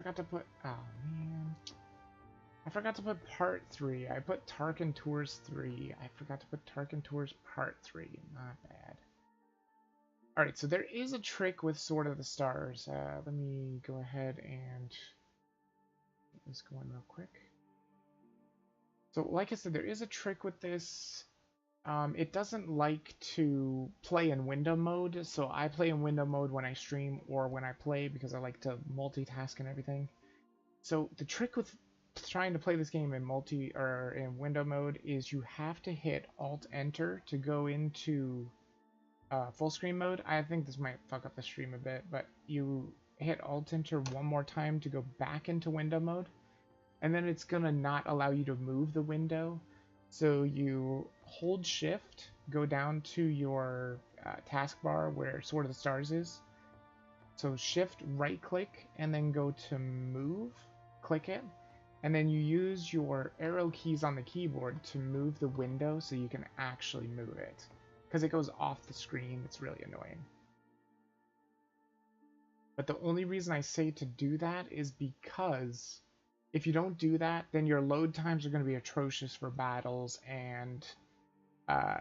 forgot to put... Oh, man. I forgot to put Part 3. I put Tarkan Tours 3. I forgot to put Tarkan Tours Part 3. Not bad. Alright, so there is a trick with Sword of the Stars. Let me go ahead and get this going real quick. So, like I said, there is a trick with this. It doesn't like to play in window mode, so I play in window mode when I stream or when I play because I like to multitask and everything. So the trick with trying to play this game in in window mode is you have to hit Alt-Enter to go into full screen mode. I think this might fuck up the stream a bit, but you hit Alt-Enter one more time to go back into window mode, and then it's gonna not allow you to move the window. So you hold Shift, go down to your taskbar where Sword of the Stars is. So Shift, right-click, and then go to Move, click it, and then you use your arrow keys on the keyboard to move the window so you can actually move it. Because it goes off the screen, it's really annoying. But the only reason I say to do that is because if you don't do that, then your load times are going to be atrocious for battles, and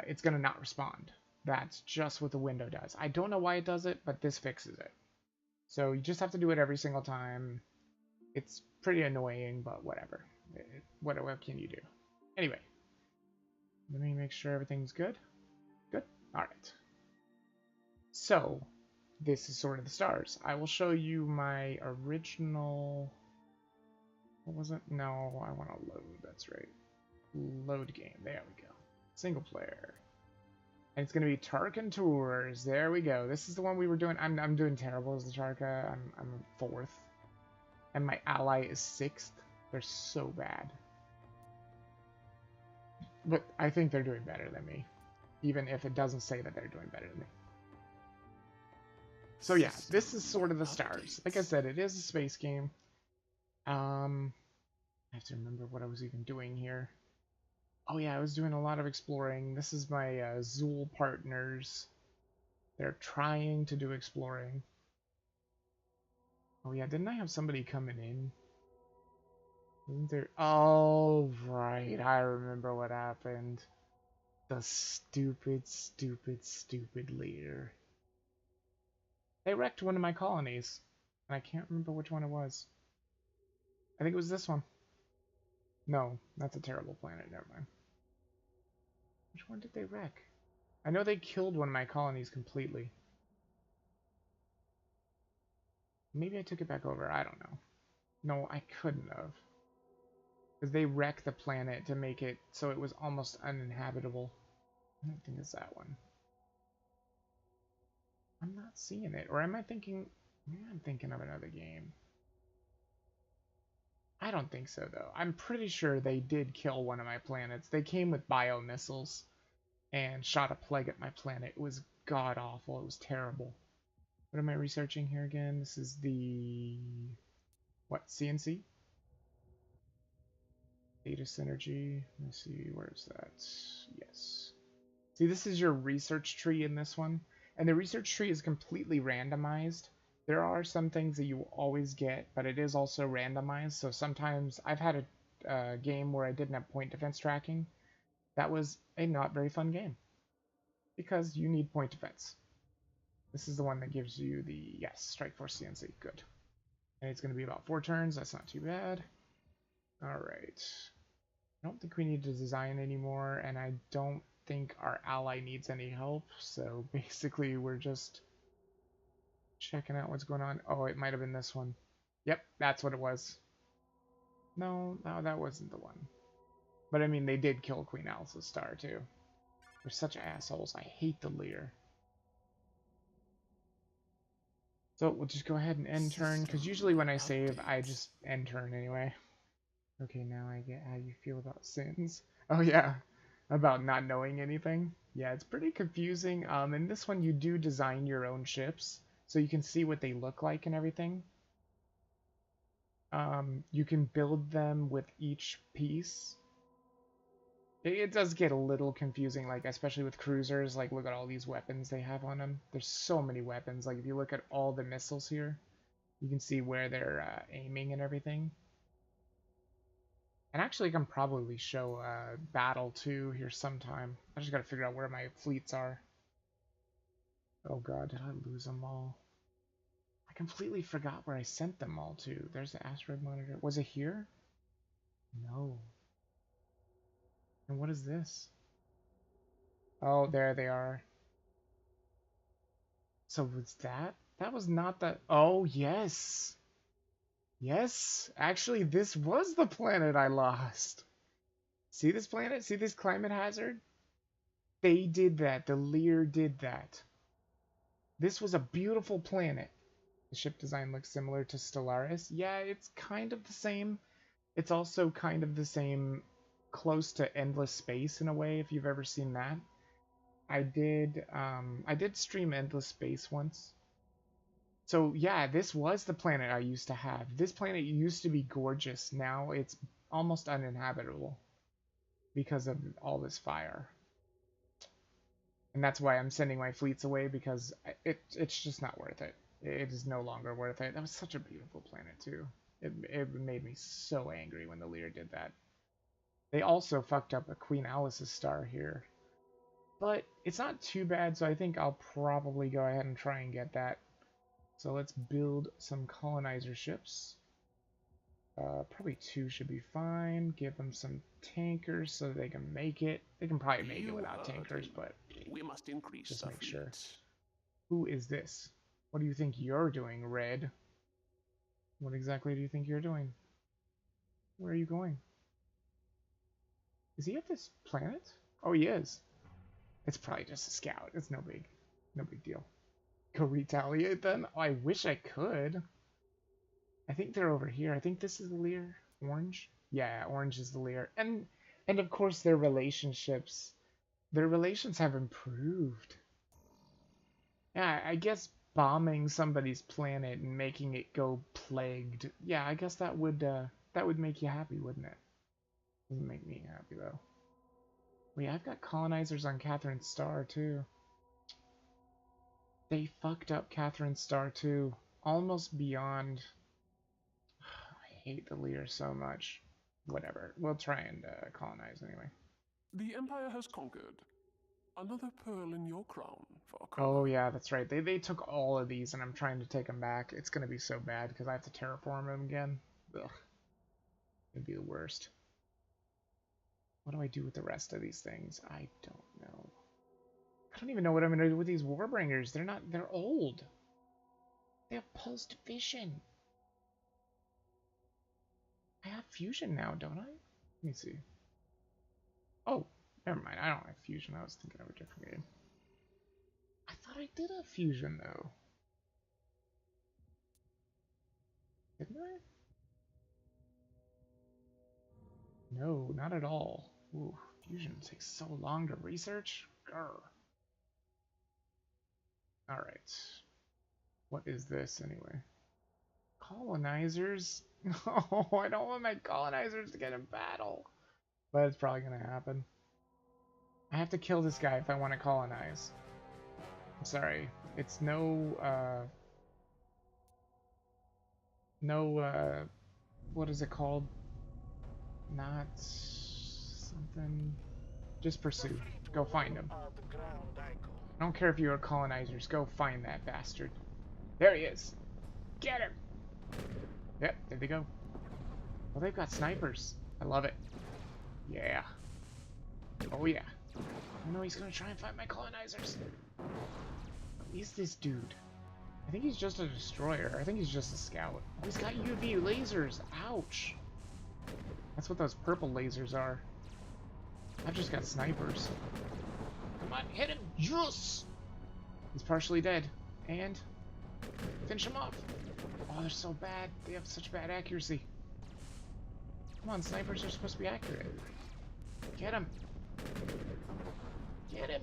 it's going to not respond. That's just what the window does. I don't know why it does it, but this fixes it. So you just have to do it every single time. It's pretty annoying, but whatever. What can you do? Anyway, let me make sure everything's good. Good? Alright. So, this is Sword of the Stars. I will show you my original... What was it? No, I want to load. That's right. Load game. There we go. Single player. And it's going to be Tarkan Tours. There we go. This is the one we were doing. I'm doing terrible as the Tarka. I'm 4th. And my ally is 6th. They're so bad. But I think they're doing better than me. Even if it doesn't say that they're doing better than me. So yeah, this is Sword of the Stars. Like I said, it is a space game. I have to remember what I was even doing here. Oh yeah, I was doing a lot of exploring. This is my Zool partners. They're trying to do exploring. Oh yeah, didn't I have somebody coming in? Wasn't there? Oh, right. I remember what happened. The stupid, stupid, stupid leader. They wrecked one of my colonies. And I can't remember which one it was. I think it was this one. No, that's a terrible planet. Never mind. Which one did they wreck? I know they killed one of my colonies completely. Maybe I took it back over. I don't know. No, I couldn't have. Because they wrecked the planet to make it so it was almost uninhabitable. I don't think it's that one. I'm not seeing it. Or am I thinking... Maybe I'm thinking of another game. I don't think so, though. I'm pretty sure they did kill one of my planets. They came with bio-missiles and shot a plague at my planet. It was god-awful. It was terrible. What am I researching here again? This is the... What? CNC? Data synergy. Let me see. Where's that? Yes. See, this is your research tree in this one. And the research tree is completely randomized. There are some things that you will always get, but it is also randomized. So sometimes I've had a game where I didn't have point defense tracking. That was a not very fun game because you need point defense. This is the one that gives you the, yes, Strike Force CNC. Good. And it's going to be about 4 turns. That's not too bad. All right. I don't think we need to design anymore, and I don't think our ally needs any help. So basically, we're just checking out what's going on. Oh, it might have been this one. Yep, that's what it was. No, that wasn't the one. But I mean, they did kill Queen Alice's star, too. They're such assholes. I hate the leader. So we'll just go ahead and end turn, because usually when I save, I just end turn anyway. Okay, now I get how you feel about sins. Oh yeah, about not knowing anything. Yeah, it's pretty confusing. In this one, you do design your own ships, so you can see what they look like and everything. You can build them with each piece. It does get a little confusing, like especially with cruisers. Like, look at all these weapons they have on them. There's so many weapons. Like, if you look at all the missiles here, You can see where they're aiming and everything. And actually, I can probably show battle too here sometime. I just gotta figure out where my fleets are. Oh god, did I lose them all? I completely forgot where I sent them all to. There's the asteroid monitor. Was it here? No. And what is this? Oh, there they are. So was that? That was not that. Oh, yes. Yes. Actually, this was the planet I lost. See this planet? See this climate hazard? They did that. The Lear did that. This was a beautiful planet. The ship design looks similar to Stellaris. Yeah, it's kind of the same. It's also kind of the same, close to Endless Space in a way, if you've ever seen that. I did stream Endless Space once. So yeah, this was the planet I used to have. This planet used to be gorgeous. Now it's almost uninhabitable because of all this fire. And that's why I'm sending my fleets away, because it's just not worth it. It is no longer worth it. That was such a beautiful planet too. It made me so angry when the leader did that. They also fucked up a Queen Alice's star here. But it's not too bad, so I think I'll probably go ahead and try and get that. So let's build some colonizer ships. Probably 2 should be fine. Give them some tankers so they can make it. They can probably make it without tankers, but we must increase just make sure. fleet. Who is this? What do you think you're doing, Red? What exactly do you think you're doing? Where are you going? Is he at this planet? Oh, he is. It's probably just a scout. It's no big deal. Go retaliate then? Oh, I wish I could. I think they're over here. I think this is the Lear. Orange? Yeah, orange is the Lear. And of course their relationships. Their relations have improved. Yeah, I guess bombing somebody's planet and making it go plagued. Yeah, I guess that would make you happy, wouldn't it? Doesn't make me happy though. Wait, I've got colonizers on Catherine's star too. They fucked up Catherine's star too. Almost beyond. I hate the Lear so much. Whatever. We'll try and colonize anyway. The Empire has conquered. Another pearl in your crown for Oh yeah, that's right. They took all of these, and I'm trying to take them back. It's gonna be so bad because I have to terraform them again. Ugh. It'd be the worst. What do I do with the rest of these things? I don't know. I don't even know what I'm gonna do with these Warbringers. They're old. They have pulsed vision. I have fusion now, don't I? Let me see. Oh, never mind. I don't have fusion. I was thinking of a different game. I thought I did have fusion, though. Didn't I? No, not at all. Ooh, fusion takes so long to research. Grr. Alright. What is this, anyway? Colonizers? No, I don't want my colonizers to get in battle. But it's probably gonna happen. I have to kill this guy if I want to colonize. I'm sorry. It's what is it called? Not something. Just pursue. Go find him. I don't care if you are colonizers. Go find that bastard. There he is. Get him. Yep, there they go. Oh, they've got snipers. I love it. Yeah. Oh yeah. Oh no, he's gonna try and find my colonizers. Who is this dude? I think he's just a destroyer. I think he's just a scout. Oh, he's got UV lasers. Ouch. That's what those purple lasers are. I've just got snipers. Come on, hit him. Yes! He's partially dead. And finish him off. Oh, they're so bad. They have such bad accuracy. Come on, snipers are supposed to be accurate. Get him. Get him.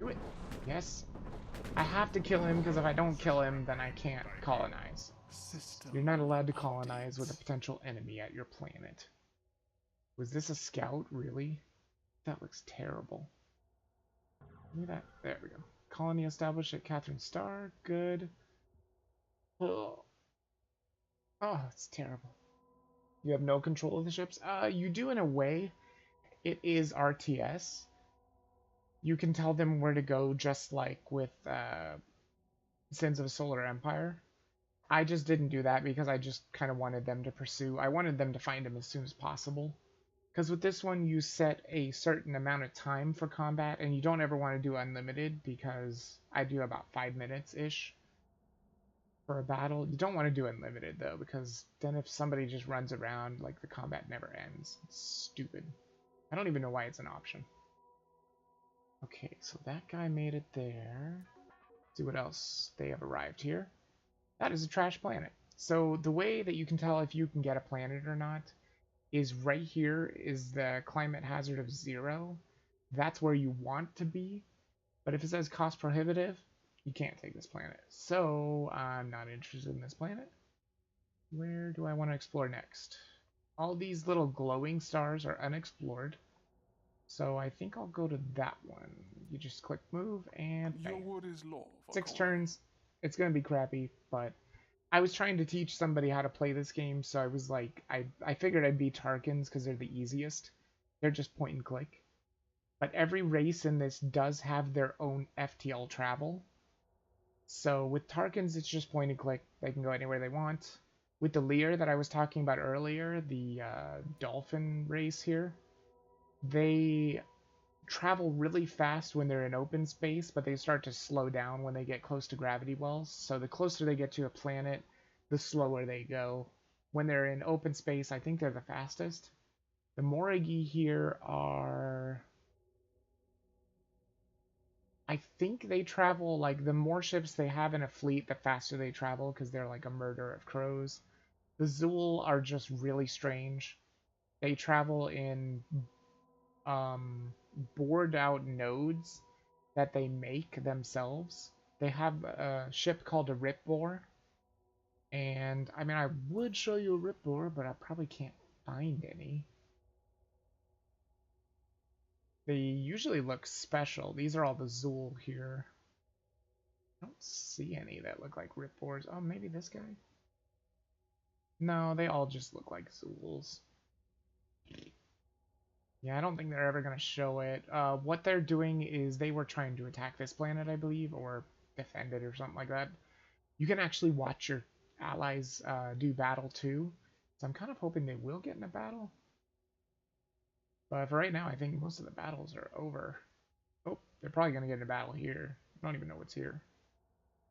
Do it. Yes. I have to kill him, because if I don't kill him, then I can't colonize. You're not allowed to colonize with a potential enemy at your planet. Was this a scout, really? That looks terrible. Look at that. There we go. Colony established at Catherine Star. Good. Oh, it's terrible. You have no control of the ships? You do in a way. It is RTS. You can tell them where to go just like with Sins of Solar Empire. I just didn't do that because I just kind of wanted them to pursue. I wanted them to find him as soon as possible. Because with this one, you set a certain amount of time for combat, and you don't ever want to do unlimited, because I do about 5 minutes-ish for a battle. You don't want to do unlimited, though, because then if somebody just runs around, like, the combat never ends. It's stupid. I don't even know why it's an option. Okay, so that guy made it there. Let's see what else they have arrived here. That is a trash planet. So the way that you can tell if you can get a planet or not is right here is the climate hazard of 0. That's where you want to be. But if it says cost prohibitive, you can't take this planet. So I'm not interested in this planet. Where do I want to explore next? All these little glowing stars are unexplored. So I think I'll go to that one. You just click move and bam. Your word is law. 6 turns. It's going to be crappy, but I was trying to teach somebody how to play this game, so I was like, I figured I'd be Tarkans because they're the easiest. They're just point and click. But every race in this does have their own FTL travel. So with Tarkans, it's just point and click. They can go anywhere they want. With the Lear that I was talking about earlier, the Dolphin race here, they travel really fast when they're in open space, but they start to slow down when they get close to gravity wells. So the closer they get to a planet, the slower they go. When they're in open space, I think they're the fastest. The Morigi here are... I think they travel, like, the more ships they have in a fleet, the faster they travel, because they're like a murder of crows. The Zool are just really strange. They travel in bored out nodes that they make themselves. They have a ship called a Ripbore, and I mean, I would show you a Ripbore, but I probably can't find any. They usually look special. These are all the Zool here. I don't see any that look like Ripbores. Oh, maybe this guy? No, they all just look like Zools. Yeah, I don't think they're ever going to show it. What they're doing is they were trying to attack this planet, I believe, or defend it or something like that. You can actually watch your allies do battle too. So I'm kind of hoping they will get in a battle. But for right now, I think most of the battles are over. Oh, they're probably going to get in a battle here. I don't even know what's here.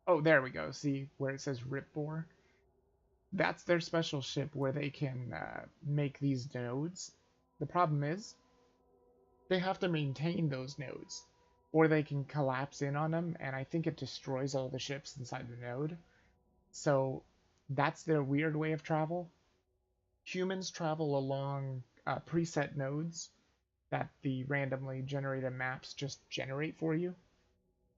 Oh, there we go. See where it says Ripbore? That's their special ship where they can make these nodes. The problem is, they have to maintain those nodes, or they can collapse in on them, and I think it destroys all the ships inside the node. So that's their weird way of travel. Humans travel along preset nodes that the randomly generated maps just generate for you.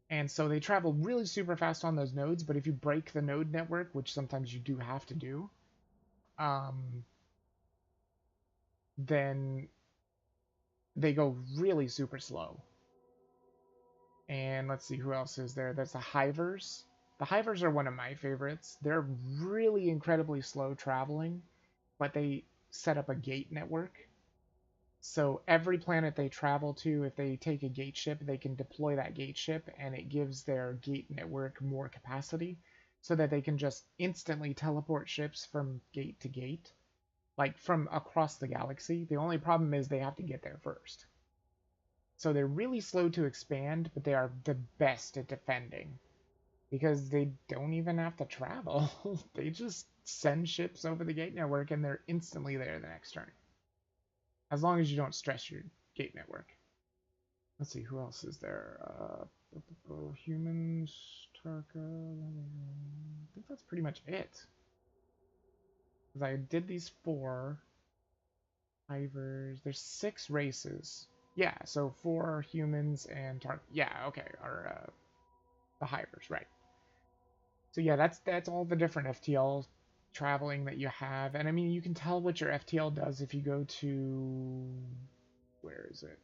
And so they travel really super fast on those nodes, but if you break the node network, which sometimes you do have to do, then they go really super slow. And let's see, who else is there? There's the Hivers. The Hivers are one of my favorites. They're really incredibly slow traveling, but they set up a gate network. So every planet they travel to, if they take a gate ship, they can deploy that gate ship, and it gives their gate network more capacity so that they can just instantly teleport ships from gate to gate, like from across the galaxy. The only problem is they have to get there first. So they're really slow to expand, but they are the best at defending because they don't even have to travel. They just send ships over the gate network and they're instantly there the next turn. As long as you don't stress your gate network. Let's see, who else is there? Humans, Tarka. I think that's pretty much it. Because I did these 4. Hivers. There's 6 races. Yeah, so 4 humans and Tarka. Yeah, okay, or the Hivers, right. So yeah, that's all the different FTL traveling that you have. And I mean, you can tell what your FTL does if you go to... Where is it?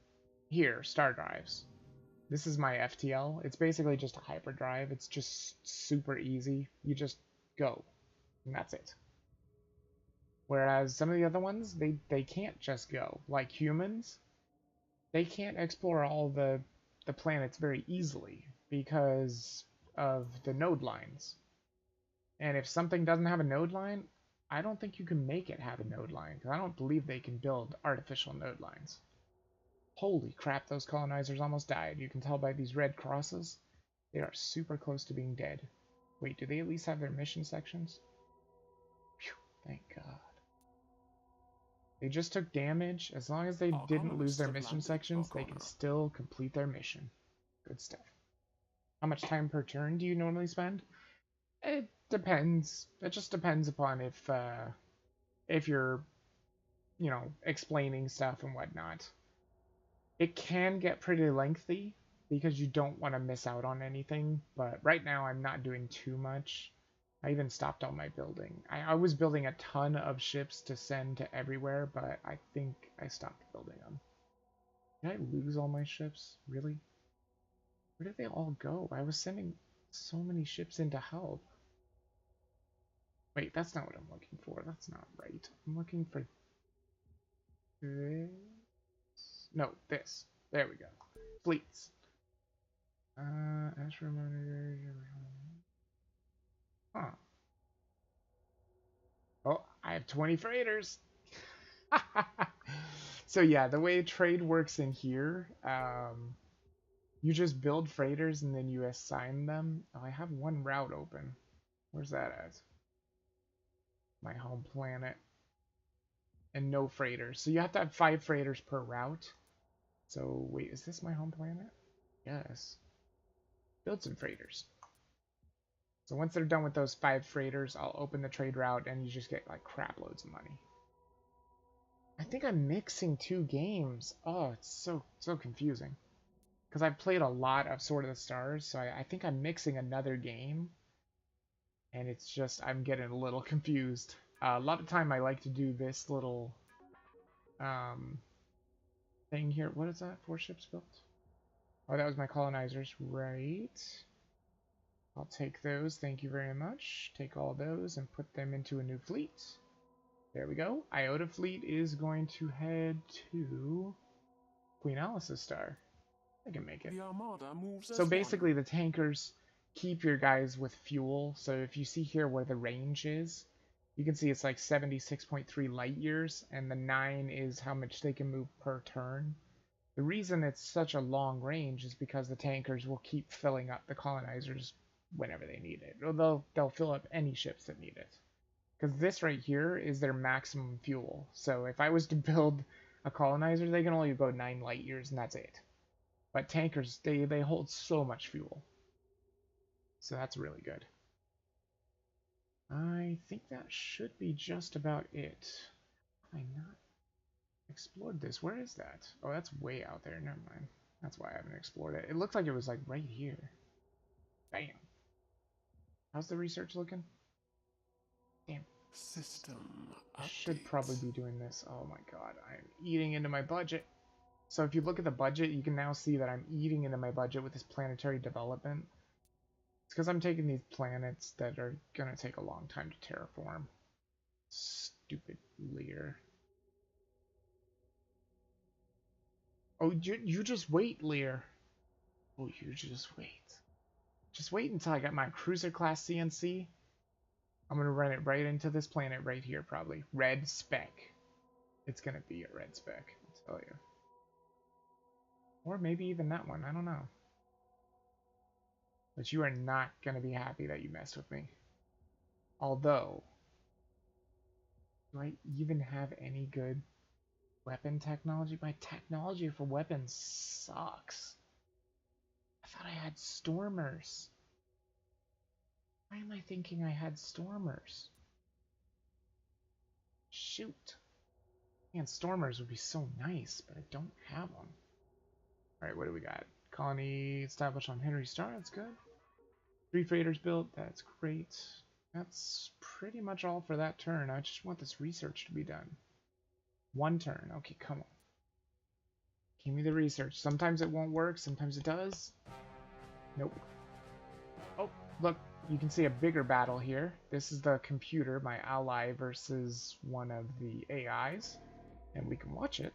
Here, Star Drives. This is my FTL. It's basically just a hyperdrive. It's just super easy. You just go, and that's it. Whereas some of the other ones, they can't just go. Like humans, they can't explore all the planets very easily because of the node lines. And if something doesn't have a node line, I don't think you can make it have a node line, because I don't believe they can build artificial node lines. Holy crap, those colonizers almost died. You can tell by these red crosses. They are super close to being dead. Wait, do they at least have their mission sections? Phew, thank God. They just took damage. As long as they didn't lose their mission sections, they can still complete their mission. Good stuff. How much time per turn do you normally spend? It depends. It just depends upon if you're, you know, explaining stuff and whatnot. It can get pretty lengthy because you don't want to miss out on anything, but right now I'm not doing too much. I even stopped all my building. I was building a ton of ships to send to everywhere, but I think I stopped building them. Did I lose all my ships? Really? Where did they all go? I was sending so many ships in to help. Wait, that's not what I'm looking for. That's not right. I'm looking for this. No, this. There we go. Fleets. Astro monitor. Huh. Oh, I have 20 freighters. So yeah, the way trade works in here, you just build freighters and then you assign them. Oh, I have one route open. Where's that at? My home planet. And no freighters. So you have to have 5 freighters per route. So wait, is this my home planet? Yes. Build some freighters. So once they're done with those 5 freighters, I'll open the trade route and you just get like crap loads of money. I think I'm mixing 2 games. Oh, it's so confusing. Because I've played a lot of Sword of the Stars, so I think I'm mixing another game. And it's just, I'm getting a little confused. A lot of time I like to do this little thing here. What is that? 4 ships built? Oh, that was my colonizers. Right. I'll take those. Thank you very much. Take all those and put them into a new fleet. There we go. Iota fleet is going to head to Queen Alice's star. I can make it. The Armada moves So as basically the tankers keep your guys with fuel. So if you see here where the range is, you can see it's like 76.3 light years, and the 9 is how much they can move per turn. The reason it's such a long range is because the tankers will keep filling up the colonizers whenever they need it. Or they'll fill up any ships that need it. Because this right here is their maximum fuel. So if I was to build a colonizer, they can only go 9 light years and that's it. But tankers, they hold so much fuel. So that's really good. I think that should be just about it. Have I not explored this? Where is that? Oh, that's way out there. Never mind. That's why I haven't explored it. It looked like it was like right here. Bam. How's the research looking? Damn. system I should update. probably be doing this. Oh my god, I'm eating into my budget. So if you look at the budget, you can now see that I'm eating into my budget with this planetary development. It's because I'm taking these planets that are going to take a long time to terraform. Stupid Lear. Oh, you just wait, Lear. Oh, you just wait. Just wait until I got my cruiser class CNC. I'm going to run it right into this planet right here, probably. Red spec. It's going to be a red spec, I'll tell you. Or maybe even that one, I don't know. But you are not going to be happy that you messed with me. Although, do I even have any good weapon technology? My technology for weapons sucks. I thought I had Stormers. Why am I thinking I had Stormers? Shoot. Man, Stormers would be so nice, but I don't have them. Alright, what do we got? Colony established on Henry Star, that's good. 3 freighters built, that's great. That's pretty much all for that turn. I just want this research to be done. 1 turn, okay, come on. Give me the research. Sometimes it won't work, sometimes it does. Nope. Oh, look, you can see a bigger battle here. This is the computer, my ally, versus one of the AIs. And we can watch it.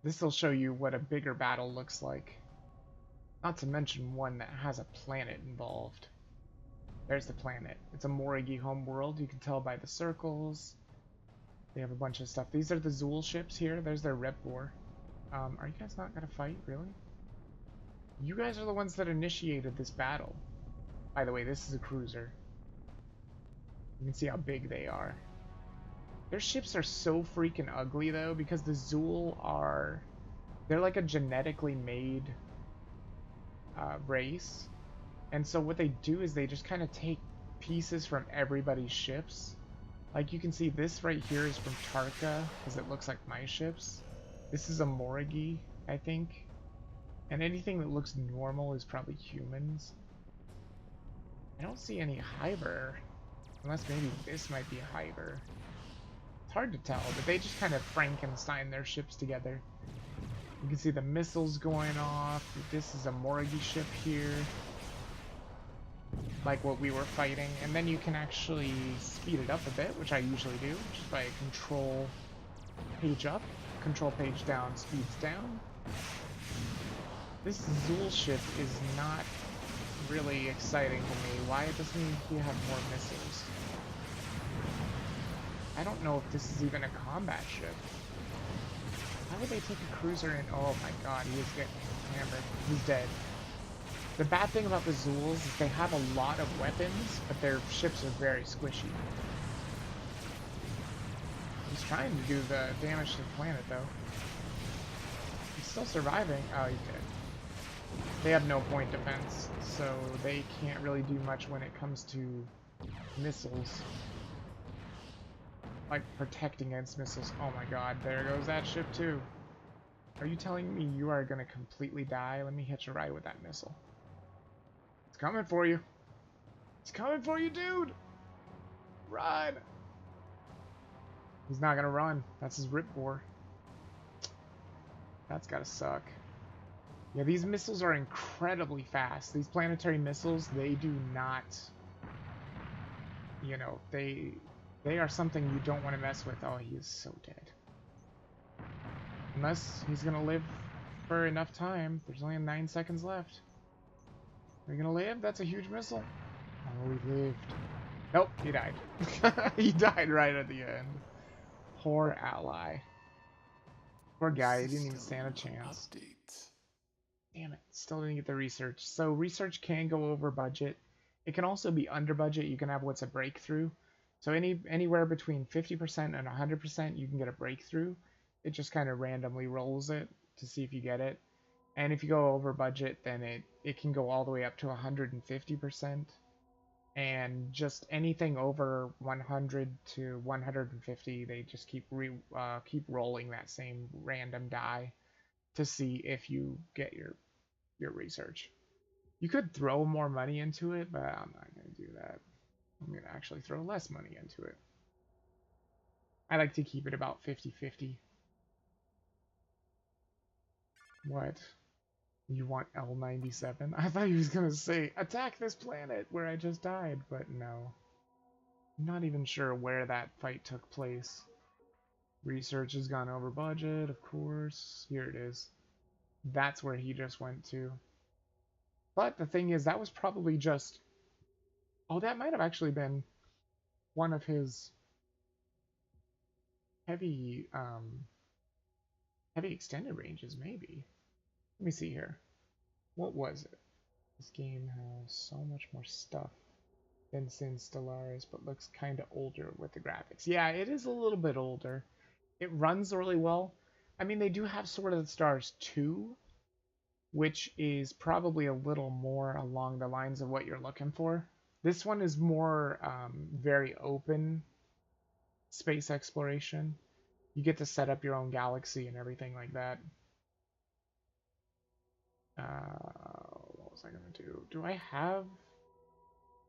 This will show you what a bigger battle looks like. Not to mention one that has a planet involved. There's the planet. It's a Morigi homeworld. You can tell by the circles. They have a bunch of stuff. These are the Zool ships here. There's their Rep War. Are you guys not gonna fight, really? You guys are the ones that initiated this battle. By the way, this is a cruiser. You can see how big they are. Their ships are so freaking ugly, though, because the Zool are... They're like a genetically made race. And so what they do is they just kind of take pieces from everybody's ships. Like, you can see this right here is from Tarka, because it looks like my ships. This is a Morigi, I think. And anything that looks normal is probably humans. I don't see any Hyber. Unless maybe this might be a Hyber. It's hard to tell, but they just kind of Frankenstein their ships together. You can see the missiles going off. This is a Morigi ship here. Like what we were fighting. And then you can actually speed it up a bit, which I usually do, just by control page up, control page down, speeds down. This Zool ship is not really exciting to me. Why doesn't he have more missiles? I don't know if this is even a combat ship. How would they take a cruiser in? Oh my god, he is getting hammered. He's dead. The bad thing about the Zools is they have a lot of weapons, but their ships are very squishy. He's trying to do the damage to the planet, though. He's still surviving. Oh, he's dead. They have no point defense, so they can't really do much when it comes to missiles. Like, protecting against missiles. Oh my god, there goes that ship, too. Are you telling me you are going to completely die? Let me hitch a ride with that missile. It's coming for you. It's coming for you, dude! Run! He's not gonna run. That's his rip bore. That's gotta suck. Yeah, these missiles are incredibly fast. These planetary missiles, they do not... You know, they are something you don't want to mess with. Oh, he is so dead. Unless he's gonna live for enough time. There's only 9 seconds left. Are you gonna live? That's a huge missile. Oh, he lived. Nope, he died. He died right at the end. Poor ally. Poor guy, he didn't even stand a chance. Damn it, still didn't get the research. So research can go over budget. It can also be under budget. You can have what's a breakthrough. So anywhere between 50% and 100% you can get a breakthrough. It just kind of randomly rolls it to see if you get it. And if you go over budget, then it can go all the way up to 150%. And just anything over 100 to 150, they just keep rolling that same random die to see if you get your research. You could throw more money into it, but I'm not going to do that. I'm going to actually throw less money into it. I like to keep it about 50-50. What? You want L97? I thought he was going to say, attack this planet where I just died, but no. I'm not even sure where that fight took place. Research has gone over budget, of course. Here it is. That's where he just went to. But the thing is, that was probably just... Oh, that might have actually been one of his heavy extended ranges, maybe. Let me see here. What was it? This game has so much more stuff than Sin Stellaris, but looks kind of older with the graphics. Yeah, it is a little bit older. It runs really well. I mean, they do have Sword of the Stars 2, which is probably a little more along the lines of what you're looking for. This one is more very open space exploration. You get to set up your own galaxy and everything like that. What was I going to do? Do I have...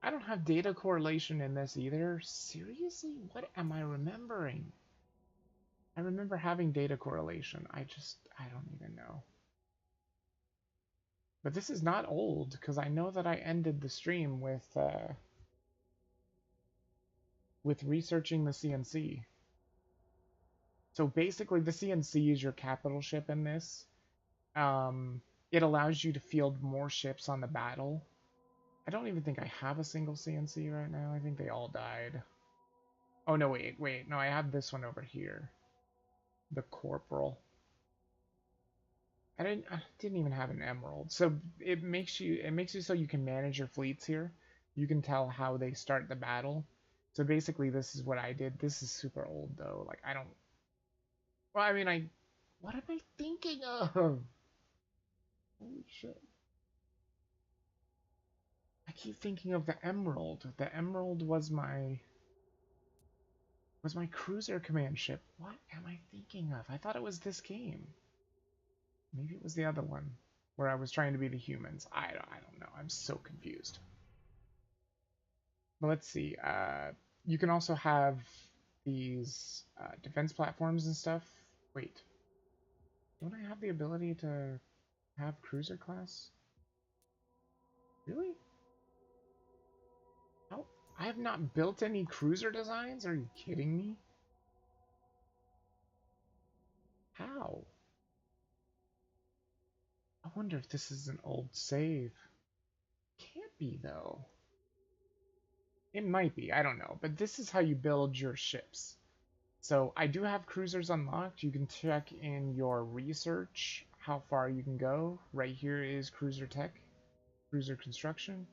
I don't have data correlation in this either. Seriously? What am I remembering? I remember having data correlation. I don't even know. But this is not old, because I know that I ended the stream with researching the CNC. So basically, the CNC is your capital ship in this. It allows you to field more ships on the battle. I don't even think I have a single CNC right now. I think they all died. Oh, no, wait. No, I have this one over here. The Corporal. I didn't even have an Emerald. So it makes you so you can manage your fleets here. You can tell how they start the battle. So basically, this is what I did. This is super old, though. Like, I don't... Well, I mean, what am I thinking of? Holy shit. I keep thinking of the Emerald. The Emerald was my cruiser command ship. What am I thinking of? I thought it was this game. Maybe it was the other one where I was trying to be the humans. I don't know. I'm so confused. But let's see. You can also have these defense platforms and stuff. Wait. Don't I have the ability to have cruiser class? Really? How? I have not built any cruiser designs? Are you kidding me? How? I wonder if this is an old save. Can't be, though. It might be, I don't know. But this is how you build your ships. So I do have cruisers unlocked. You can check in your research how far you can go. Right here is cruiser tech, cruiser construction.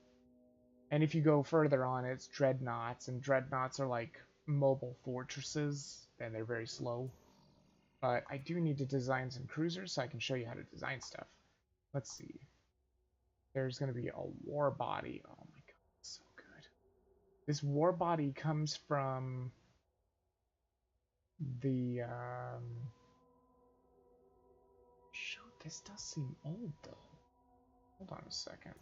And if you go further on, it's dreadnoughts. And dreadnoughts are like mobile fortresses, and they're very slow. But I do need to design some cruisers so I can show you how to design stuff. Let's see. There's going to be a war body. Oh my god, so good. This war body comes from the shoot, this does seem old though. Hold on a second.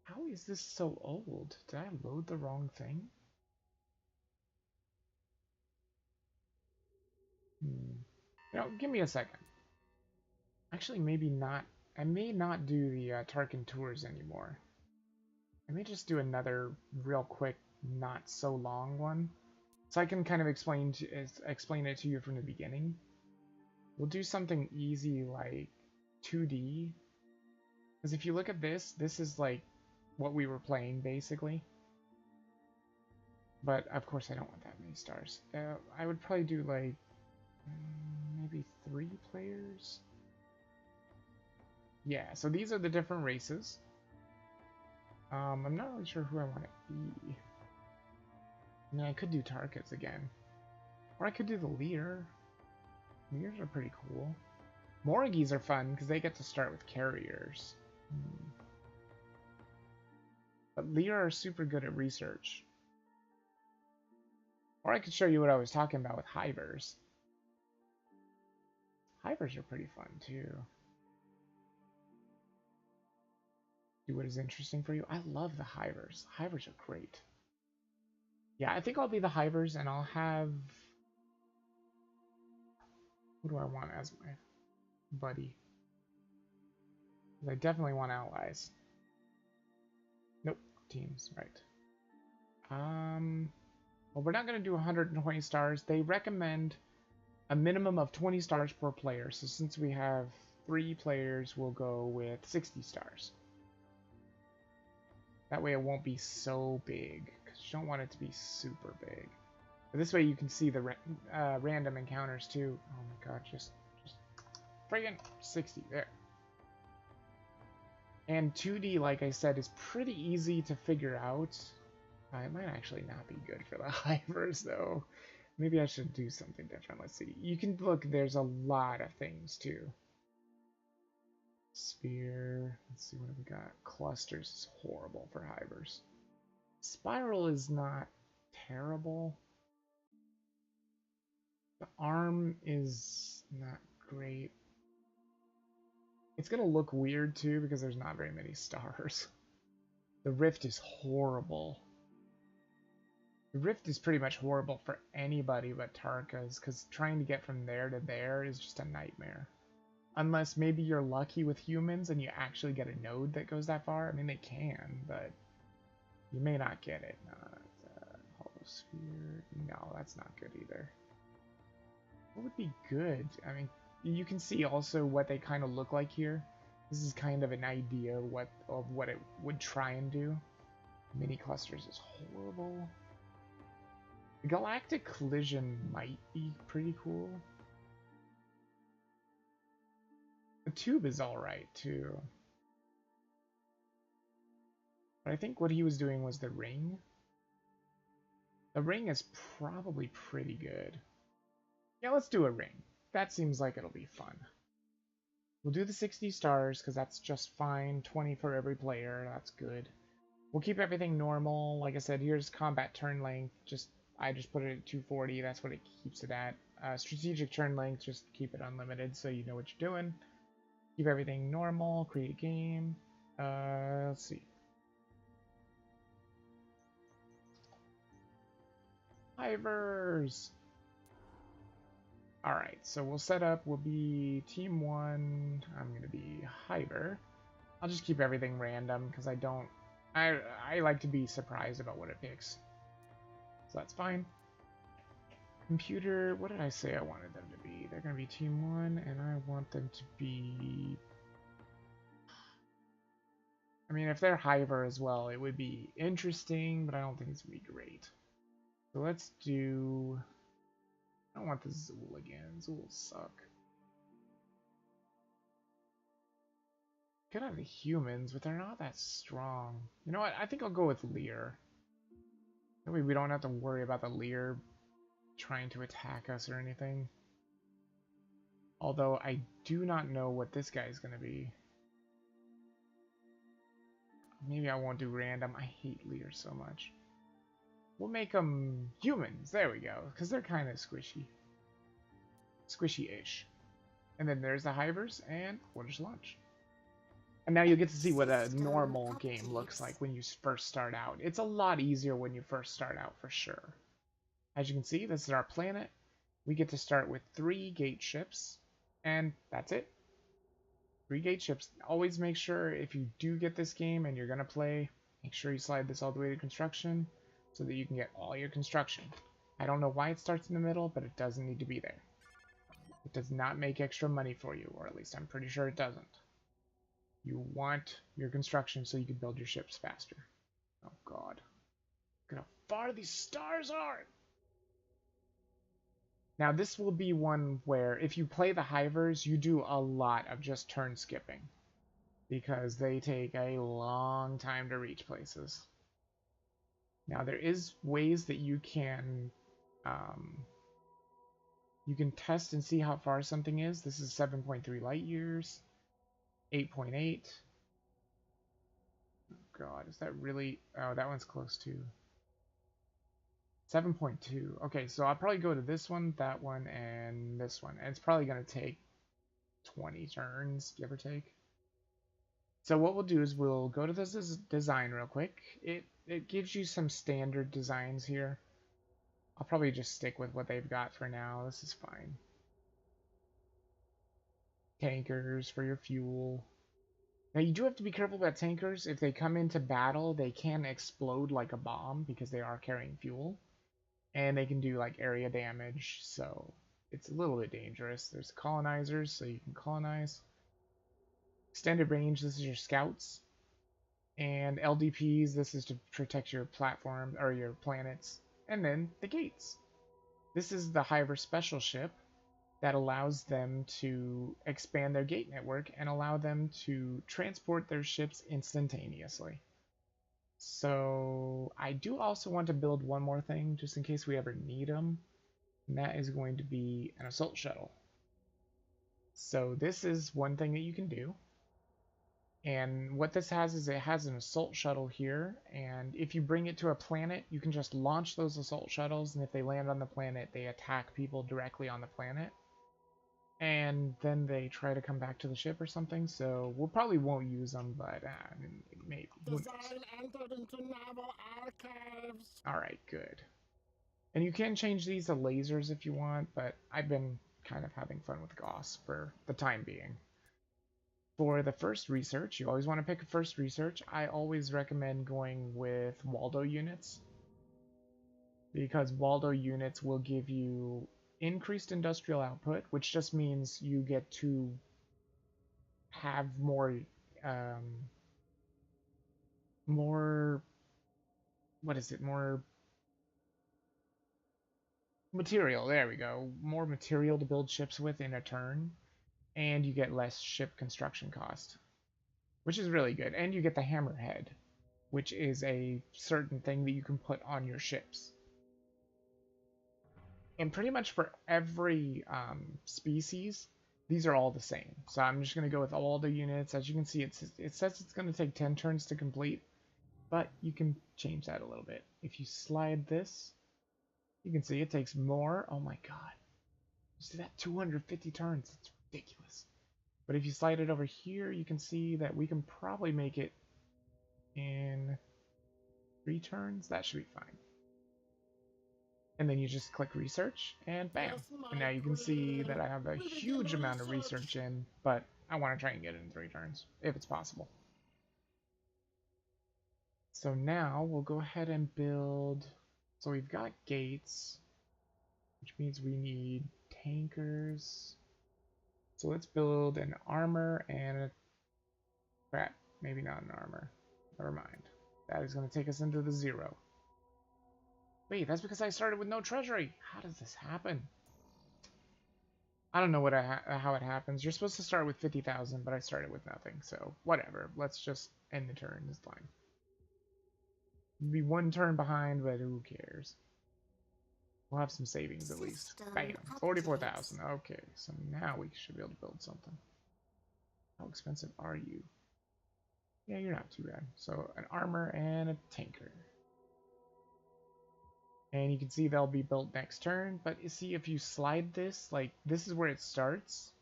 How is this so old? Did I load the wrong thing? Give me a second. Actually, maybe not. I may not do the Tarkan tours anymore. I may just do another real quick, not so long one, so I can kind of explain it to you from the beginning. We'll do something easy like 2D, because if you look at this is like what we were playing basically. But of course, I don't want that many stars. I would probably do like maybe 3 players. Yeah, so these are the different races. I'm not really sure who I want to be. I mean, I could do Tarkets again. Or I could do the Lear. Lears are pretty cool. Morgis are fun, because they get to start with carriers. But Lear are super good at research. Or I could show you what I was talking about with Hivers. Hivers are pretty fun, too. Do what is interesting for you. I love the Hivers. Hivers are great. Yeah, I think I'll be the Hivers, and I'll have... Who do I want as my buddy? I definitely want allies. Nope, teams, right. Well, we're not going to do 120 stars. They recommend a minimum of 20 stars per player. So since we have 3 players, we'll go with 60 stars. That way it won't be so big, because you don't want it to be super big. But this way you can see the random encounters too. Oh my god, just friggin' 60 there. And 2D, like I said, is pretty easy to figure out. It might actually not be good for the Hivers though. Maybe I should do something different. Let's see. You can look, there's a lot of things too. Sphere. Let's see, what have we got? Clusters is horrible for Hivers. Spiral is not terrible. The arm is not great. It's gonna look weird too because there's not very many stars. The rift is horrible. The rift is pretty much horrible for anybody but Tarkas, because trying to get from there to there is just a nightmare. Unless maybe you're lucky with humans and you actually get a node that goes that far. I mean, they can, but you may not get it. Hollow sphere. No, that's not good either. What would be good? I mean, you can see also what they kind of look like here. This is kind of an idea of what it would try and do. Mini clusters is horrible. The galactic collision might be pretty cool. The tube is alright too. But I think what he was doing was the ring. The ring is probably pretty good. Yeah, let's do a ring. That seems like it'll be fun. We'll do the 60 stars, because that's just fine. 20 for every player, that's good. We'll keep everything normal. Like I said, here's combat turn length. I just put it at 240, that's what it keeps it at. Strategic turn length, just keep it unlimited so you know what you're doing. Keep everything normal, create game. Let's see. Hivers! Alright, so we'll set up, we'll be Team 1, I'm going to be Hiver. I'll just keep everything random, because I like to be surprised about what it picks. So that's fine. Computer, what did I say I wanted them to be? They're going to be Team 1, and I want them to be... I mean, if they're Hiver as well, it would be interesting, but I don't think it's going to be great. So let's do... I don't want the Zool again. Zool suck. Could have the humans, but they're not that strong. You know what? I think I'll go with Lear. That way we don't have to worry about the Lear trying to attack us or anything. Although I do not know what this guy is going to be. Maybe I won't do random. I hate Lear so much. We'll make them humans. There we go. Because they're kind of squishy. Squishy-ish. And then there's the Hivers, and we'll just launch. And now you'll get to see what a normal game looks like when you first start out. It's a lot easier when you first start out, for sure. As you can see, this is our planet. We get to start with 3 gate ships, and that's it. 3 gate ships. Always make sure if you do get this game and you're going to play, make sure you slide this all the way to construction so that you can get all your construction. I don't know why it starts in the middle, but it doesn't need to be there. It does not make extra money for you, or at least I'm pretty sure it doesn't. You want your construction so you can build your ships faster. Oh god. Look at how far these stars are! Now this will be one where if you play the Hivers, you do a lot of just turn skipping. Because they take a long time to reach places. Now there is ways that you can test and see how far something is. This is 7.3 light years. 8.8. Oh god, is that really... Oh, that one's close too. 7.2. Okay, so I'll probably go to this one, that one, and this one. And it's probably going to take 20 turns, give or take. So what we'll do is we'll go to this design real quick. It gives you some standard designs here. I'll probably just stick with what they've got for now. This is fine. Tankers for your fuel. Now you do have to be careful about tankers. If they come into battle, they can explode like a bomb because they are carrying fuel. And they can do like area damage, so it's a little bit dangerous. There's colonizers, so you can colonize. Extended range, this is your scouts. And LDPs, this is to protect your platform or your planets. And then the gates. This is the Hiver special ship that allows them to expand their gate network and allow them to transport their ships instantaneously. So I do also want to build one more thing just in case we ever need them, and that is going to be an assault shuttle. So this is one thing that you can do, and what this has is it has an assault shuttle here, and if you bring it to a planet, you can just launch those assault shuttles, and if they land on the planet, they attack people directly on the planet. And then they try to come back to the ship or something, so we'll probably won't use them, but maybe. Design entered into naval archives. Alright, good. And you can change these to lasers if you want, but I've been kind of having fun with Gauss for the time being. For the first research, you always want to pick a first research. I always recommend going with Waldo units, because Waldo units will give you increased industrial output, which just means you get to have more, what is it, more material, there we go, more material to build ships with in a turn, and you get less ship construction cost, which is really good. And you get the hammerhead, which is a certain thing that you can put on your ships. And pretty much for every species, these are all the same. So I'm just going to go with all the units. As you can see, it says it's going to take 10 turns to complete, but you can change that a little bit. If you slide this, you can see it takes more. Oh my god. See that? 250 turns. It's ridiculous. But if you slide it over here, you can see that we can probably make it in 3 turns. That should be fine. And then you just click research, and bam. And now you can see that I have a huge amount of research in, but I want to try and get it in 3 turns, if it's possible. So now we'll go ahead and build. So we've got gates, which means we need tankers. So let's build an armor and a... crap, maybe not an armor. Never mind. That is going to take us into the 0. Wait, that's because I started with no treasury. How does this happen? I don't know how it happens. You're supposed to start with 50,000, but I started with nothing. So whatever. Let's just end the turn. It's fine. We'll be 1 turn behind, but who cares? We'll have some savings at least. Bam. 44,000. Okay, so now we should be able to build something. How expensive are you? Yeah, you're not too bad. So an armor and a tanker. And you can see they'll be built next turn, but you see if you slide this, like this is where it starts,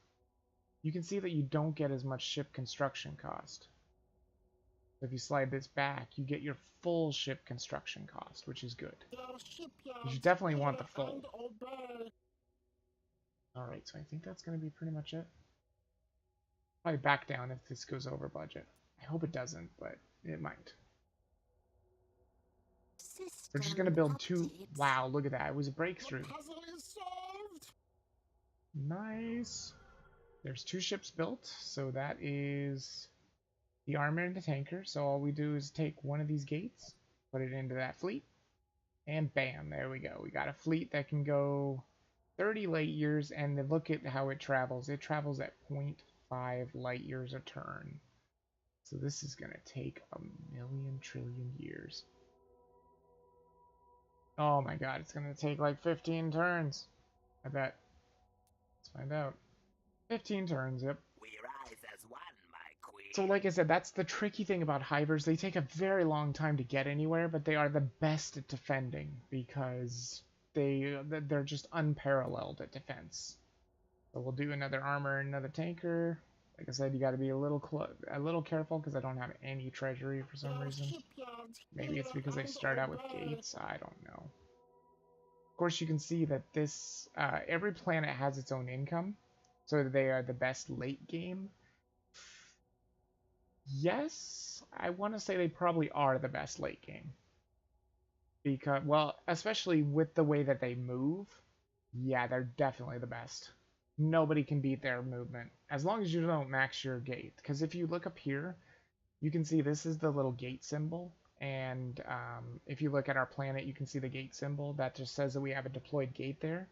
you can see that you don't get as much ship construction cost. If you slide this back, you get your full ship construction cost, which is good. You should definitely want the full. Alright, so I think that's going to be pretty much it. Probably back down if this goes over budget. I hope it doesn't, but it might. We're just going to build 2. Wow, look at that. It was a breakthrough. Nice. There's 2 ships built, so that is the armor and the tanker. So all we do is take one of these gates, put it into that fleet, and bam, there we go. We got a fleet that can go 30 light years, and then look at how it travels. It travels at 0.5 light years a turn. So this is going to take a million trillion years. Oh my god, it's going to take like 15 turns. I bet. Let's find out. 15 turns, yep. We rise as one, my queen. So like I said, that's the tricky thing about hivers. They take a very long time to get anywhere, but they are the best at defending because they're just unparalleled at defense. So we'll do another armor and another tanker. Like I said, you got to be a little careful because I don't have any treasury for some reason. Maybe it's because I start out with gates. I don't know. Of course, you can see that this every planet has its own income, so they are the best late game. Yes, I want to say they probably are the best late game. Because, well, especially with the way that they move, yeah, they're definitely the best. Nobody can beat their movement, as long as you don't max your gate. Because if you look up here, you can see this is the little gate symbol. And if you look at our planet, you can see the gate symbol. That just says that we have a deployed gate there.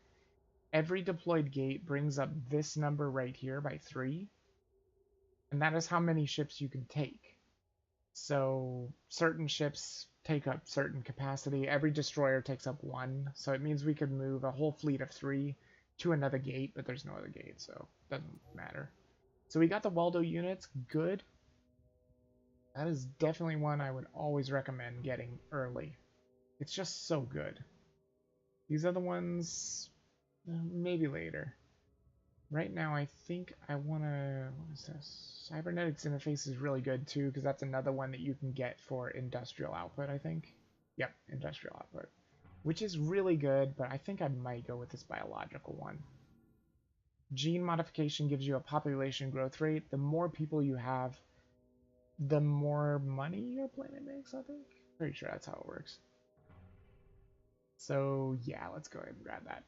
Every deployed gate brings up this number right here by 3. And that is how many ships you can take. So certain ships take up certain capacity. Every destroyer takes up 1. So it means we could move a whole fleet of 3 to another gate, but there's no other gate, so it doesn't matter. So we got the Waldo units. Good. That is definitely one I would always recommend getting early. It's just so good. These other ones, maybe later. Right now, I think I want to... What is this? Cybernetics interface is really good, too, because that's another one that you can get for industrial output, I think. Yep, industrial output. which is really good, but I think I might go with this biological one. Gene modification gives you a population growth rate. The more people you have, the more money your planet makes, I think. Pretty sure that's how it works. So yeah, let's go ahead and grab that.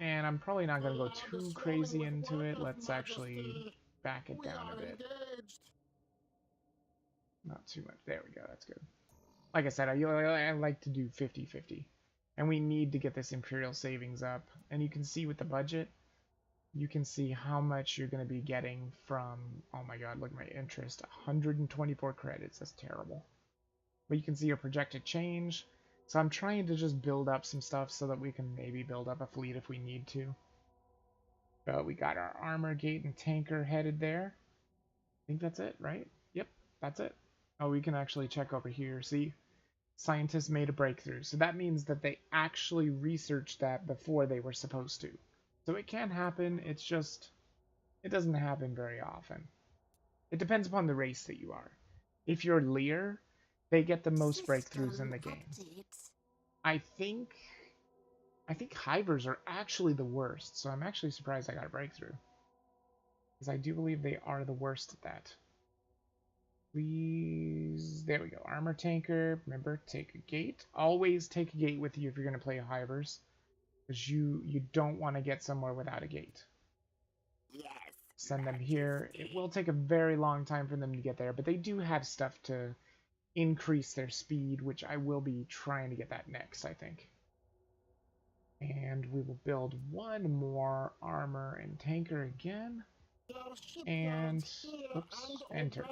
And I'm probably not going to go too crazy into it. Let's actually back it down a bit. Not too much. There we go. That's good. Like I said, I like to do 50-50. And we need to get this Imperial savings up. And you can see with the budget, you can see how much you're going to be getting from, oh my god, look at my interest, 124 credits. That's terrible. But you can see your projected change. So I'm trying to just build up some stuff so that we can maybe build up a fleet if we need to. But we got our armor gate and tanker headed there. I think that's it, right? Yep, that's it. Oh, we can actually check over here. See, scientists made a breakthrough. So that means that they actually researched that before they were supposed to. So it can happen. It's just, it doesn't happen very often. It depends upon the race that you are. If you're Lear, they get the most breakthroughs in the game. I think Hivers are actually the worst, so I'm actually surprised I got a breakthrough. Because I do believe they are the worst at that. Please, there we go. Armor tanker, remember, take a gate. Always take a gate with you if you're going to play Hivers. Because you don't want to get somewhere without a gate. Yes. Send them here. It will take a very long time for them to get there, but they do have stuff to increase their speed, which I will be trying to get that next, I think. And we will build one more armor and tanker again. And, oops, enter.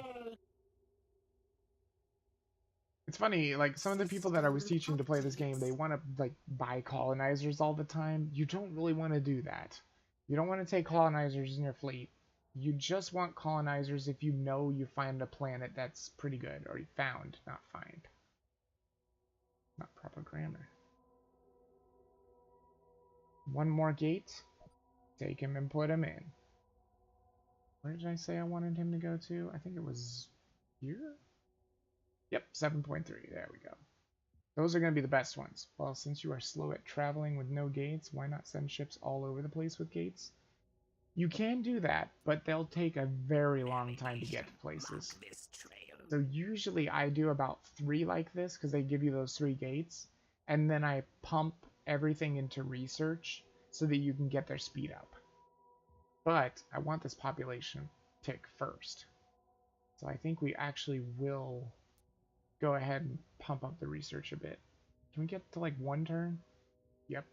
It's funny, like, some of the people that I was teaching to play this game, they want to, like, buy colonizers all the time. You don't really want to do that. You don't want to take colonizers in your fleet. You just want colonizers if you know you find a planet that's pretty good. Or you found, not find. Not proper grammar. One more gate. Take him and put him in. Where did I say I wanted him to go to? I think it was here? Yep, 7.3. There we go. Those are going to be the best ones. Well, since you are slow at traveling with no gates, why not send ships all over the place with gates? You can do that, but they'll take a very long time to get to places. So usually I do about 3 like this, because they give you those 3 gates, and then I pump everything into research so that you can get their speed up. But I want this population tick first. So I think we actually will go ahead and pump up the research a bit. Can we get to like 1 turn? Yep.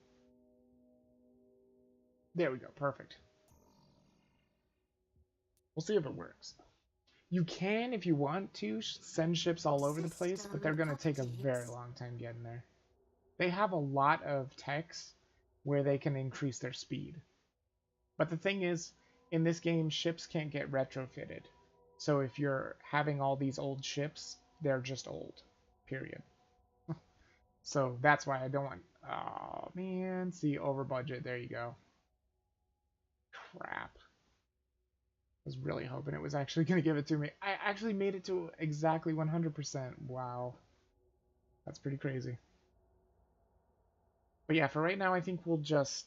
There we go. Perfect. We'll see if it works. You can, if you want to, send ships all over the place, but they're going to take a very long time getting there. They have a lot of techs where they can increase their speed. But the thing is, in this game, ships can't get retrofitted. So if you're having all these old ships, they're just old. Period. So that's why I don't want... Oh, man. See, over budget. There you go. Crap. I was really hoping it was actually going to give it to me. I actually made it to exactly 100%. Wow. That's pretty crazy. But yeah, for right now, I think we'll just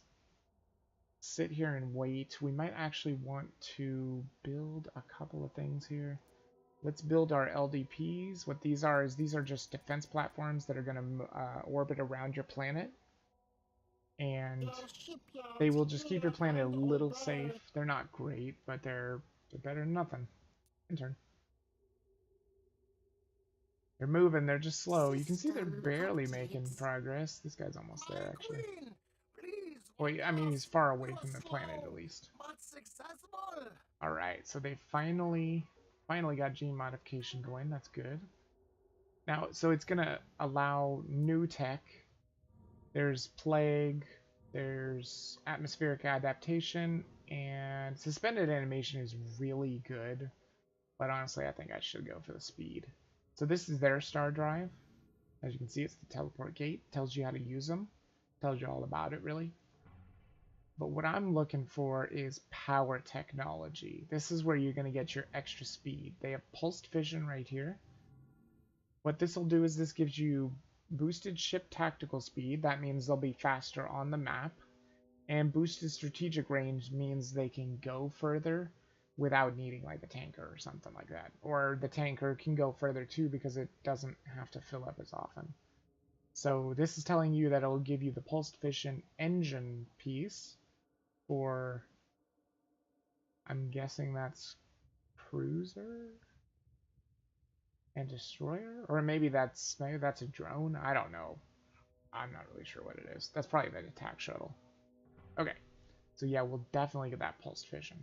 sit here and wait. We might actually want to build a couple of things here. Let's build our LDPs. What these are is these are just defense platforms that are going to orbit around your planet. And they will just keep your planet a little safe. They're not great, but they're better than nothing. Intern. They're moving, they're just slow. You can see they're barely making progress. This guy's almost there, actually. Well, I mean, he's far away from the planet, at least. Alright, so they finally got gene modification going. That's good. Now, so it's going to allow new tech. There's plague, there's atmospheric adaptation, and suspended animation is really good. But honestly, I think I should go for the speed. So this is their star drive. As you can see, it's the teleport gate. Tells you how to use them. Tells you all about it, really. But what I'm looking for is power technology. This is where you're going to get your extra speed. They have pulsed fission right here. What this will do is this gives you boosted ship tactical speed. That means they'll be faster on the map. And boosted strategic range means they can go further without needing like a tanker or something like that. Or the tanker can go further too because it doesn't have to fill up as often. So this is telling you that it'll give you the pulsed fission engine piece for, I'm guessing that's cruiser and destroyer, or maybe that's a drone. I don't know. I'm not really sure what it is. That's probably the attack shuttle. Okay, so yeah, we'll definitely get that pulsed fission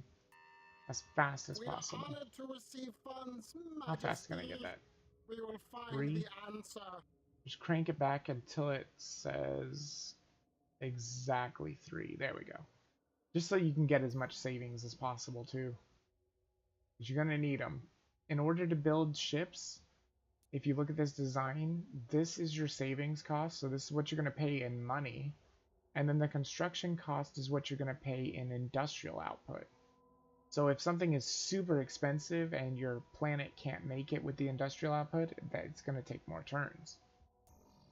as fast as possible. We are honored to receive funds, How fast can I get that? We will find the answer. Just crank it back until it says exactly 3. There we go. Just so you can get as much savings as possible too. Because you're going to need them. In order to build ships, if you look at this design, this is your savings cost. So this is what you're going to pay in money. And then the construction cost is what you're going to pay in industrial output. So if something is super expensive and your planet can't make it with the industrial output, that's going to take more turns.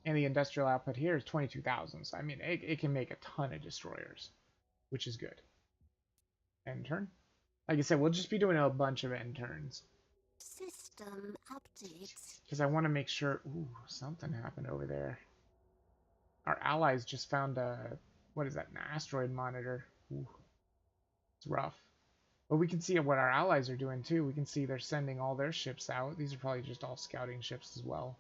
And the industrial output here is 22,000. So I mean, it can make a ton of destroyers, which is good. End turn. Like I said, we'll just be doing a bunch of end turns. System updates. Because I want to make sure... Ooh, something happened over there. Our allies just found a... What is that? An asteroid monitor. Ooh, it's rough. But we can see what our allies are doing too. We can see they're sending all their ships out. These are probably just all scouting ships as well.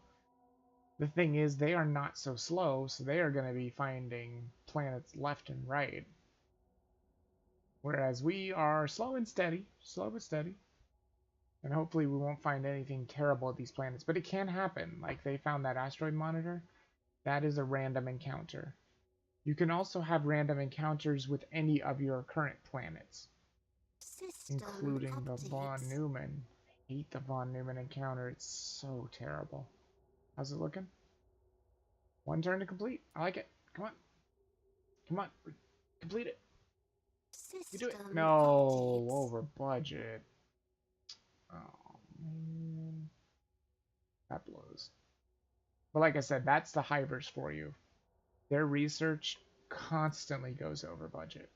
The thing is, they are not so slow, so they are going to be finding planets left and right. Whereas we are slow and steady. Slow but steady. And hopefully we won't find anything terrible at these planets. But it can happen. Like they found that asteroid monitor. That is a random encounter. You can also have random encounters with any of your current planets. System including updates. the Von Neumann. I hate the Von Neumann encounter. It's so terrible. How's it looking? 1 turn to complete. I like it. Come on. Come on. Complete it. You do it. No, updates. over budget. Oh, man. That blows. But like I said, that's the Hivers for you. Their research constantly goes over budget.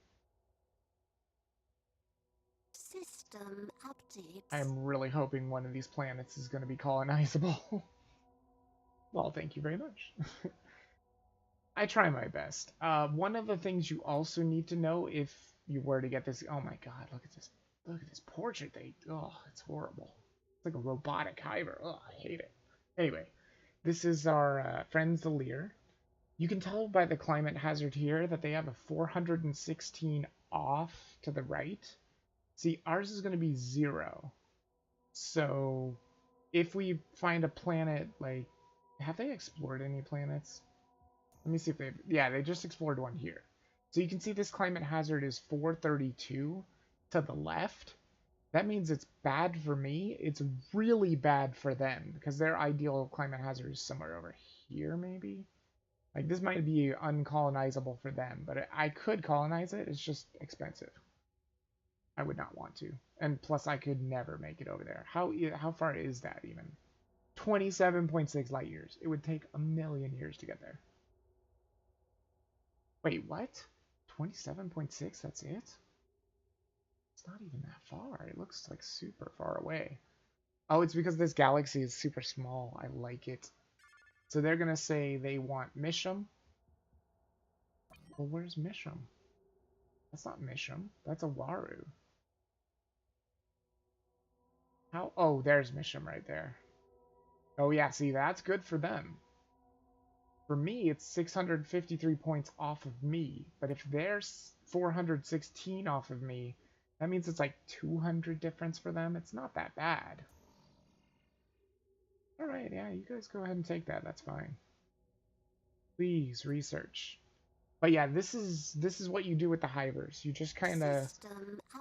System updates. I'm really hoping one of these planets is going to be colonizable. Well, thank you very much. I try my best. One of the things you also need to know if you were to get this... Oh my god, look at this. Look at this portrait. Oh, it's horrible. It's like a robotic hiver. Oh, I hate it. Anyway, this is our friends the Lear. You can tell by the climate hazard here that they have a 416 off to the right. See, ours is going to be 0. So, if we find a planet, like... Have they explored any planets? Let me see if they've... Yeah, they just explored one here. So you can see this climate hazard is 432 to the left. That means it's bad for me. It's really bad for them, because their ideal climate hazard is somewhere over here, maybe? Like, this might be uncolonizable for them, but I could colonize it. It's just expensive. I would not want to. And plus, I could never make it over there. How far is that, even? 27.6 light years. It would take 1,000,000 years to get there. Wait, what? 27.6? That's it? It's not even that far. It looks like super far away. Oh, it's because this galaxy is super small. I like it. So they're going to say they want Misham. Well, where's Misham? That's not Misham. That's a Waru. How? Oh, there's Misham right there. Oh yeah, see, that's good for them. For me, it's 653 points off of me. But if there's 416 off of me, that means it's like 200 difference for them. It's not that bad. Alright, yeah, you guys go ahead and take that. That's fine. Please, research. But yeah, this is what you do with the Hivers. You just kind of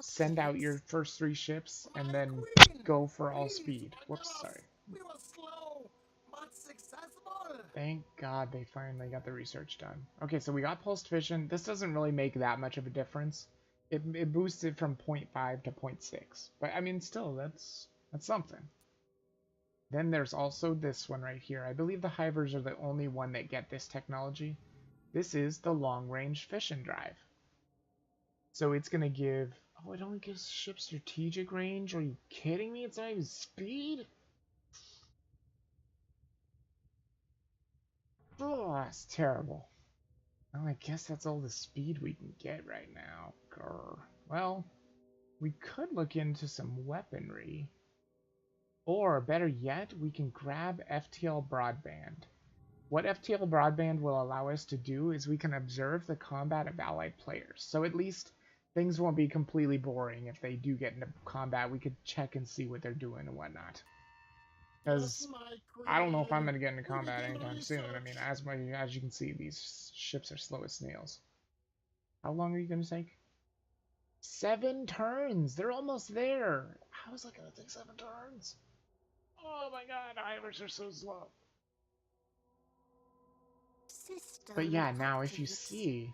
send out your first 3 ships and then go for all speed. Whoops, sorry. We were slow, but successful. Thank God they finally got the research done. Okay, so we got pulsed fission. This doesn't really make that much of a difference. It boosts it from 0.5 to 0.6. But I mean, still, that's something. Then there's also this one right here. I believe the Hivers are the only one that get this technology. This is the long-range fission drive. So it's going to give... Oh, it only gives ship strategic range? Are you kidding me? It's not even speed? Oh, that's terrible. Well, I guess that's all the speed we can get right now. Grr. Well, we could look into some weaponry. Or, better yet, we can grab FTL Broadband. What FTL Broadband will allow us to do is we can observe the combat of allied players. So at least things won't be completely boring if they do get into combat. We could check and see what they're doing and whatnot. Because I don't know if I'm going to get into combat anytime soon. I mean, as you can see, these ships are slow as snails. How long are you going to take? 7 turns! They're almost there! How is that going to take 7 turns? Oh my god, Ivers are so slow. System But yeah, now if you updates. see,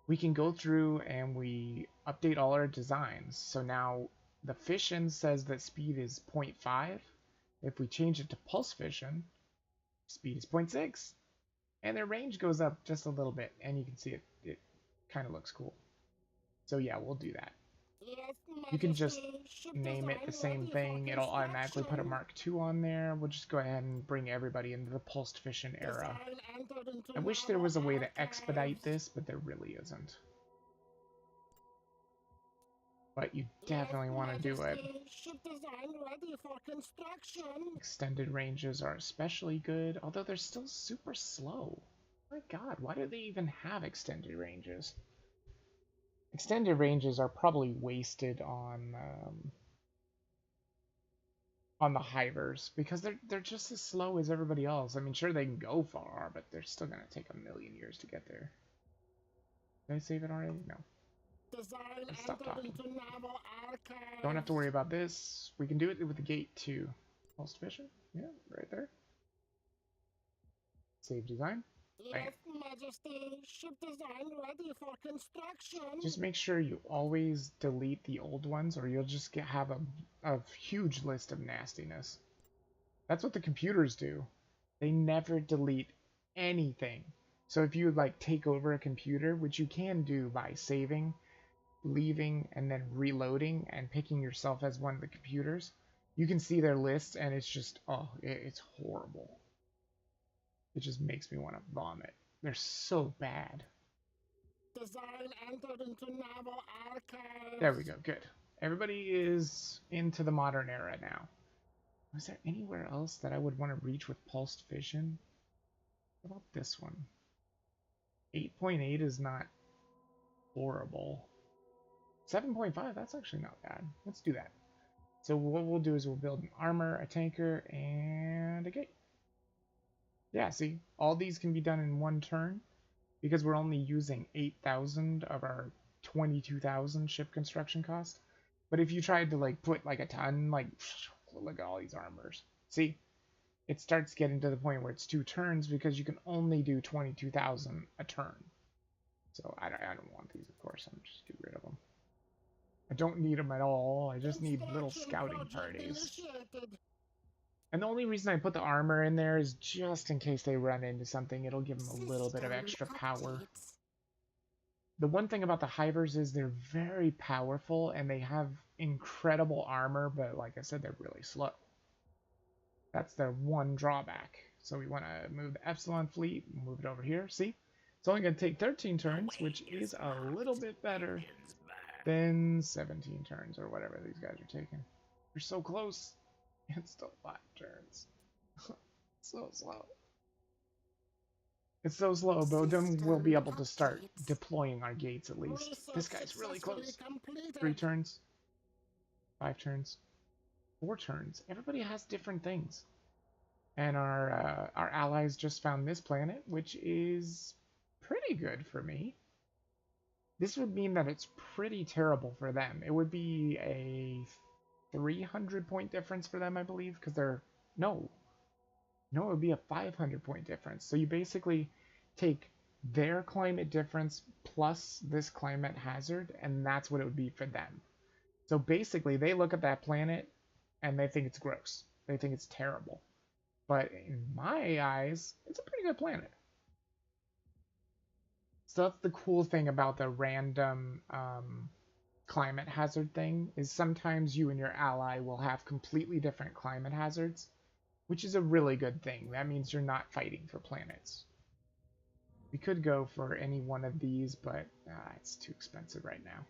we can go through and we update all our designs. So now the fission says that speed is 0.5. If we change it to pulse fission, speed is 0.6. And their range goes up just a little bit. And you can see it kind of looks cool. So yeah, we'll do that. Yes, You can just Majesty. Ship name it design the same ready for thing. It'll automatically put a construction. Mark II on there. We'll just go ahead and bring everybody into the pulsed fission era. Design entered into I wish there naval was a way to archives. expedite this, but there really isn't. But you definitely Yes, want to do it. Majesty. Ship design ready for construction. Extended ranges are especially good, although they're still super slow. My god, why do they even have extended ranges? Extended ranges are probably wasted on the Hivers, because they're just as slow as everybody else. I mean, sure, they can go far, but they're still going to take a million years to get there. Did I save it already? No. Design Let's stop entered talking. into naval archives. Don't have to worry about this. We can do it with the gate too. Pulse fission? Yeah, right there. Save design. Yes, Majesty. Ship design ready for construction. Just make sure you always delete the old ones, or you'll just have a huge list of nastiness. That's what the computers do. They never delete anything. So if you like take over a computer, which you can do by saving, leaving, and then reloading and picking yourself as one of the computers, you can see their list, and it's just, oh, it's horrible. It just makes me want to vomit. They're so bad. Design entered into naval archives. There we go, good. Everybody is into the modern era now. Was there anywhere else that I would want to reach with pulsed fission? What about this one? 8.8 is not horrible. 7.5, that's actually not bad. Let's do that. So what we'll do is we'll build an armor, a tanker, and a gate. Yeah, see, all these can be done in one turn because we're only using 8,000 of our 22,000 ship construction cost. But if you tried to like put like a ton, like look at all these armors. See, it starts getting to the point where it's 2 turns because you can only do 22,000 a turn. So I don't want these, of course. I'm just get rid of them. I don't need them at all. I just need little scouting parties. And the only reason I put the armor in there is just in case they run into something. It'll give them a little bit of extra power. Updates. The one thing about the Hivers is they're very powerful and they have incredible armor, but like I said, they're really slow. That's their one drawback. So we want to move the Epsilon fleet, move it over here. See? It's only going to take 13 turns, which is a little bit better than 17 turns or whatever these guys are taking. We're so close. It's still 5 turns. So slow. It's so slow, but then we'll be able to start deploying our gates at least. This guy's really close. 3 turns. 5 turns. 4 turns. Everybody has different things. And our allies just found this planet, which is pretty good for me. This would mean that it's pretty terrible for them. It would be a 300-point difference for them, I believe, because they're... No, it would be a 500-point difference. So you basically take their climate difference plus this climate hazard, and that's what it would be for them. So basically, they look at that planet, and they think it's gross. They think it's terrible. But in my eyes, it's a pretty good planet. So that's the cool thing about the random climate hazard thing, is sometimes you and your ally will have completely different climate hazards, which is a really good thing. That means you're not fighting for planets. We could go for any one of these, but it's too expensive right now.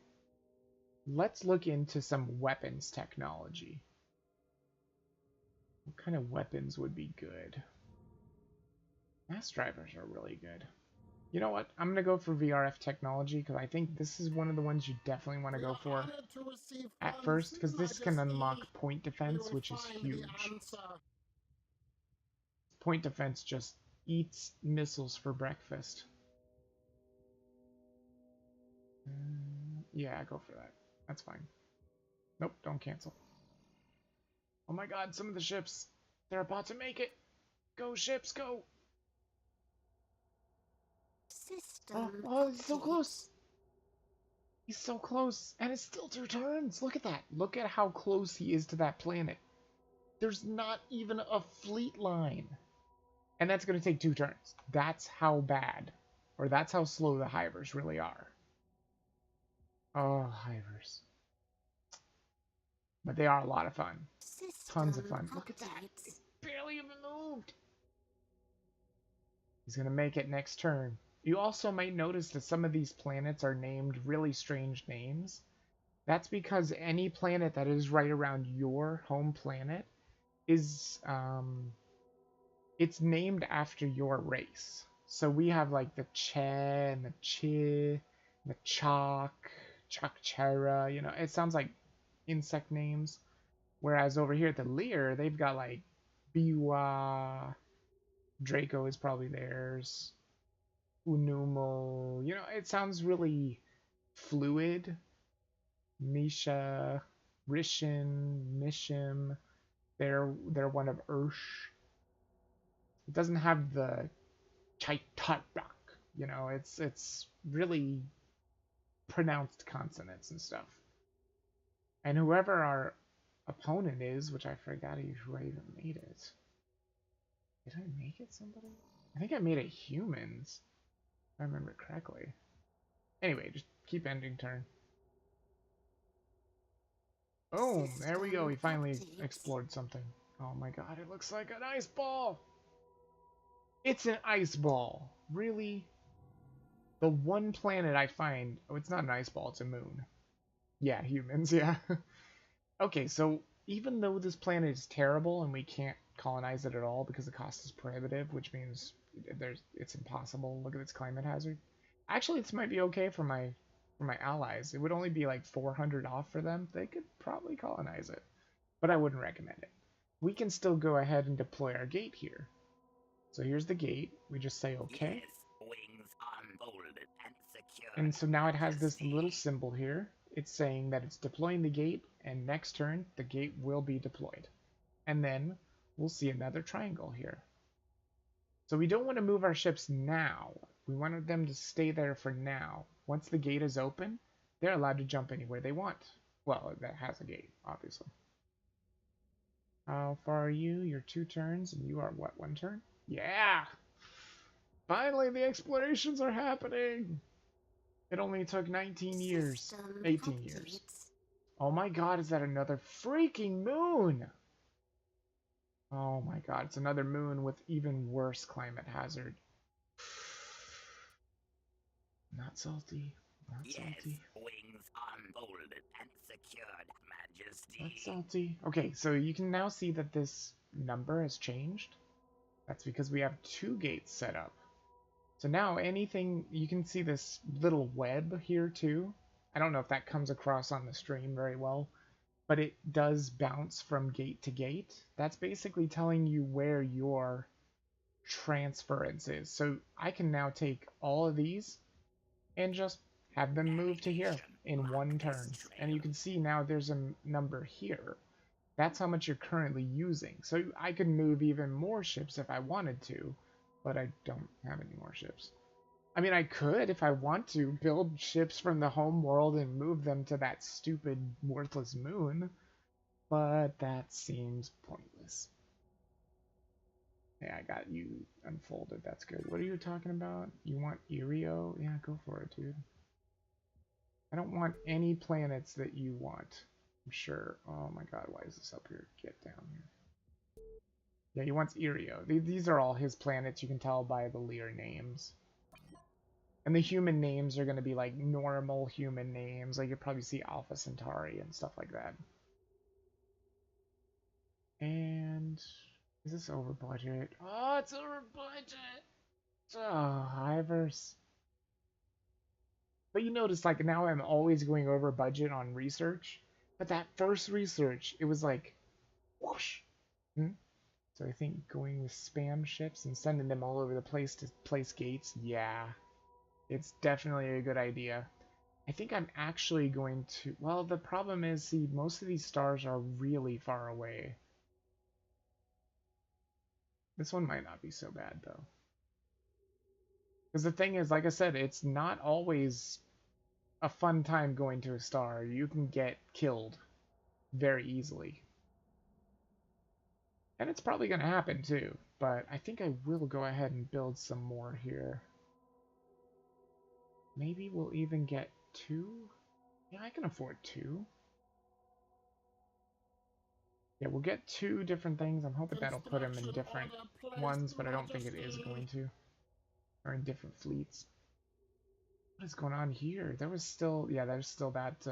Let's look into some weapons technology. What kind of weapons would be good? Mass drivers are really good. You know what? I'm going to go for VRF technology because I think this is one of the ones you definitely want to go for at first, because this can unlock point defense, which is huge. Point defense just eats missiles for breakfast. Yeah, go for that. That's fine. Nope, don't cancel. Oh my god, some of the ships, they're about to make it. Go ships, go. System Oh, he's so update. close. He's so close, and it's still 2 turns. Look at that. Look at how close he is to that planet. There's not even a fleet line. And that's going to take 2 turns. That's how bad, or that's how slow the Hivers really are. Oh, Hivers. But they are a lot of fun. Tons of fun. Look at that. It's barely even moved. He's going to make it next turn. You also might notice that some of these planets are named really strange names. That's because any planet that is right around your home planet is, it's named after your race. So we have like the Che and the Chi, the Chakchera, you know, it sounds like insect names. Whereas over here at the Lear, they've got like Biwa, Draco is probably theirs, Unumo, you know, it sounds really fluid. Misha, Rishin, Mishim, they're one of Ursh. It doesn't have the Chaitarak, you know, it's really pronounced consonants and stuff. And whoever our opponent is, which I forgot who I even made it. Did I make it somebody? I think I made it humans, if I remember correctly. Anyway, just keep ending turn. Boom! There we go. We finally explored something. Oh my god, it looks like an ice ball! It's an ice ball! Really? The one planet I find... Oh, it's not an ice ball, it's a moon. Yeah, humans, yeah. Okay, so even though this planet is terrible and we can't colonize it at all because the cost is prohibitive, which means it's impossible. Look at its climate hazard. Actually, this might be okay for my allies. It would only be like 400 off for them. They could probably colonize it, but I wouldn't recommend it. We can still go ahead and deploy our gate here. So here's the gate. We just say okay. Yes, wings unfolded and secured. And so now it has this little symbol here. It's saying that it's deploying the gate, and next turn the gate will be deployed. And then we'll see another triangle here. So we don't want to move our ships now. We wanted them to stay there for now. Once the gate is open, they're allowed to jump anywhere they want. Well, that has a gate, obviously. How far are you? You're 2 turns, and you are what, 1 turn? Yeah! Finally, the explorations are happening! It only took 19 years. 18 years. Oh my god, is that another freaking moon? Oh my god, it's another moon with even worse climate hazard. Not salty. Not salty. Wings unfolded and secured, Majesty. Not salty. Okay, so you can now see that this number has changed. That's because we have 2 gates set up. So now anything, you can see this little web here too. I don't know if that comes across on the stream very well, but it does bounce from gate to gate. That's basically telling you where your transference is. So I can now take all of these and just have them move to here in 1 turn. And you can see now there's a number here. That's how much you're currently using. So I could move even more ships if I wanted to, but I don't have any more ships. I mean, I could, if I want to, build ships from the home world and move them to that stupid, worthless moon, but that seems pointless. Yeah, I got you unfolded. That's good. What are you talking about? You want Irio? Yeah, go for it, dude. I don't want any planets that you want. I'm sure. Oh my god, why is this up here? Get down here. Yeah, he wants Irio. These are all his planets, you can tell by the Lear names. And the human names are going to be like normal human names. Like you'll probably see Alpha Centauri and stuff like that. And is this over budget? Oh, it's over budget. Oh, Ivers. But you notice, like, now I'm always going over budget on research. But that first research, it was like, whoosh. Hmm? So I think going with spam ships and sending them all over the place to place gates, yeah. It's definitely a good idea. I think I'm actually going to... Well, the problem is, see, most of these stars are really far away. This one might not be so bad, though. Because the thing is, like I said, it's not always a fun time going to a star. You can get killed very easily. And it's probably going to happen too, but I think I will go ahead and build some more here. Maybe we'll even get 2? Yeah, I can afford 2. Yeah, we'll get 2 different things. I'm hoping that'll put them in different ones, but I don't think it is going to. Or in different fleets. What is going on here? There was still... Yeah, there's still that...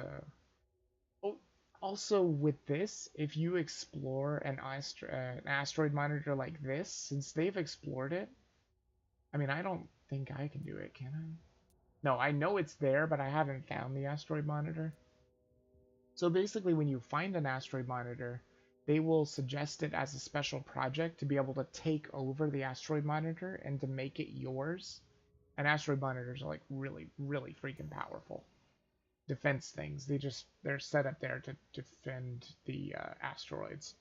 Oh, also with this, if you explore an asteroid monitor like this, since they've explored it, I mean, I don't think I can do it, can I? No, I know it's there, but I haven't found the asteroid monitor. So basically, when you find an asteroid monitor, they will suggest it as a special project to be able to take over the asteroid monitor and to make it yours. And asteroid monitors are like really, really freaking powerful defense things. They're set up there to defend the asteroids.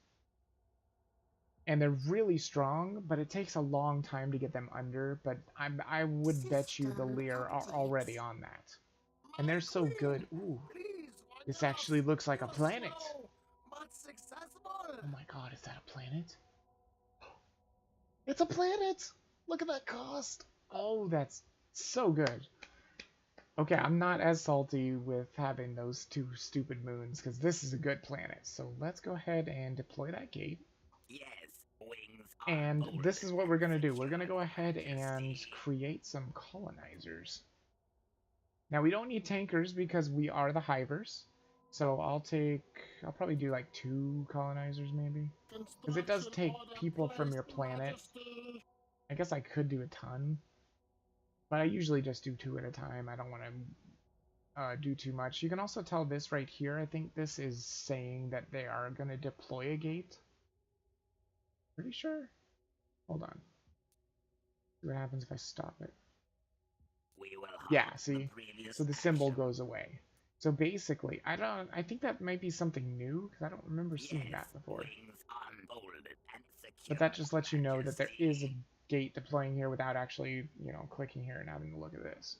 And they're really strong, but it takes a long time to get them under, but I would bet you the Lear are already on that. And they're so good. Ooh, this actually looks like a planet. Oh my god, is that a planet? It's a planet! Look at that cost! Oh, that's so good. Okay, I'm not as salty with having those 2 stupid moons, because this is a good planet. So let's go ahead and deploy that gate. Yes, wings And unfolded this is what we're going to do. We're going to secured, go ahead and Majesty. create some colonizers. Now, we don't need tankers because we are the hivers. So I'll probably do like 2 colonizers maybe. Because it does take people from your planet. I guess I could do a ton. But I usually just do 2 at a time. I don't want to do too much. You can also tell this right here. I think this is saying that they are going to deploy a gate. Pretty sure. Hold on. See what happens if I stop it. We will Yeah, halt see? previous So the symbol action. goes away. So basically, I think that might be something new, because I don't remember seeing that before. Wings unfolded and But that just secured, lets you know that there is a Majesty. gate deploying here without actually, you know, clicking here and having to look at this.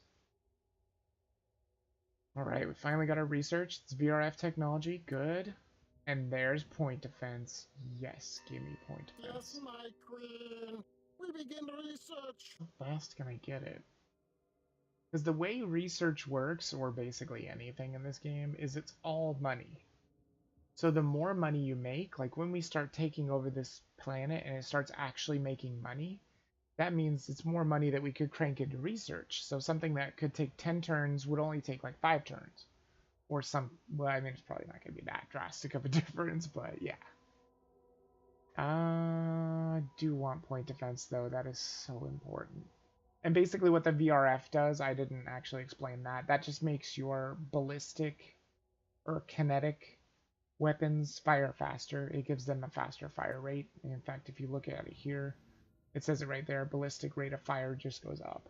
Alright, we finally got our research. It's VRF technology. Good. And there's point defense. Yes, give me point defense. Yes, my queen. We begin research. How fast can I get it? Because the way research works, or basically anything in this game, is it's all money. So the more money you make, like when we start taking over this planet and it starts actually making money, that means it's more money that we could crank into research. So something that could take 10 turns would only take like 5 turns. Or well, I mean, it's probably not going to be that drastic of a difference, but yeah. I do want point defense, though. That is so important. And basically what the VRF does, I didn't actually explain that. That just makes your ballistic or kinetic weapons fire faster. It gives them a faster fire rate. And in fact, if you look at it here, it says it right there, ballistic rate of fire just goes up.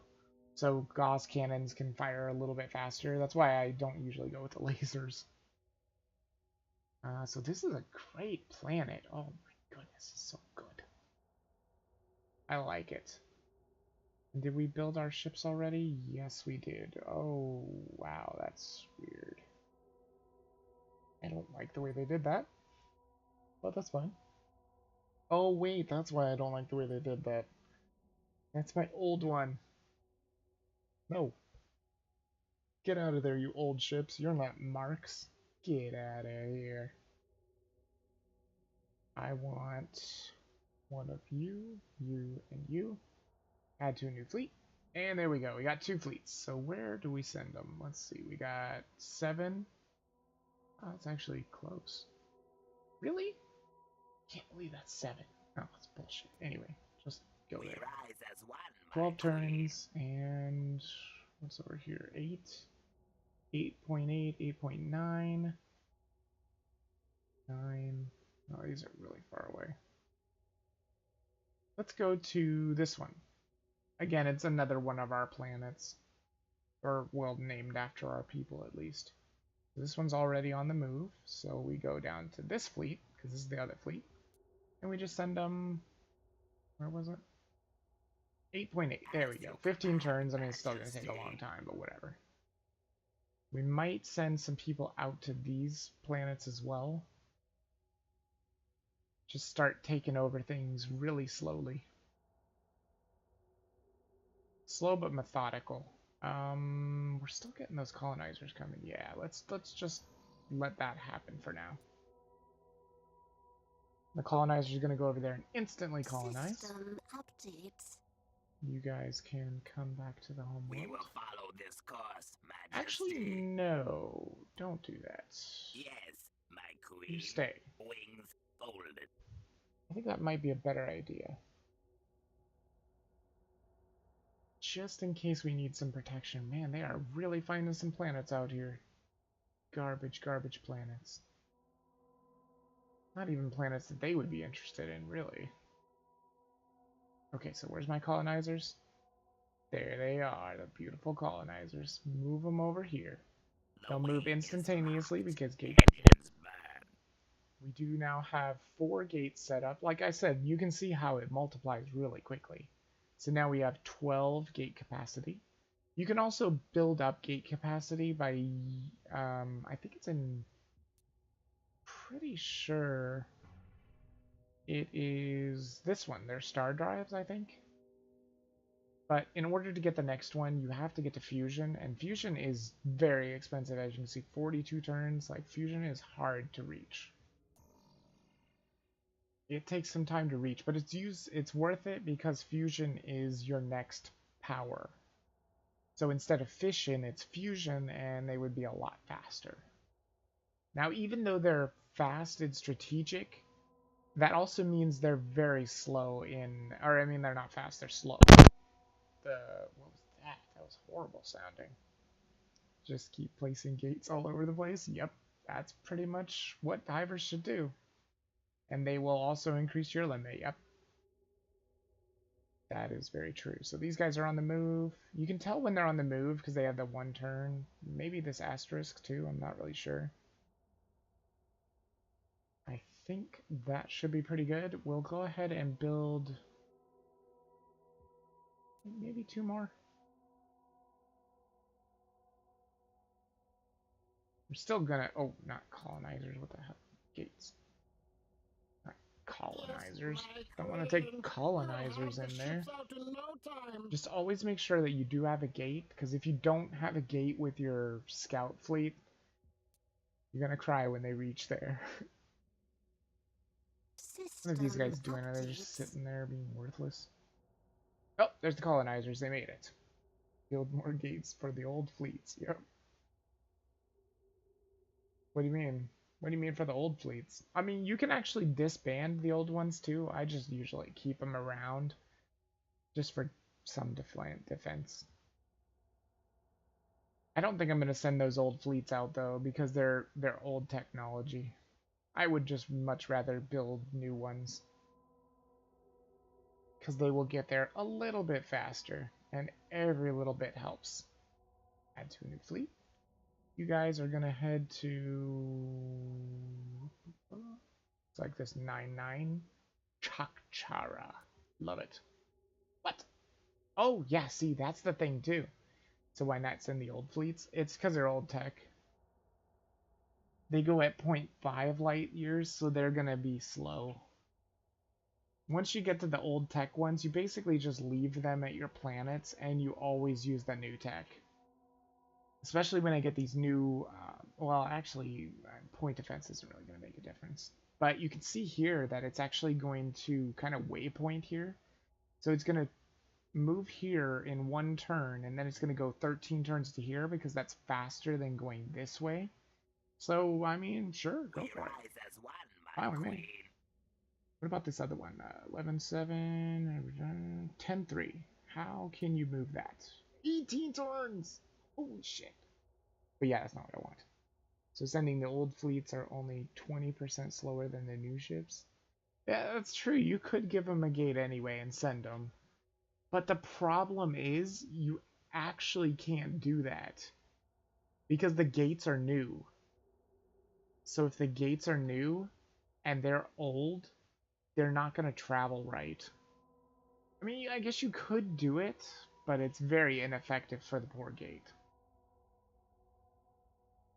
So Gauss cannons can fire a little bit faster. That's why I don't usually go with the lasers. So this is a great planet. Oh my goodness, it's so good. I like it. Did we build our ships already? Yes, we did. Oh, wow, that's weird. I don't like the way they did that, but that's fine. Oh wait, that's why I don't like the way they did that. That's my old one. No. Get out of there, you old ships. You're not marks. Get out of here. I want one of you, you, and you. Add to a new fleet. And there we go. We got 2 fleets. So where do we send them? Let's see. We got 7. Oh, it's actually close. Really? Can't believe that's 7. Oh, that's bullshit. Anyway, just go We there. rise as one, my 12 queen. turns, and what's over here? 8, 8.8, 8.9, 9. Oh, these are really far away. Let's go to this one. Again, it's another one of our planets. Or, well, named after our people, at least. This one's already on the move, so we go down to this fleet, because this is the other fleet. And we just send them... Where was it? 8.8. There we go. 15 turns. I mean, it's still going to take a long time, but whatever. We might send some people out to these planets as well. Just start taking over things really slowly. Slow but methodical. We're still getting those colonizers coming. Yeah, let's just let that happen for now. The colonizers are going to go over there and instantly colonize. System updates. You guys can come back to the home We world. will follow this course, Majesty. Actually, no. Don't do that. Yes, my queen. You stay. Wings folded. I think that might be a better idea. Just in case we need some protection. Man, they are really finding some planets out here. Garbage, garbage planets. Not even planets that they would be interested in, really. Okay, so where's my colonizers? There they are, the beautiful colonizers. Move them over here. They'll move instantaneously because gates. We do now have 4 gates set up. Like I said, you can see how it multiplies really quickly. So now we have 12 gate capacity. You can also build up gate capacity by, I think it's in, pretty sure it is this one. They're star drives, I think. But in order to get the next one, you have to get to Fusion, and Fusion is very expensive, as you can see, 42 turns. Like, Fusion is hard to reach. It takes some time to reach, but it's worth it because Fusion is your next power. So instead of fission, it's fusion, and they would be a lot faster. Now, even though they're fast and strategic, that also means they're very slow in... Or, I mean, they're not fast, they're slow. What was that? That was horrible sounding. Just keep placing gates all over the place. Yep, that's pretty much what divers should do. And they will also increase your limit. Yep. That is very true. So these guys are on the move. You can tell when they're on the move because they have the 1 turn. Maybe this asterisk too. I'm not really sure. I think that should be pretty good. We'll go ahead and build maybe 2 more. We're still gonna... Oh, not colonizers. What the hell? Gates. Not colonizers. Don't want to take colonizers in there. Just always make sure that you do have a gate, because if you don't have a gate with your scout fleet, you're gonna cry when they reach there. What are these guys doing? Are they just sitting there being worthless? Oh, there's the colonizers. They made it. Build more gates for the old fleets. Yep. What do you mean? What do you mean for the old fleets? I mean, you can actually disband the old ones too. I just usually keep them around just for some defense. I don't think I'm going to send those old fleets out though because they're old technology. I would just much rather build new ones because they will get there a little bit faster and every little bit helps. Add to a new fleet. You guys are going to head to... It's like this 9-9. Chakchara. Love it. What? Oh, yeah, see, that's the thing, too. So why not send the old fleets? It's because they're old tech. They go at 0.5 light years, so they're going to be slow. Once you get to the old tech ones, you basically just leave them at your planets, and you always use the new tech. Especially when I get these new, well, actually, point defense isn't really going to make a difference. But you can see here that it's actually going to kind of waypoint here. So it's going to move here in one turn, and then it's going to go 13 turns to here because that's faster than going this way. So, I mean, sure, go We for it. rise as one, Fine my with me. queen. What about this other one? 11-7, 10-3. How can you move that? 18 turns! Holy shit. But yeah, that's not what I want. So sending the old fleets are only 20% slower than the new ships. Yeah, that's true. You could give them a gate anyway and send them. But the problem is, you actually can't do that. Because the gates are new. So if the gates are new, and they're old, they're not going to travel right. I mean, I guess you could do it, but it's very ineffective for the poor gate.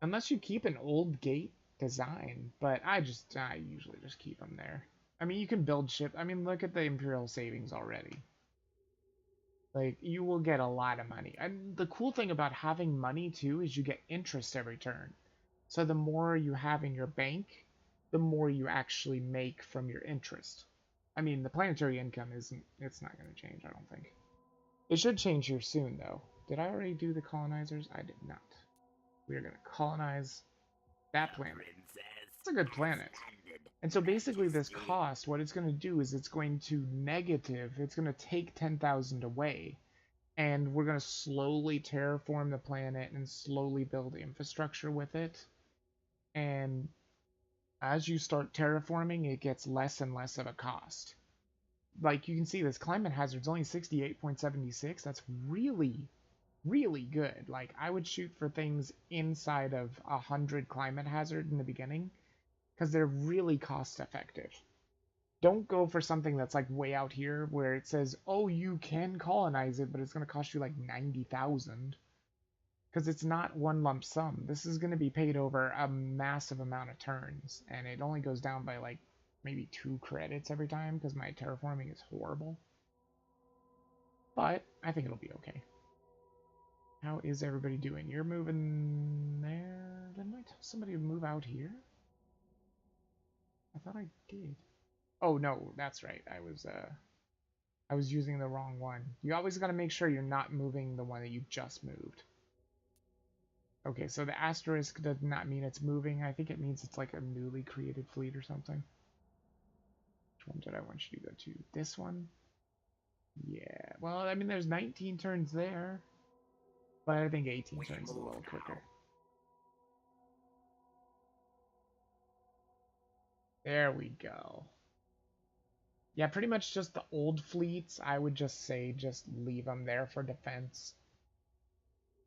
Unless you keep an old gate design, but I usually just keep them there. I mean, you can build ship. I mean, look at the Imperial savings already. Like, you will get a lot of money. And the cool thing about having money, too, is you get interest every turn. So the more you have in your bank, the more you actually make from your interest. I mean, the planetary income it's not going to change, I don't think. It should change here soon, though. Did I already do the colonizers? I did not. We are going to colonize that planet. It's a good planet. And so basically this cost, what it's going to do is it's going to negative, it's going to take 10,000 away. And we're going to slowly terraform the planet and slowly build infrastructure with it. And as you start terraforming, it gets less and less of a cost. Like, you can see this climate hazard's only 68.76. That's really, really good. Like, I would shoot for things inside of 100 climate hazard in the beginning, because they're really cost effective. Don't go for something that's like way out here where it says, oh, you can colonize it, but it's going to cost you like 90,000. Because it's not one lump sum. This is going to be paid over a massive amount of turns, and it only goes down by like maybe 2 credits every time because my terraforming is horrible. But I think it'll be okay. How is everybody doing? You're moving there? Didn't I tell somebody to move out here? I thought I did. Oh no, that's right. I was using the wrong one. You always got to make sure you're not moving the one that you just moved. Okay, so the asterisk does not mean it's moving. I think it means it's like a newly created fleet or something. Which one did I want you to go to? This one? Yeah, well, I mean, there's 19 turns there. But I think 18 turns is a little quicker. There we go. Yeah, pretty much just the old fleets, I would just say just leave them there for defense.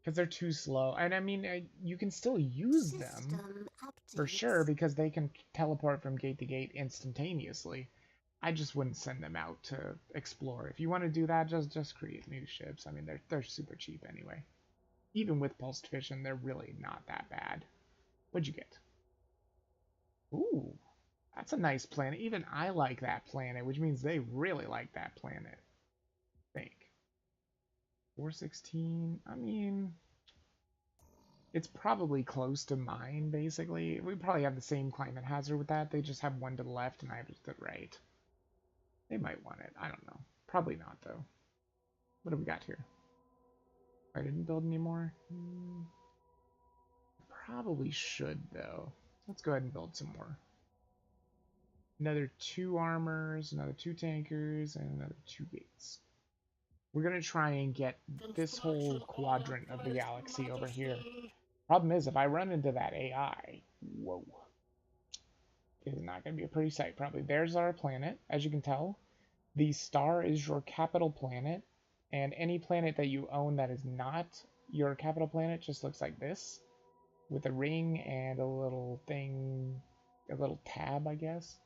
Because they're too slow. And I mean, you can still use them, for sure, because they can teleport from gate to gate instantaneously. I just wouldn't send them out to explore. If you want to do that, just create new ships. I mean, they're super cheap anyway. Even with pulsed fission, they're really not that bad. What'd you get? Ooh, that's a nice planet. Even I like that planet, which means they really like that planet. I think. 416, I mean, it's probably close to mine, basically. We probably have the same climate hazard with that. They just have one to the left and I have to the right. They might want it. I don't know. Probably not, though. What do we got here? I didn't build any more. Probably should, though. Let's go ahead and build some more. Another 2 armors, another 2 tankers, and another 2 gates. We're going to try and get this whole quadrant of the galaxy over here. Problem is, if I run into that AI, whoa. It is not going to be a pretty sight, probably. There's our planet, as you can tell. The star is your capital planet, and any planet that you own that is not your capital planet just looks like this, with a ring and a little thing, a little tab, I guess.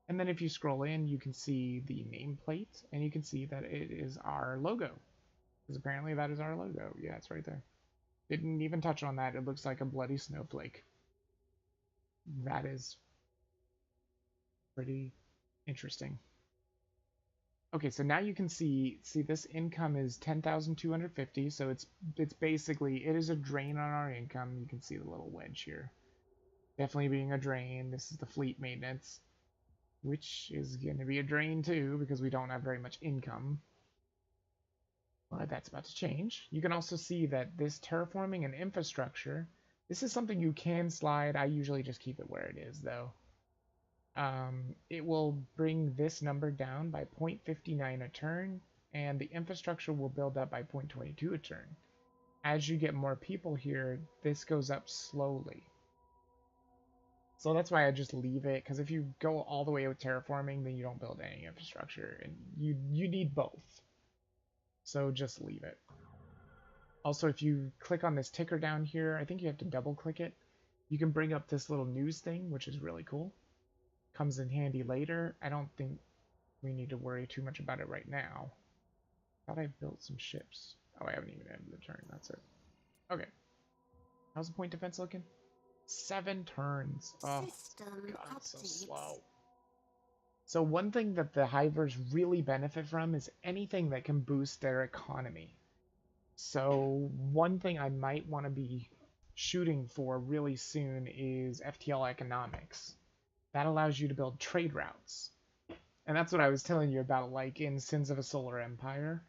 And then if you scroll in, you can see the nameplate, and you can see that it is our logo. Because apparently that is our logo. Yeah, it's right there. Didn't even touch on that. It looks like a bloody snowflake. That is pretty interesting. Okay, so now you can see this income is 10,250, so it's basically, it is a drain on our income. You can see the little wedge here. Definitely being a drain. This is the fleet maintenance, which is going to be a drain too because we don't have very much income. But that's about to change. You can also see that this terraforming and infrastructure, this is something you can slide. I usually just keep it where it is though. It will bring this number down by 0.59 a turn, and the infrastructure will build up by 0.22 a turn. As you get more people here, this goes up slowly. So that's why I just leave it, because if you go all the way with terraforming, then you don't build any infrastructure, and you need both. So just leave it. Also, if you click on this ticker down here, I think you have to double click it. You can bring up this little news thing, which is really cool. Comes in handy later. I don't think we need to worry too much about it right now. Thought I built some ships. Oh, I haven't even ended the turn. That's it. Okay. How's the point defense looking? 7 turns. Oh, System God, it's so updates. slow. So one thing that the Hivers really benefit from is anything that can boost their economy. So one thing I might want to be shooting for really soon is FTL economics. That allows you to build trade routes. And that's what I was telling you about, like in Sins of a Solar Empire.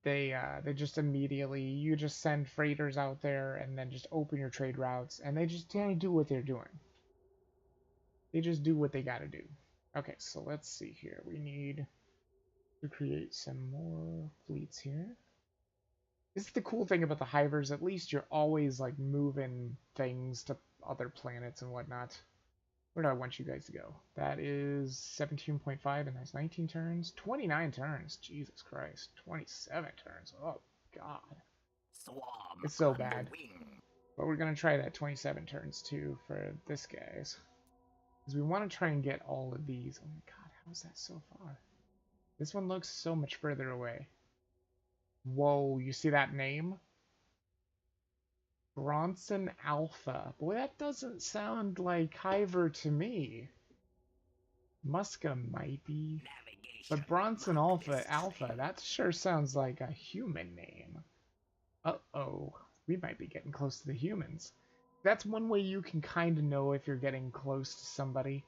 They just immediately, you just send freighters out there and then just open your trade routes, and they just kind of do what they're doing. They just do what they gotta do. Okay, so let's see here. We need to create some more fleets here. This is the cool thing about the Hivers, at least you're always like moving things to other planets and whatnot. Where do I want you guys to go? That is 17.5, and that's 19 turns. 29 turns. Jesus Christ. 27 turns. Oh, God. Swarm It's so on the bad. wing. But we're going to try that 27 turns, too, for this guys. Because we want to try and get all of these. Oh, my God. How is that so far? This one looks so much further away. Whoa, you see that name? Bronson Alpha. Boy, that doesn't sound like Hiver to me. Muska might be. Navigation. But Bronson mark Alpha, display. that sure sounds like a human name. Uh-oh. We might be getting close to the humans. That's one way you can kind of know if you're getting close to somebody.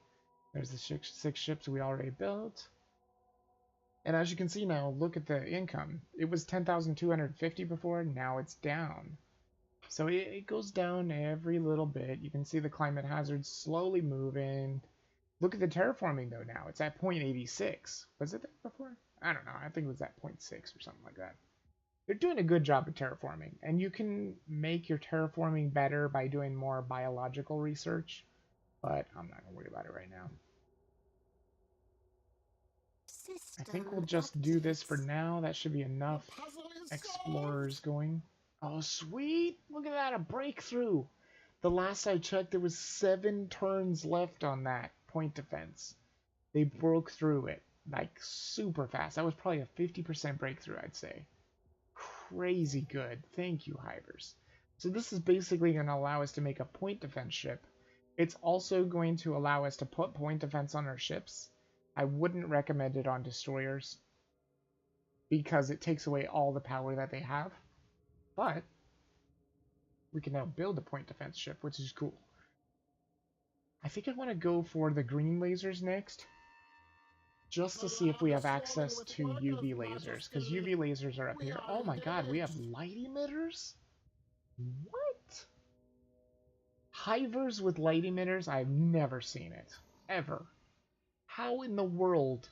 There's the 6 ships we already built. And as you can see now, look at the income. It was 10,250 before, now it's down. So it goes down every little bit. You can see the climate hazards slowly moving. Look at the terraforming though now. It's at 0.86. Was it there before? I don't know. I think it was at 0.6 or something like that. They're doing a good job of terraforming. And you can make your terraforming better by doing more biological research. But I'm not going to worry about it right now. I think we'll just do this for now. That should be enough Puzzle is explorers going. Oh, sweet! Look at that, a breakthrough! The last I checked, there was 7 turns left on that point defense. They broke through it, like, super fast. That was probably a 50% breakthrough, I'd say. Crazy good. Thank you, Hivers. So this is basically going to allow us to make a point defense ship. It's also going to allow us to put point defense on our ships. I wouldn't recommend it on destroyers, because it takes away all the power that they have. But we can now build a point defense ship, which is cool. I think I want to go for the green lasers next, just to see if we have access to UV lasers, because UV lasers are up here. Oh my god, we have light emitters? What? Hivers with light emitters? I've never seen it. Ever. How in the world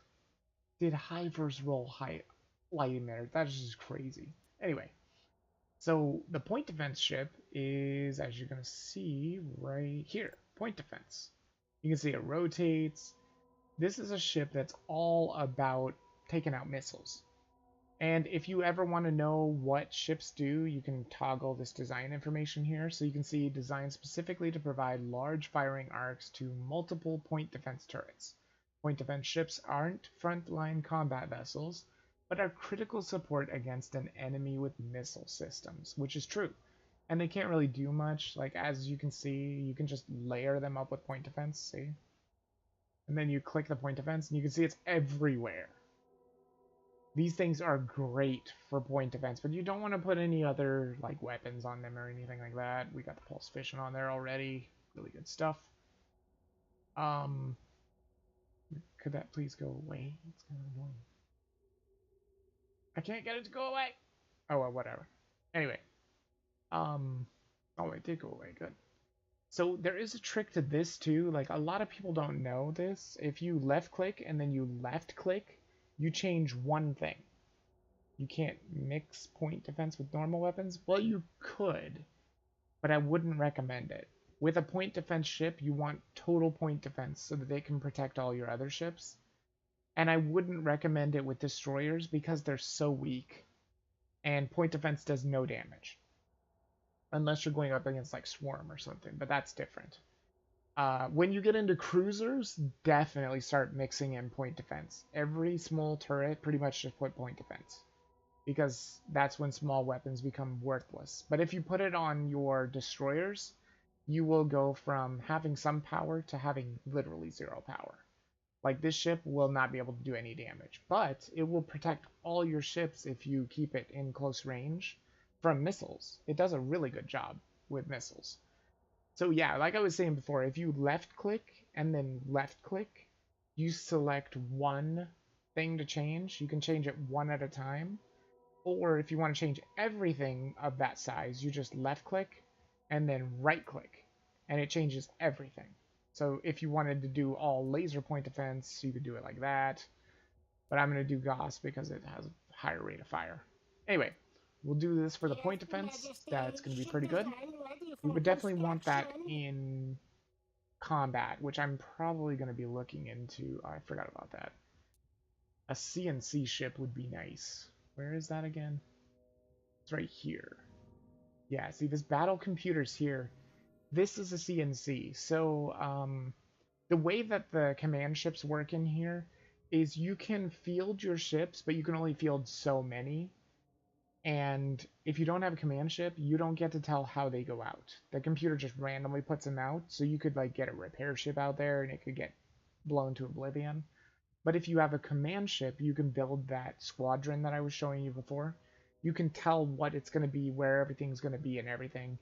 did Hivers roll light emitters? That is just crazy. Anyway. So the point defense ship is, as you're going to see right here, point defense. You can see it rotates. This is a ship that's all about taking out missiles. And if you ever want to know what ships do, you can toggle this design information here. So you can see designed specifically to provide large firing arcs to multiple point defense turrets. Point defense ships aren't frontline combat vessels, but are critical support against an enemy with missile systems, which is true. And they can't really do much. Like, as you can see, you can just layer them up with point defense, see? And then you click the point defense, and you can see it's everywhere. These things are great for point defense, but you don't want to put any other like weapons on them or anything like that. We got the pulse fission on there already. Really good stuff. Could that please go away? It's kind of annoying. I can't get it to go away. Oh well, whatever. Anyway, oh, it did go away. Good. So there is a trick to this too. Like a lot of people don't know this. If you left click and then you left click, you change one thing. You can't mix point defense with normal weapons. Well, you could, but I wouldn't recommend it. With a point defense ship, you want total point defense so that they can protect all your other ships. And I wouldn't recommend it with destroyers because they're so weak. And point defense does no damage. Unless you're going up against like Swarm or something, but that's different. When you get into cruisers, definitely start mixing in point defense. Every small turret pretty much just put point defense. Because that's when small weapons become worthless. But if you put it on your destroyers, you will go from having some power to having literally zero power. Like this ship will not be able to do any damage, but it will protect all your ships if you keep it in close range from missiles. It does a really good job with missiles. So yeah, like I was saying before, if you left click and then left click, you select one thing to change. You can change it one at a time. Or if you want to change everything of that size, you just left click and then right click, and it changes everything. So if you wanted to do all laser point defense, you could do it like that. But I'm going to do Gauss because it has a higher rate of fire. Anyway, we'll do this for the point defense. That's going to be pretty good. We would definitely want that in combat, which I'm probably going to be looking into. Oh, I forgot about that. A CNC ship would be nice. Where is that again? It's right here. Yeah, see, this battle computer's here. This is a CNC. So, the way that the command ships work in here is you can field your ships, but you can only field so many. And if you don't have a command ship, you don't get to tell how they go out. The computer just randomly puts them out, so you could like get a repair ship out there and it could get blown to oblivion. But if you have a command ship, you can build that squadron that I was showing you before. You can tell what it's going to be, where everything's going to be and everything.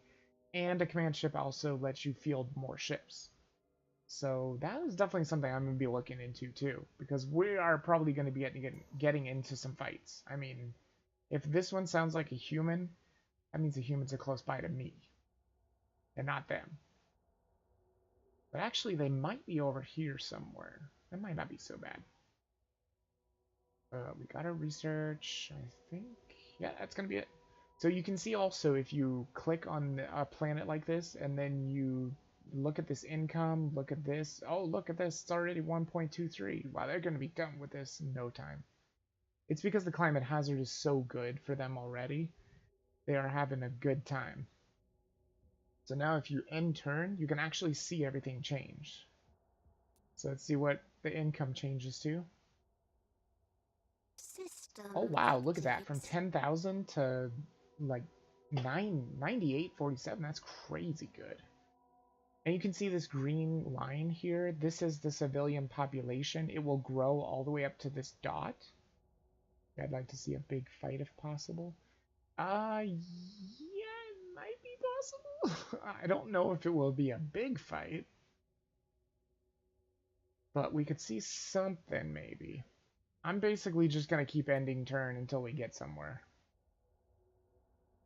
And a command ship also lets you field more ships. So that is definitely something I'm going to be looking into too. Because we are probably going to be getting into some fights. I mean, if this one sounds like a human, that means the humans are close by to me. And not them. But actually, they might be over here somewhere. That might not be so bad. We gotta research, I think. Yeah, that's gonna be it. So you can see also if you click on a planet like this and then you look at this income, look at this. Oh, look at this. It's already 1.23. Wow, they're gonna be done with this in no time. It's because the climate hazard is so good for them already. They are having a good time. So now if you end turn, you can actually see everything change. So let's see what the income changes to. System Oh wow, look at that. updates. From 10,000 to like 98.47. That's crazy good. And you can see this green line here. This is the civilian population. It will grow all the way up to this dot. I'd like to see a big fight if possible. Yeah, it might be possible. I don't know if it will be a big fight. But we could see something, maybe. I'm basically just going to keep ending turn until we get somewhere.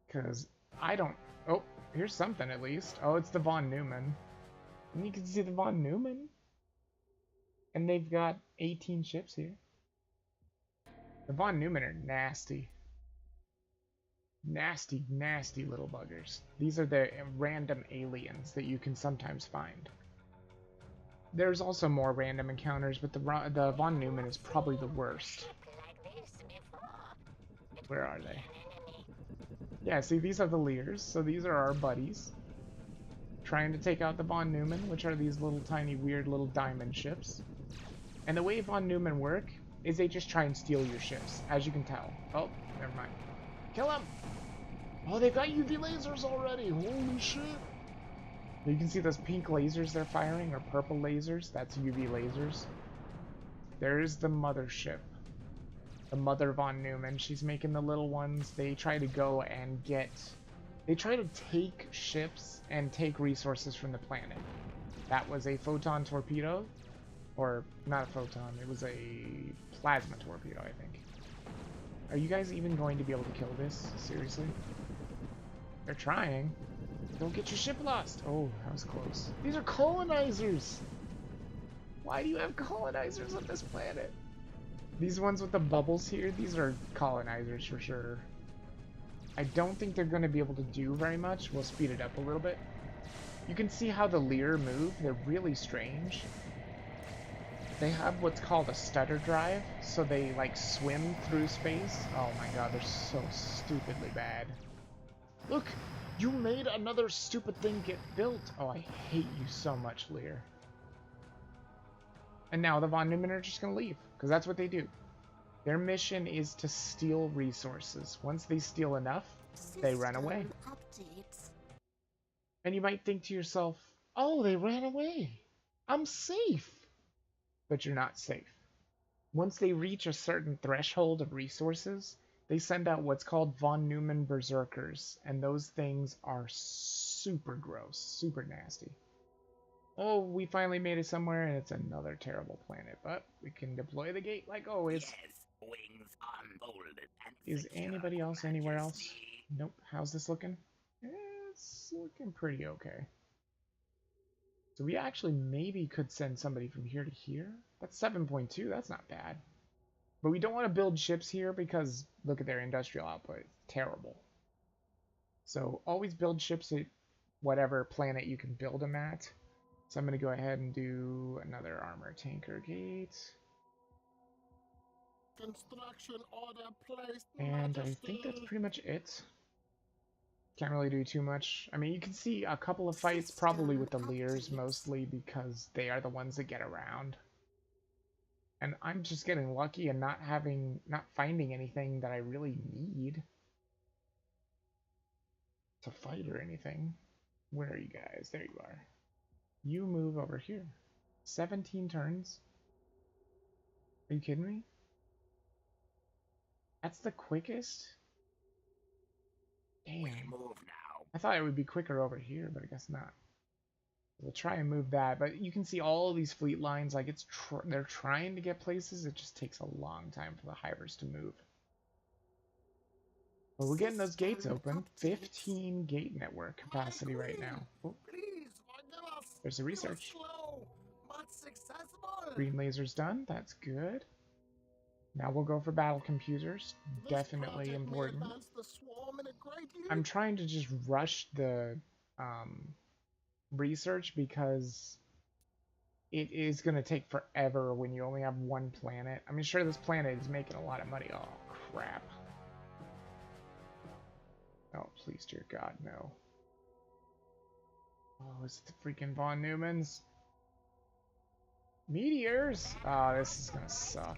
Because I don't... Oh, here's something at least. Oh, it's the Von Neumann. And you can see the Von Neumann. And they've got 18 ships here. The Von Neumann are nasty. Nasty, nasty little buggers. These are the random aliens that you can sometimes find. There's also more random encounters, but the Von Neumann is probably the worst. Where are they? Yeah, see, these are the Lears, so these are our buddies. Trying to take out the Von Neumann, which are these little tiny weird little diamond ships. And the way Von Neumann work is they just try and steal your ships, as you can tell. Oh, never mind. Kill them! Oh, they've got UV lasers already! Holy shit! You can see those pink lasers they're firing, or purple lasers. That's UV lasers. There's the mothership. The mother von Neumann. She's making the little ones. They try to go and get... They try to take ships and take resources from the planet. That was a photon torpedo. Or, not a photon. It was a plasma torpedo, I think. Are you guys even going to be able to kill this? Seriously? They're trying. Don't get your ship lost. Oh, that was close. These are colonizers. Why do you have colonizers on this planet? These ones with the bubbles here, these are colonizers for sure. I don't think they're going to be able to do very much. We'll speed it up a little bit. You can see how the Lear move. They're really strange. They have what's called a stutter drive, so they like swim through space. Oh my god, they're so stupidly bad. Look, you made another stupid thing get built. Oh, I hate you so much, Lear. And now the von Neumann are just gonna leave, because that's what they do. Their mission is to steal resources. Once they steal enough, they run away. Updates. And you might think to yourself, oh, they ran away. I'm safe. But you're not safe. Once they reach a certain threshold of resources, they send out what's called von Neumann berserkers, and those things are super gross, super nasty. Oh, we finally made it somewhere, and it's another terrible planet, but we can deploy the gate like always. Yes, wings unfolded and Is secured, anybody else anywhere else? Majesty. Nope. How's this looking? It's looking pretty okay. So we actually maybe could send somebody from here to here. That's 7.2. That's not bad. But we don't want to build ships here because look at their industrial output. It's terrible. So always build ships at whatever planet you can build them at. So I'm going to go ahead and do another armor tanker gate. Construction order placed, And I Majesty. think that's pretty much it. Can't really do too much. I mean, you can see a couple of fights, probably with the Lears, mostly because they are the ones that get around. And I'm just getting lucky and not finding anything that I really need to fight or anything. Where are you guys? There you are. You move over here. 17 turns? Are you kidding me? That's the quickest? Damn. We move now. I thought it would be quicker over here, but I guess not. We'll try and move that, but you can see all of these fleet lines, like they're trying to get places. It just takes a long time for the hivers to move. But we're getting those gates open. 15 gate network capacity right now. Oh, Please, forgive us. there's the We were research. slow, but successful. Green laser's done. That's good. Now we'll go for battle computers. This Definitely project may important. advance the swarm in a great I'm leap. trying to just rush the research because it is going to take forever when you only have one planet. I mean, sure, this planet is making a lot of money. Oh, crap. Oh, please, dear God, no. Oh, is it the freaking von Neumanns? Meteors? Oh, this is going to suck.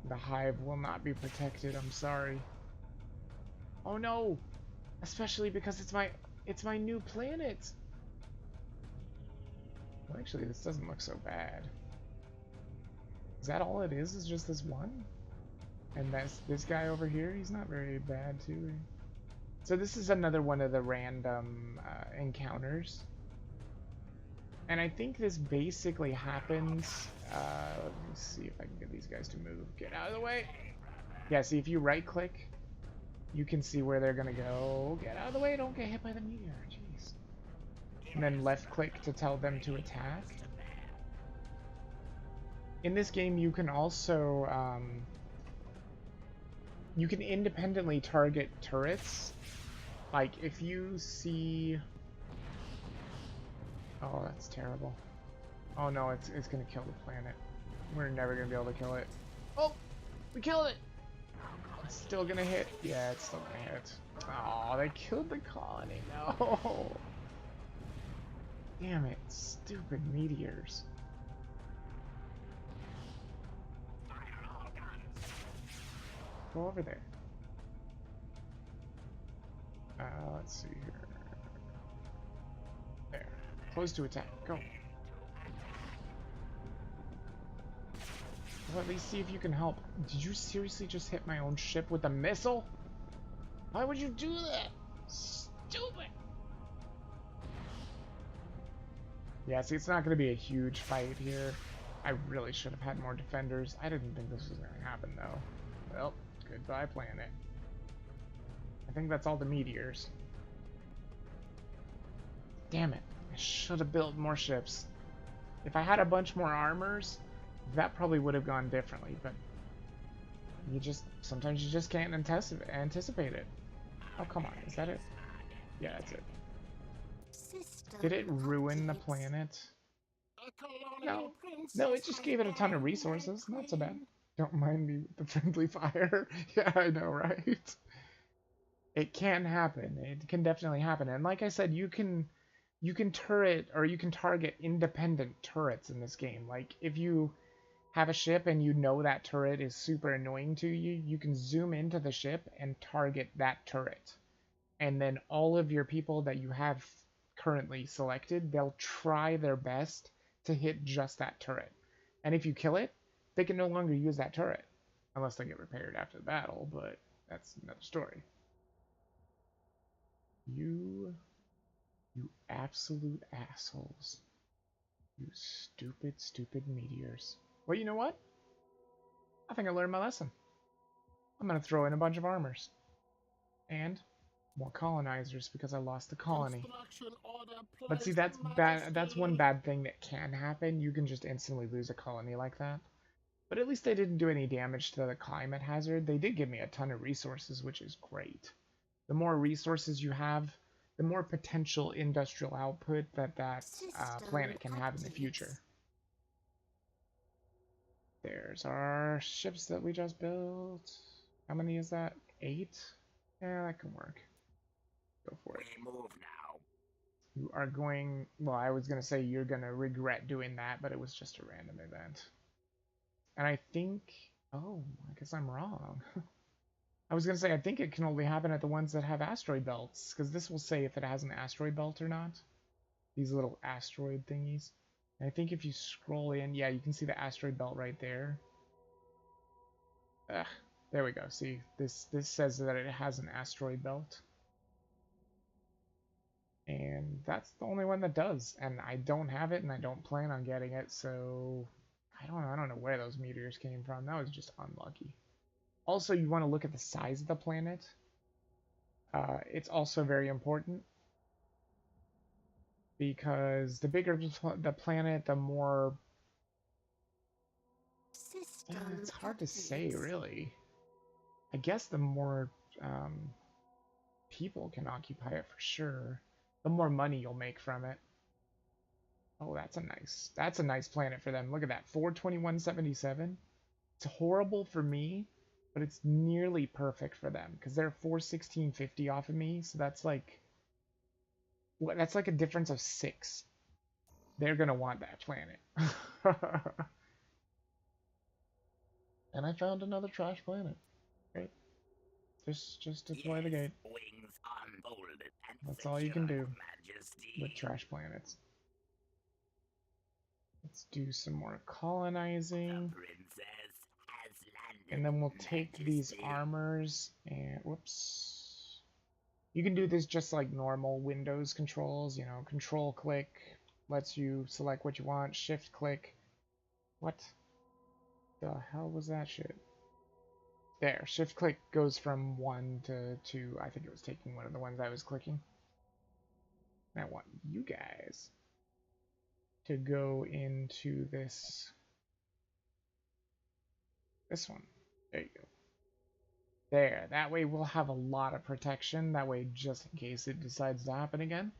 The hive will not be protected, I'm sorry. Oh no! Especially because it's my new planet! Well, actually, this doesn't look so bad. Is that all it is just this one? And that's this guy over here, he's not very bad too. So this is another one of the random encounters. And I think this basically happens, let me see if I can get these guys to move. Get out of the way! Yeah, see, if you right click, you can see where they're gonna go. Get out of the way, don't get hit by the meteor, jeez. And then left click to tell them to attack. In this game, you can also, you can independently target turrets. Like, if you see... Oh, that's terrible. Oh no, it's gonna kill the planet. We're never gonna be able to kill it. Oh! We killed it! It's still gonna hit. Yeah, it's still gonna hit. Oh, they killed the colony. No! Damn it. Stupid meteors. Go over there. Let's see here. There. Close to attack. Go. Well, at least see if you can help. Did you seriously just hit my own ship with a missile? Why would you do that? Stupid! Yeah, see, it's not going to be a huge fight here. I really should have had more defenders. I didn't think this was going to happen, though. Well, goodbye, planet. I think that's all the meteors. Damn it. I should have built more ships. If I had a bunch more armors, that probably would have gone differently, but sometimes you just can't anticipate it. Oh, come on. Is that it? Yeah, that's it. System Did it ruin the updates. planet? A colonial No. princess No, it just has gave it a ton of died, resources. my Not so bad. queen. Don't mind me with the friendly fire. Yeah, I know, right? It can happen. It can definitely happen. And like I said, you can turret or you can target independent turrets in this game. Like if you have a ship and you know that turret is super annoying to you, you can zoom into the ship and target that turret. And then all of your people that you have currently selected, they'll try their best to hit just that turret. And if you kill it, they can no longer use that turret. Unless they get repaired after the battle, but that's another story. You absolute assholes. You stupid, stupid meteors. Well, you know what? I think I learned my lesson. I'm gonna throw in a bunch of armors. And more colonizers because I lost the colony. Construction order But see, placed, that's bad. That's one Majesty. bad thing that can happen. You can just instantly lose a colony like that. But at least they didn't do any damage to the climate hazard. They did give me a ton of resources, which is great. The more resources you have, the more potential industrial output that planet can have in the future. There's our ships that we just built. How many is that? 8? Yeah, that can work. Go for it. We move now. You are going... Well, I was going to say you're going to regret doing that, but it was just a random event. And I think... Oh, I guess I'm wrong. I was going to say, I think it can only happen at the ones that have asteroid belts, because this will say if it has an asteroid belt or not. These little asteroid thingies. And I think if you scroll in, yeah, you can see the asteroid belt right there. There we go. See, this says that it has an asteroid belt. And that's the only one that does. And I don't have it, and I don't plan on getting it, so... I don't know where those meteors came from. That was just unlucky. Also, you want to look at the size of the planet. It's also very important. Because the bigger the planet, the more... it's hard to say, really. I guess the more people can occupy it for sure, the more money you'll make from it. Oh, that's a nice planet for them. Look at that, 421.77. It's horrible for me, but it's nearly perfect for them because they're 416.50 off of me. So that's like a difference of 6. They're gonna want that planet. And I found another trash planet. Great. Just deploy the gate. Wings unfolded and That's all you can do Majesty. with trash planets. Let's do some more colonizing. Princess has landed. And then we'll take these Majesty. armors and... Whoops. You can do this just like normal Windows controls. You know, control click lets you select what you want. Shift click. What the hell was that shit? There. Shift click goes from 1 to 2. I think it was taking one of the ones I was clicking. And I want you guys to go into this one. There you go. There. That way we'll have a lot of protection. That way, just in case it decides to happen again.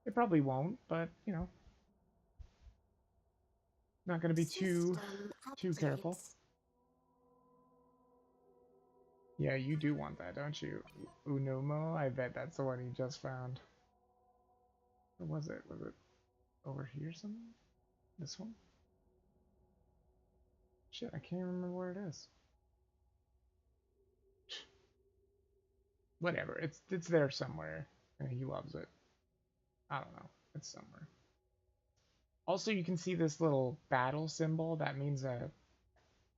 It probably won't, but, you know. Not going to be too careful. Yeah, you do want that, don't you? Unomo? I bet that's the one you just found. Or was it? Was it over here somewhere? This one? Shit, I can't remember where it is. Whatever, it's there somewhere. And he loves it. I don't know. It's somewhere. Also, you can see this little battle symbol. That means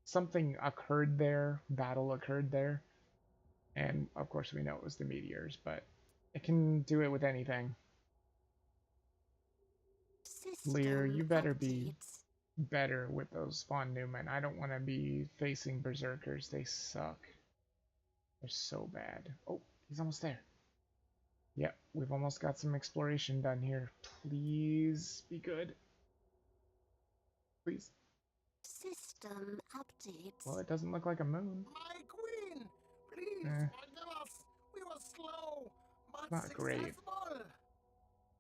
something occurred there, battle occurred there. And of course we know it was the meteors, but it can do it with anything. Lear, System you better be updates. better with those spawn Newmen. I don't want to be facing berserkers. They suck. They're so bad. Oh, he's almost there. Yep, we've almost got some exploration done here. Please be good. Please. System updates. Well, it doesn't look like a moon. My queen! Please, Eh, forgive us! We were slow, but not great. successful!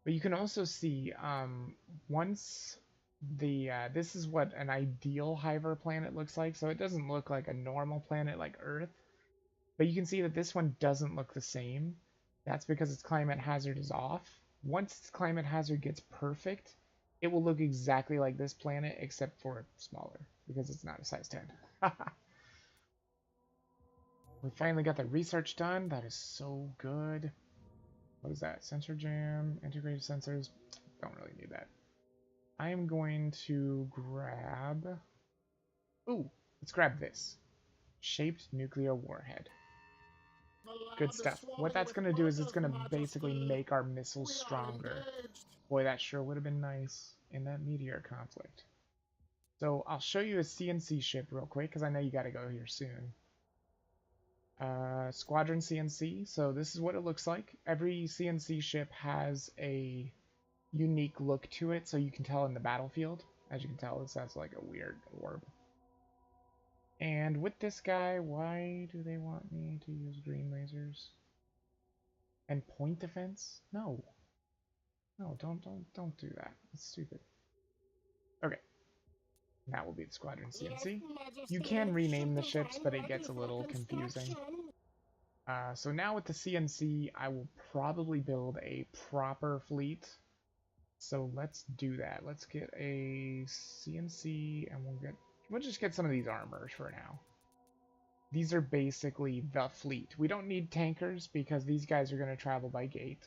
But you can also see, once the, this is what an ideal Hiver planet looks like. So it doesn't look like a normal planet like Earth. But you can see that this one doesn't look the same. That's because its climate hazard is off. Once its climate hazard gets perfect, it will look exactly like this planet, except for smaller, because it's not a size 10. We finally got the research done. That is so good. What is that? Sensor jam, integrated sensors. Don't really need that. I am going to grab... Ooh, let's grab this. Shaped nuclear warhead. Good stuff. What that's going to do is it's going to basically make our missiles stronger. Boy, that sure would have been nice in that meteor conflict. So I'll show you a CNC ship real quick, because I know you got to go here soon. Squadron CNC. So this is what it looks like. Every CNC ship has a unique look to it, so you can tell in the battlefield. As you can tell, this has like a weird orb. And with this guy, why do they want me to use green lasers? And point defense? No. No, don't do that. It's stupid. Okay. That will be the Squadron CNC. You can rename the ships, but it gets a little confusing. So now with the CNC, I will probably build a proper fleet. So let's do that. Let's get a CNC, and we'll just get some of these armors for now. These are basically the fleet. We don't need tankers because these guys are going to travel by gate.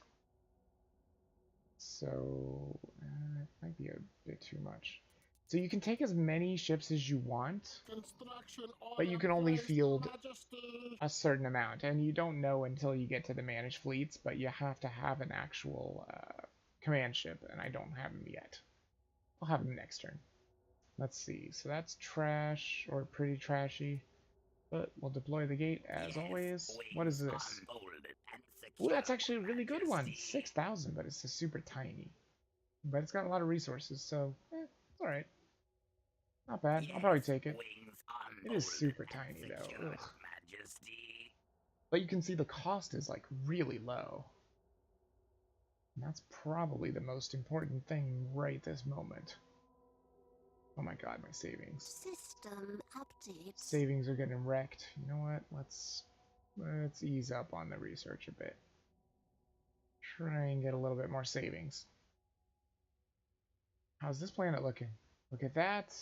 So it might be a bit too much. So you can take as many ships as you want, but you can only field a certain amount. And you don't know until you get to the managed fleets, but you have to have an actual command ship, and I don't have them yet. I'll have them next turn. Let's see. So that's trash, or pretty trashy. But we'll deploy the gate as always. What is this? Ooh, that's actually a really good one. 6,000, but it's a super tiny. But it's got a lot of resources, so it's alright. Not bad. I'll probably take it. It is super tiny, though. Ugh. But you can see the cost is, like, really low. And that's probably the most important thing right this moment. Oh my god, my savings. System updates. Savings are getting wrecked. You know what? Let's ease up on the research a bit. Try and get a little bit more savings. How's this planet looking? Look at that.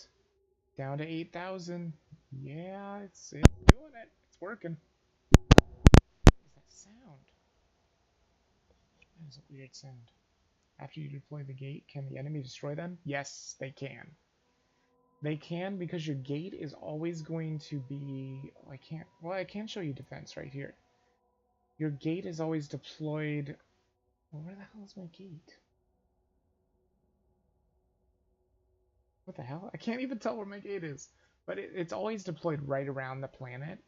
Down to 8,000. Yeah, it's doing it. It's working. What is that sound? That is a weird sound. After you deploy the gate, can the enemy destroy them? Yes, they can. They can, because your gate is always going to be... I can show you defense right here. Your gate is always deployed... Well, where the hell is my gate? What the hell? I can't even tell where my gate is. But it's always deployed right around the planet.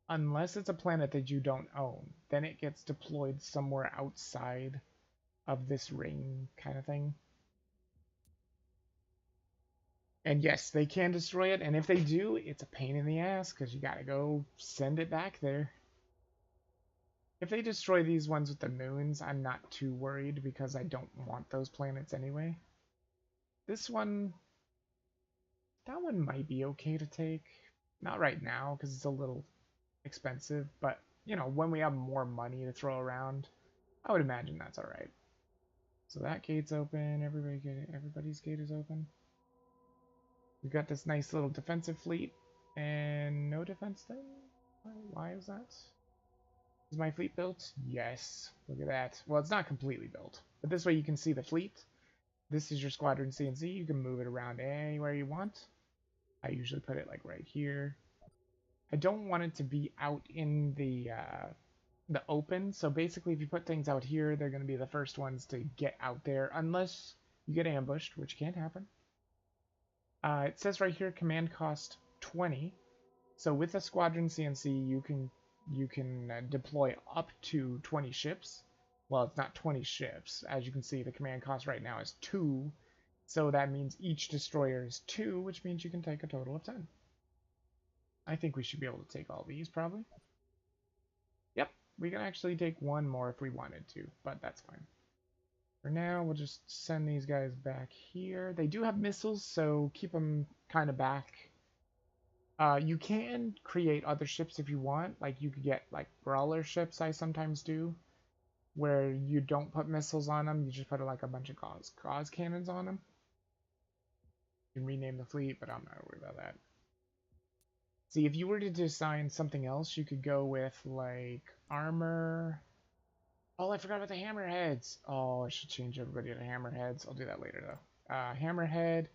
Unless it's a planet that you don't own. Then it gets deployed somewhere outside of this ring kind of thing. And yes, they can destroy it, and if they do, it's a pain in the ass, because you gotta go send it back there. If they destroy these ones with the moons, I'm not too worried, because I don't want those planets anyway. This one... That one might be okay to take. Not right now, because it's a little expensive, but, you know, when we have more money to throw around, I would imagine that's alright. So that gate's open, everybody's gate is open. We've got this nice little defensive fleet, and no defense thing? Why is that? Is my fleet built? Yes. Look at that. Well, it's not completely built, but this way you can see the fleet. This is your Squadron CNC. You can move it around anywhere you want. I usually put it like right here. I don't want it to be out in the open. So basically, if you put things out here, they're going to be the first ones to get out there, unless you get ambushed, which can't happen. It says right here, command cost 20. So with a squadron CNC, you can deploy up to 20 ships. Well, it's not 20 ships. As you can see, the command cost right now is 2. So that means each destroyer is 2, which means you can take a total of 10. I think we should be able to take all these, probably. Yep, we can actually take one more if we wanted to, but that's fine. For now, we'll just send these guys back here. They do have missiles, so keep them kind of back. You can create other ships if you want. Like, you could get, like, brawler ships, I sometimes do, where you don't put missiles on them. You just put, like, a bunch of gauze cannons on them. You can rename the fleet, but I'm not worried about that. See, if you were to design something else, you could go with, like, armor. Oh, I forgot about the hammerheads. Oh, I should change everybody to hammerheads. I'll do that later, though. Hammerhead,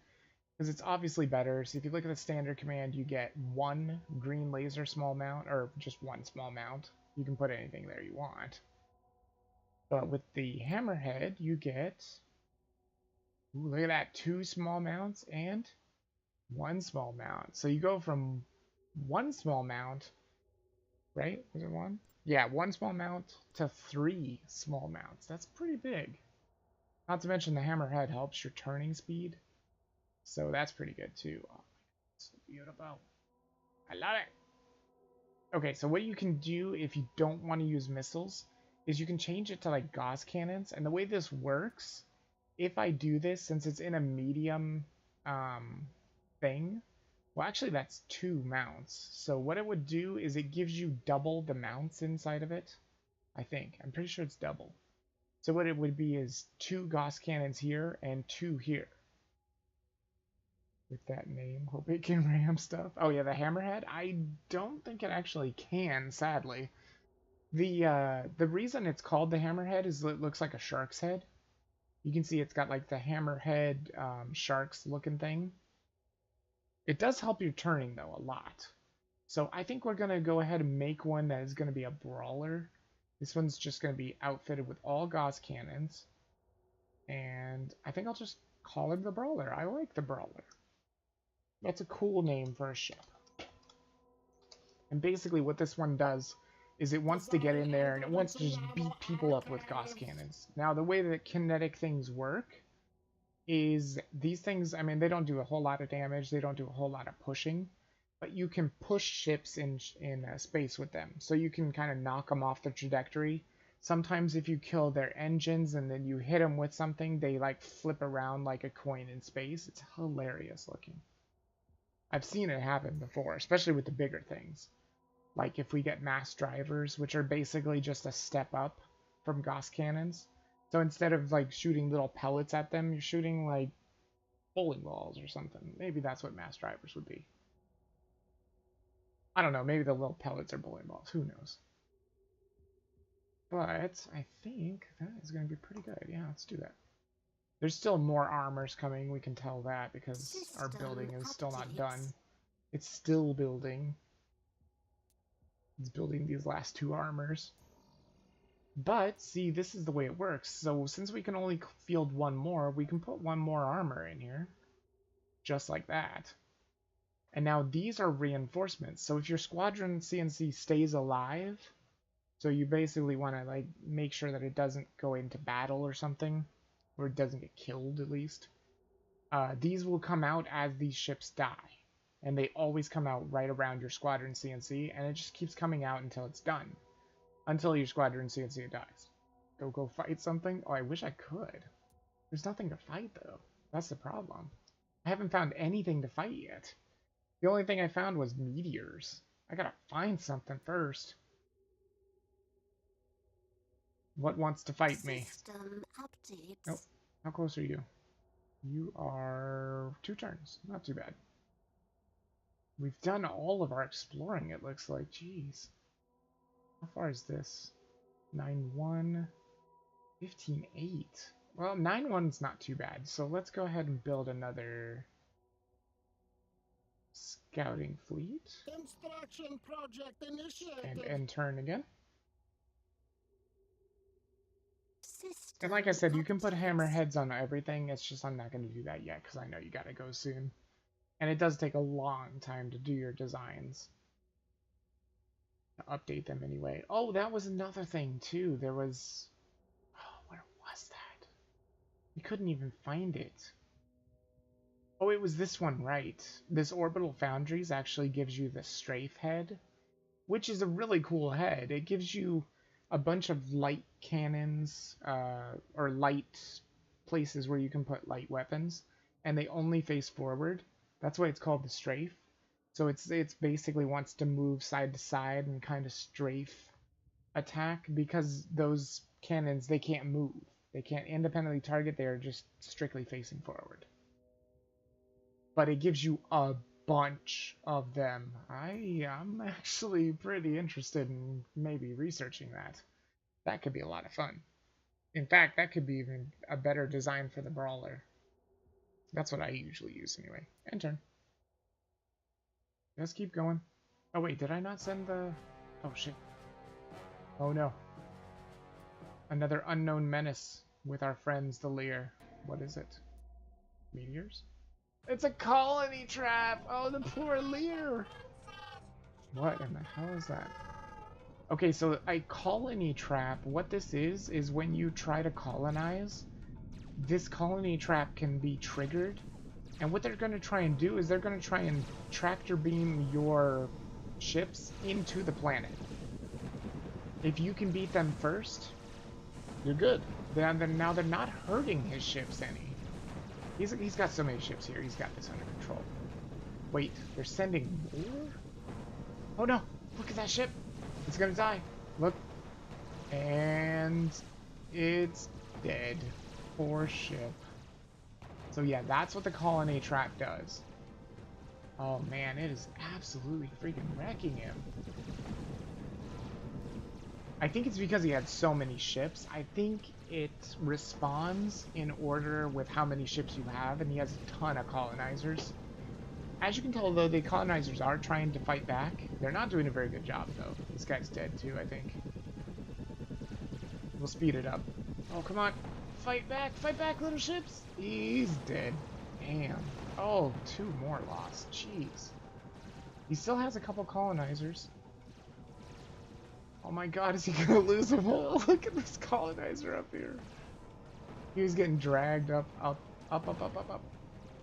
because it's obviously better. So if you look at the standard command, you get 1 green laser small mount, or just 1 small mount. You can put anything there you want. But with the hammerhead, you get... Ooh, look at that. 2 small mounts and 1 small mount. So you go from 1 small mount, right? Was it 1? Yeah, 1 small mount to 3 small mounts. That's pretty big. Not to mention the hammerhead helps your turning speed. So that's pretty good too. Oh, so beautiful. I love it. Okay, so what you can do if you don't want to use missiles is you can change it to like gauze cannons. And the way this works, if I do this, since it's in a medium thing, well, actually, that's 2 mounts. So what it would do is it gives you double the mounts inside of it. I think. I'm pretty sure it's double. So what it would be is 2 Gauss cannons here and 2 here. With that name. Hope it can ram stuff. Oh yeah, the hammerhead? I don't think it actually can, sadly. The reason it's called the hammerhead is it looks like a shark's head. You can see it's got like the hammerhead sharks looking thing. It does help your turning, though, a lot. So I think we're going to go ahead and make one that is going to be a brawler. This one's just going to be outfitted with all Gauss cannons. And I think I'll just call him the Brawler. I like the Brawler. That's a cool name for a ship. And basically what this one does is it wants to get in there and it wants to just beat people up with Gauss cannons. Now the way that kinetic things work is these things, I mean, they don't do a whole lot of damage, they don't do a whole lot of pushing, but you can push ships in space with them. So you can kind of knock them off the trajectory. Sometimes if you kill their engines and then you hit them with something, they like flip around like a coin in space. It's hilarious looking. I've seen it happen before, especially with the bigger things. Like if we get mass drivers, which are basically just a step up from Gauss cannons. So instead of like shooting little pellets at them, you're shooting like bowling balls or something. Maybe that's what mass drivers would be. I don't know, maybe the little pellets are bowling balls, who knows. But I think that is going to be pretty good. Yeah, let's do that. There's still more armors coming, we can tell that, because our building is still not done. It's still building. It's building these last 2 armors. But, see, this is the way it works. So, since we can only field 1 more, we can put 1 more armor in here. Just like that. And now these are reinforcements. So if your squadron CNC stays alive, so you basically want to like make sure that it doesn't go into battle or something, or it doesn't get killed at least, these will come out as these ships die. And they always come out right around your squadron CNC, and it just keeps coming out until it's done. Until your squadron CNC dies. Go fight something? Oh, I wish I could. There's nothing to fight, though. That's the problem. I haven't found anything to fight yet. The only thing I found was meteors. I gotta find something first. What wants to fight me? System updates. Nope. How close are you? You are 2 turns. Not too bad. We've done all of our exploring, it looks like. Jeez. How far is this? 9-1. 15-8. Well, 9-1's not too bad. So let's go ahead and build another Scouting fleet. Construction project initiated. And turn again. System And like I said, you can put updates. hammerheads on everything. It's just I'm not going to do that yet because I know you got to go soon. And it does take a long time to do your designs. To update them anyway. Oh, that was another thing too. There was... Oh, where was that? We couldn't even find it. Oh, it was this one, right. This Orbital Foundries actually gives you the Strafe Head, which is a really cool head. It gives you a bunch of light cannons, or light places where you can put light weapons, and they only face forward. That's why it's called the Strafe. So it's basically wants to move side to side and kind of strafe attack, because those cannons, they can't move. They can't independently target, they are just strictly facing forward. But it gives you a bunch of them. I'm actually pretty interested in maybe researching that. That could be a lot of fun. In fact, that could be even a better design for the brawler. That's what I usually use anyway. And turn. Let's keep going. Oh wait, did I not send the... Oh shit. Oh no. Another unknown menace with our friends the Lear. What is it? Meteors? It's a colony trap! Oh, the poor Lear! What in the hell is that? Okay, so a colony trap, what this is when you try to colonize, this colony trap can be triggered. And what they're going to try and do is they're going to try and tractor beam your ships into the planet. If you can beat them first, you're good. Now they're not hurting his ships any. He's got so many ships here. He's got this under control. Wait, they're sending more? Oh no! Look at that ship! It's gonna die. Look. And it's dead. Poor ship. So yeah, that's what the colony trap does. Oh man, it is absolutely freaking wrecking him. I think it's because he had so many ships. I think it responds in order with how many ships you have, and he has a ton of colonizers. As you can tell, though, the colonizers are trying to fight back. They're not doing a very good job, though. This guy's dead, too, I think. We'll speed it up. Oh, come on. Fight back, little ships. He's dead. Damn. Oh, 2 more lost. Jeez. He still has a couple colonizers. Oh my god, is he gonna lose them all? Look at this colonizer up here. He was getting dragged up.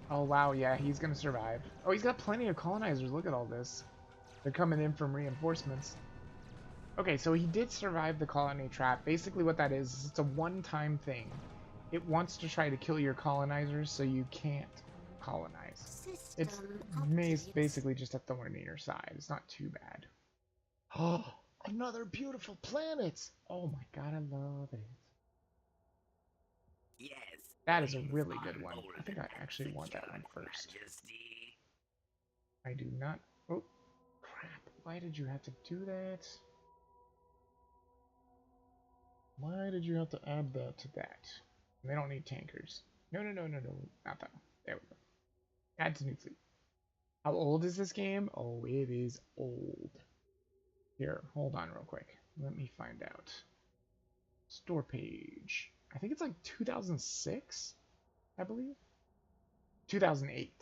Oh wow, yeah, he's gonna survive. Oh, he's got plenty of colonizers. Look at all this. They're coming in from reinforcements. Okay, so he did survive the colony trap. Basically what that is it's a one-time thing. It wants to try to kill your colonizers so you can't colonize. It's basically just a thorn in your side. It's not too bad. Oh, another beautiful planet! Oh my god, I love it. Yes. That is a really good one. I think I actually want that one first. Majesty. I do not... Oh, crap. Why did you have to do that? Why did you have to add that to that? They don't need tankers. No. Not that one. There we go. Add to new fleet. How old is this game? Oh, it is old. Here, hold on real quick. Let me find out. Store page. I think it's like 2006, I believe. 2008.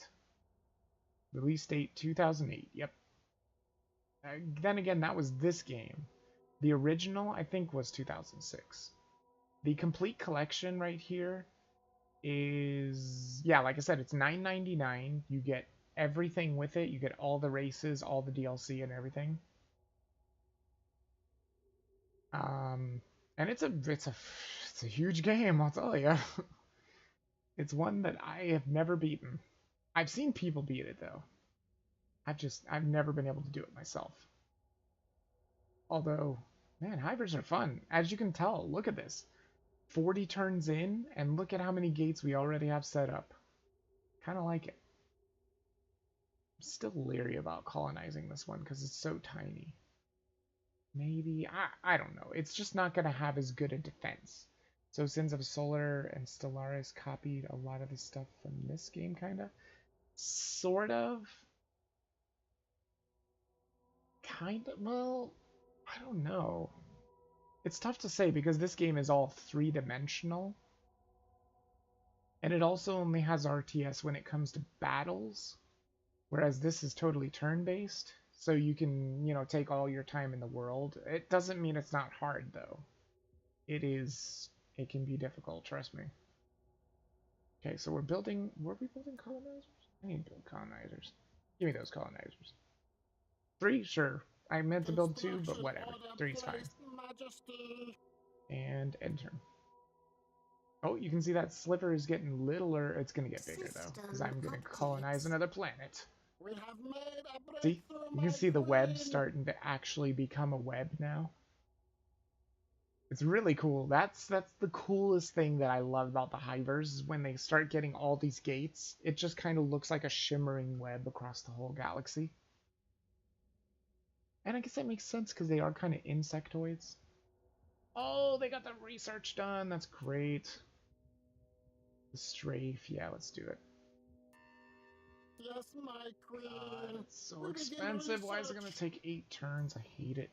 Release date 2008. Yep. Then again, that was this game. The original, I think, was 2006. The complete collection right here is, yeah, like I said, it's $9.99. You get everything with it. You get all the races, all the DLC, and everything. And it's a huge game, I'll tell you. It's one that I have never beaten. I've seen people beat it though. I've never been able to do it myself. Although, man, hybrids are fun. As you can tell, look at this. 40 turns in, and look at how many gates we already have set up. Kind of like it. I'm still leery about colonizing this one because it's so tiny. Maybe, I don't know. It's just not going to have as good a defense. So Sins of Solar and Stellaris copied a lot of the stuff from this game, kind of. Sort of. kind of, well, I don't know. It's tough to say because this game is all three-dimensional. And it also only has RTS when it comes to battles. Whereas this is totally turn-based. So you can, you know, take all your time in the world. It doesn't mean it's not hard, though. It can be difficult, trust me. Okay, so were we building colonizers? I need to build colonizers. Give me those colonizers. 3? Sure. I meant to build 2, but whatever. 3's fine. Majesty. And end turn. Oh, you can see that sliver is getting littler. It's going to get bigger, though, because I'm going to colonize another planet. We have made a See? breakthrough, You can my see the web queen. starting to actually become a web now. It's really cool. That's the coolest thing that I love about the Hivers is when they start getting all these gates. It just kind of looks like a shimmering web across the whole galaxy. And I guess that makes sense because they are kind of insectoids. Oh, they got the research done. That's great. The strafe. Yeah, let's do it. Yes, my queen. God, it's so We begin expensive. Why is it going to research. take 8 turns? I hate it.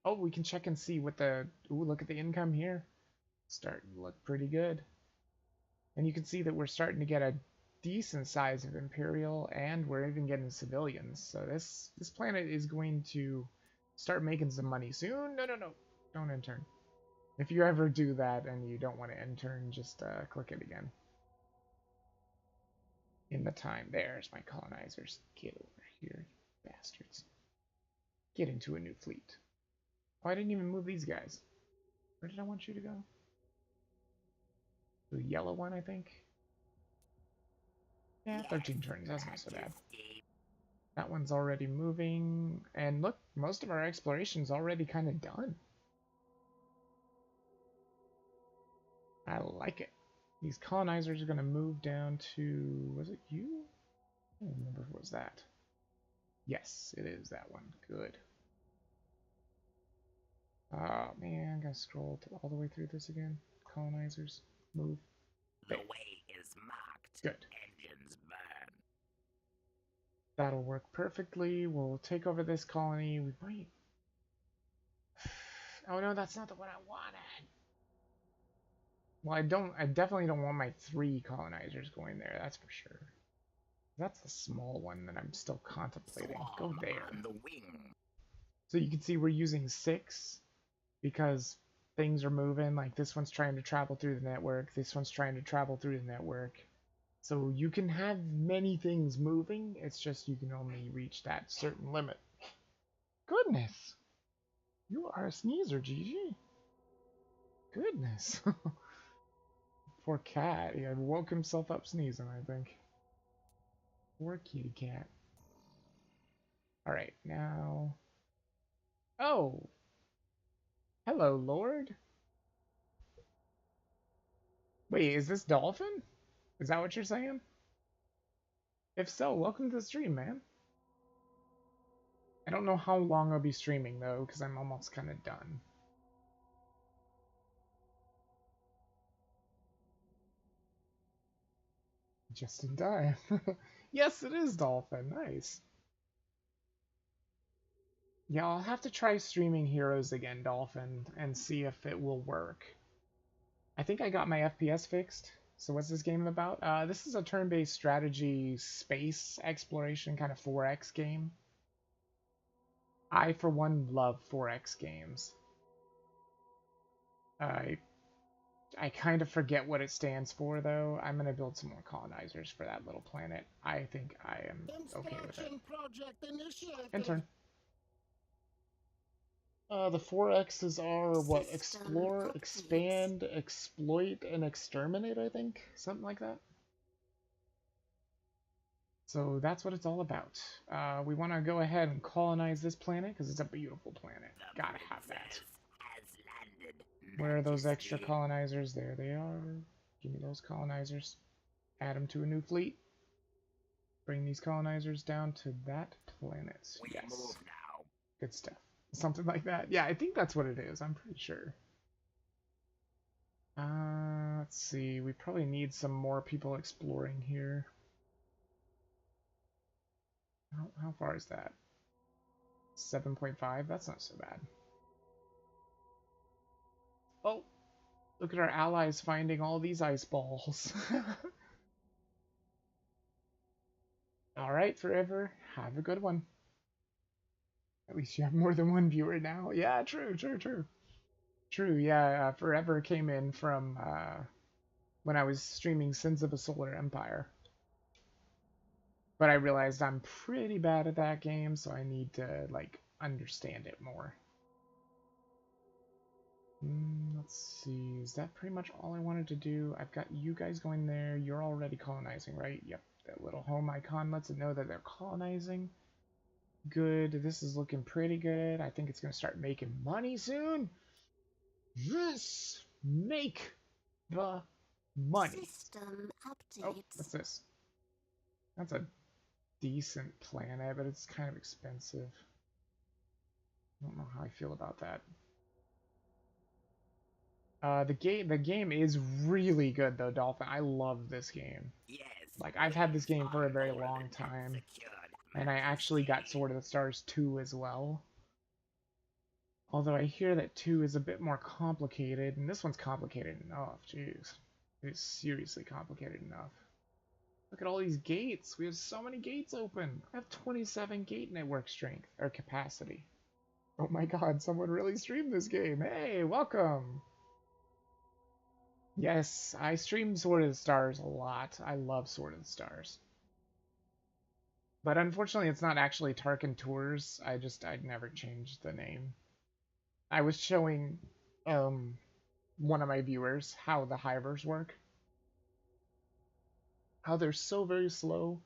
Oh, we can check and see what the... Ooh, look at the income here. Starting to look pretty good. And you can see that we're starting to get a decent size of Imperial, and we're even getting civilians. So this planet is going to start making some money soon. No, no, no. Don't intern. If you ever do that and you don't want to intern, just click it again. In the time. There's my colonizers. Get over here, bastards. Get into a new fleet. Oh, I didn't even move these guys. Where did I want you to go? The yellow one, I think. Yeah, 13 turns. That's not so bad. Majesty. That one's already moving. And look, most of our exploration's already kind of done. I like it. These colonizers are going to move down to... Was it you? I don't remember if it was that. Yes, it is that one. Good. Oh, man. Gotta scroll all the way through this again. Colonizers. Move. The There. way is marked. Good. Engines burn. That'll work perfectly. We'll take over this colony. We might... Oh, no, that's not the one I wanted. Well, I definitely don't want my 3 colonizers going there, that's for sure. That's the small one that I'm still contemplating. Go Swarm there. on the wing. So you can see we're using 6 because things are moving. Like this one's trying to travel through the network. This one's trying to travel through the network. So you can have many things moving. It's just you can only reach that certain limit. Goodness. You are a sneezer, Gigi. Goodness. Poor cat. He woke himself up sneezing, I think. Poor kitty cat. Alright, now... Oh! Hello, Lord. Wait, is this Dolphin? Is that what you're saying? If so, welcome to the stream, man. I don't know how long I'll be streaming, though, because I'm almost kind of done. Just in time. Yes, it is Dolphin. Nice. Yeah, I'll have to try streaming Heroes again, Dolphin, and see if it will work. I think I got my FPS fixed. So what's this game about? This is a turn-based strategy space exploration kind of 4X game. I, for one, love 4X games. I kind of forget what it stands for, though. I'm going to build some more colonizers for that little planet. I think I am okay with it. Construction project initiated. Intern. The 4X's are, what, System explore, updates. expand, exploit, and exterminate, I think? Something like that. So that's what it's all about. We want to go ahead and colonize this planet, because it's a beautiful planet. The Gotta have that. princess has landed. Where are those extra Majesty. colonizers? There they are. Give me those colonizers. Add them to a new fleet. Bring these colonizers down to that planet. We Yes. move now. Good stuff. Something like that. Yeah, I think that's what it is. I'm pretty sure. Let's see. We probably need some more people exploring here. How far is that? 7.5? That's not so bad. Oh, look at our allies finding all these ice balls. Alright, Forever. Have a good one. At least you have more than one viewer now. Yeah, true. True, yeah, Forever came in from when I was streaming Sins of a Solar Empire. But I realized I'm pretty bad at that game, so I need to, like, understand it more. Let's see, is that pretty much all I wanted to do? I've got you guys going there. You're already colonizing, right? Yep, that little home icon lets it know that they're colonizing. Good, this is looking pretty good. I think it's going to start making money soon. Yes! Make the money. System updates. Oh, what's this? That's a decent planet, but it's kind of expensive. I don't know how I feel about that. The game is really good though, Dolphin. I love this game. Yes. Like, I've had this game for a very long time, and I actually got Sword of the Stars 2 as well. Although I hear that 2 is a bit more complicated, and this one's complicated enough. Jeez, it is seriously complicated enough. Look at all these gates. We have so many gates open. I have 27 gate network strength or capacity. Oh my god, someone really streamed this game. Hey, welcome. Yes, I stream Sword of the Stars a lot. I love Sword of the Stars. But unfortunately, it's not actually Tarkan Tours. I'd never changed the name. I was showing one of my viewers how the hivers work. How they're so very slow,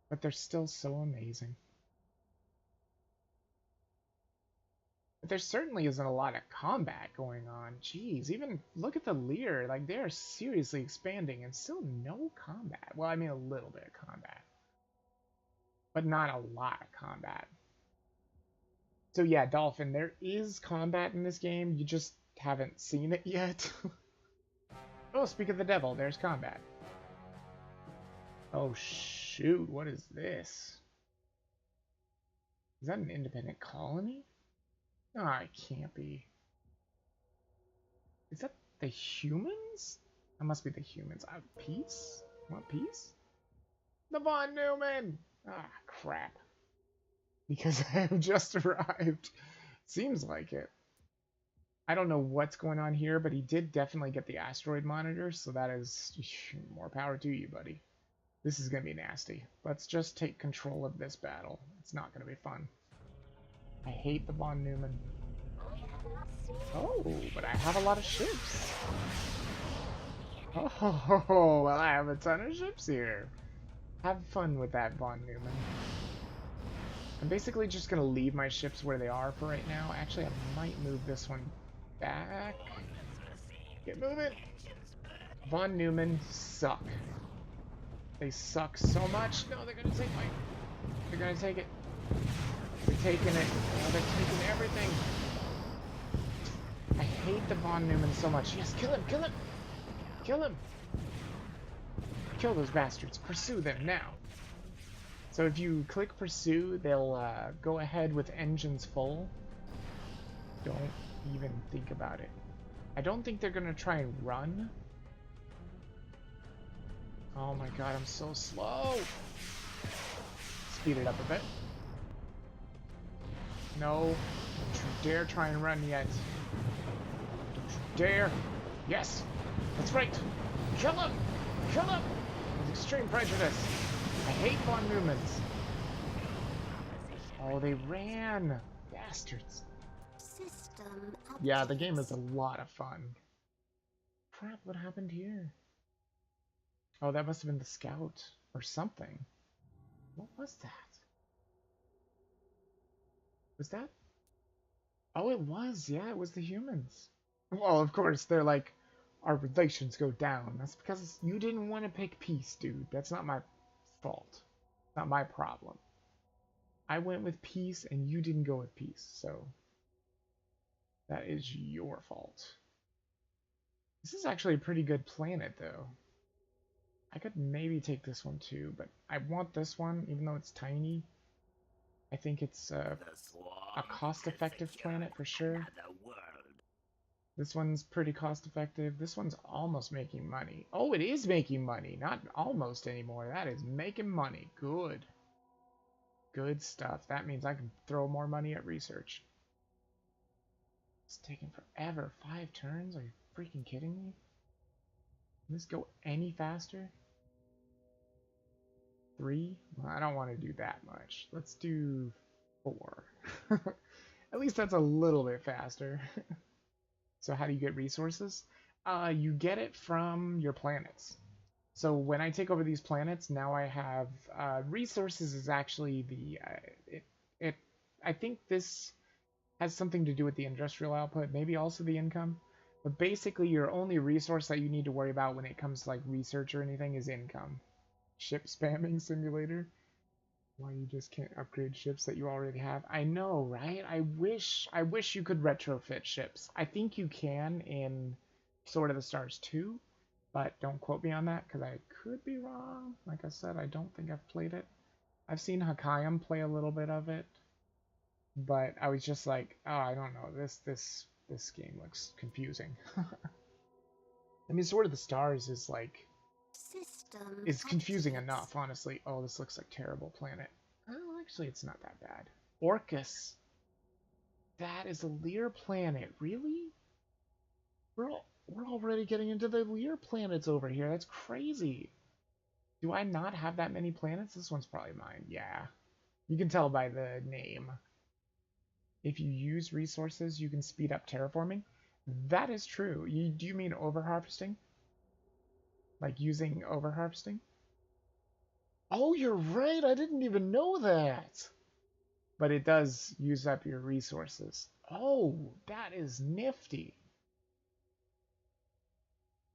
but they're still so amazing. But there certainly isn't a lot of combat going on. Jeez, even look at the Lear. Like, they are seriously expanding and still no combat. Well, I mean a little bit of combat. But not a lot of combat. So yeah, Dolphin, there is combat in this game. You just haven't seen it yet. Oh, speak of the devil, there's combat. Oh shoot, what is this? Is that an independent colony? No, it can't be. Is that the humans? That must be the humans. Peace? Want peace? The Von Neumann! Ah, crap. Because I have just arrived. Seems like it. I don't know what's going on here, but he did definitely get the asteroid monitor, so that is more power to you, buddy. This is going to be nasty. Let's just take control of this battle. It's not going to be fun. I hate the Von Neumann. Oh, but I have a lot of ships. Oh, well, I have a ton of ships here. Have fun with that, Von Neumann. I'm basically just going to leave my ships where they are for right now. Actually, I might move this one back. Get moving. Von Neumann suck. They suck so much. No, they're going to take my... They're going to take it. They're taking it. Oh, they're taking everything. I hate the Von Neumann so much. Yes, kill him, kill him! Kill him! Kill those bastards. Pursue them now. So if you click pursue, they'll go ahead with engines full. Don't even think about it. I don't think they're going to try and run. Oh my god, I'm so slow. Speed it up a bit. No, don't you dare try and run yet. Don't you dare. Yes, that's right. Kill him! Kill him! With extreme prejudice. I hate Von Neumanns. Oh, they ran. Bastards. System Yeah, the game is a lot of fun. Crap, what happened here? Oh, that must have been the scout or something. What was that? Was that? Oh, it was. Yeah, it was the humans. Well, of course, they're like, our relations go down. That's because you didn't want to pick peace, dude. That's not my fault. Not my problem. I went with peace and you didn't go with peace, so that is your fault. This is actually a pretty good planet, though. I could maybe take this one too, but I want this one, even though it's tiny. I think it's The a swarm cost-effective has planet secured for sure. another world. This one's pretty cost-effective. This one's almost making money. Oh, it is making money. Not almost anymore. That is making money. Good. Good stuff. That means I can throw more money at research. It's taking forever. 5 turns? Are you freaking kidding me? Can this go any faster? 3? Well, I don't want to do that much. Let's do 4. At least that's a little bit faster. So how do you get resources? You get it from your planets. So when I take over these planets, now I have resources is actually the it. I think this has something to do with the industrial output, maybe also the income. But basically, your only resource that you need to worry about when it comes to like research or anything is income. Ship spamming simulator. Why you just can't upgrade ships that you already have? I know, right? I wish you could retrofit ships. I think you can in Sword of the Stars 2, but don't quote me on that because I could be wrong. Like I said, I don't think I've played it. I've seen Hakayam play a little bit of it, but I was just like, oh, I don't know. This game looks confusing. I mean, Sword of the Stars is like System is confusing updates. enough, honestly. Oh, this looks like terrible planet. Oh, actually, it's not that bad. Orcus. That is a Lear planet. Really? We're already getting into the Lear planets over here. That's crazy. Do I not have that many planets? This one's probably mine. Yeah. You can tell by the name. If you use resources, you can speed up terraforming. That is true. Do you mean overharvesting? Like using overharvesting? Oh, you're right. I didn't even know that. But it does use up your resources. Oh, that is nifty.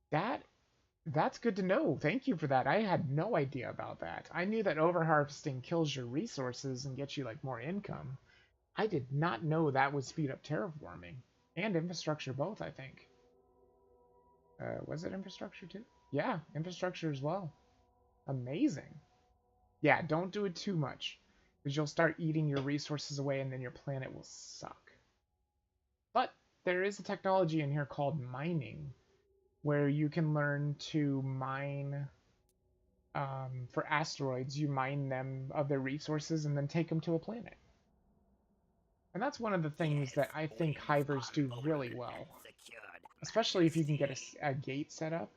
That's good to know. Thank you for that. I had no idea about that. I knew that overharvesting kills your resources and gets you like more income. I did not know that would speed up terraforming and infrastructure both, I think. Was it infrastructure too? Yeah, infrastructure as well. Amazing. Yeah, don't do it too much, because you'll start eating your resources away and then your planet will suck. But there is a technology in here called mining, where you can learn to mine for asteroids. You mine them of their resources and then take them to a planet. And that's one of the things that I think hivers do really well, especially if you can get a gate set up.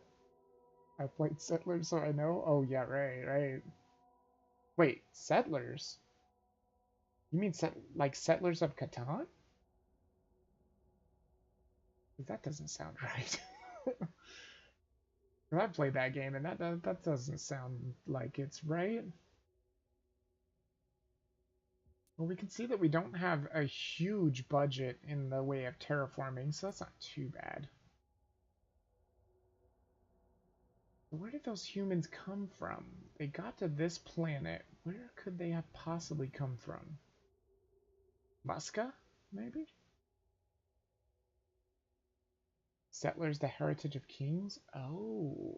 I played Settlers, so I know. Oh yeah, right. Wait, Settlers? You mean like Settlers of Catan? That doesn't sound right. I played that game, and that doesn't sound like it's right. Well, we can see that we don't have a huge budget in the way of terraforming, so that's not too bad. Where did those humans come from? They got to this planet. Where could they have possibly come from? Muska, maybe? Settlers, the Heritage of Kings? Oh.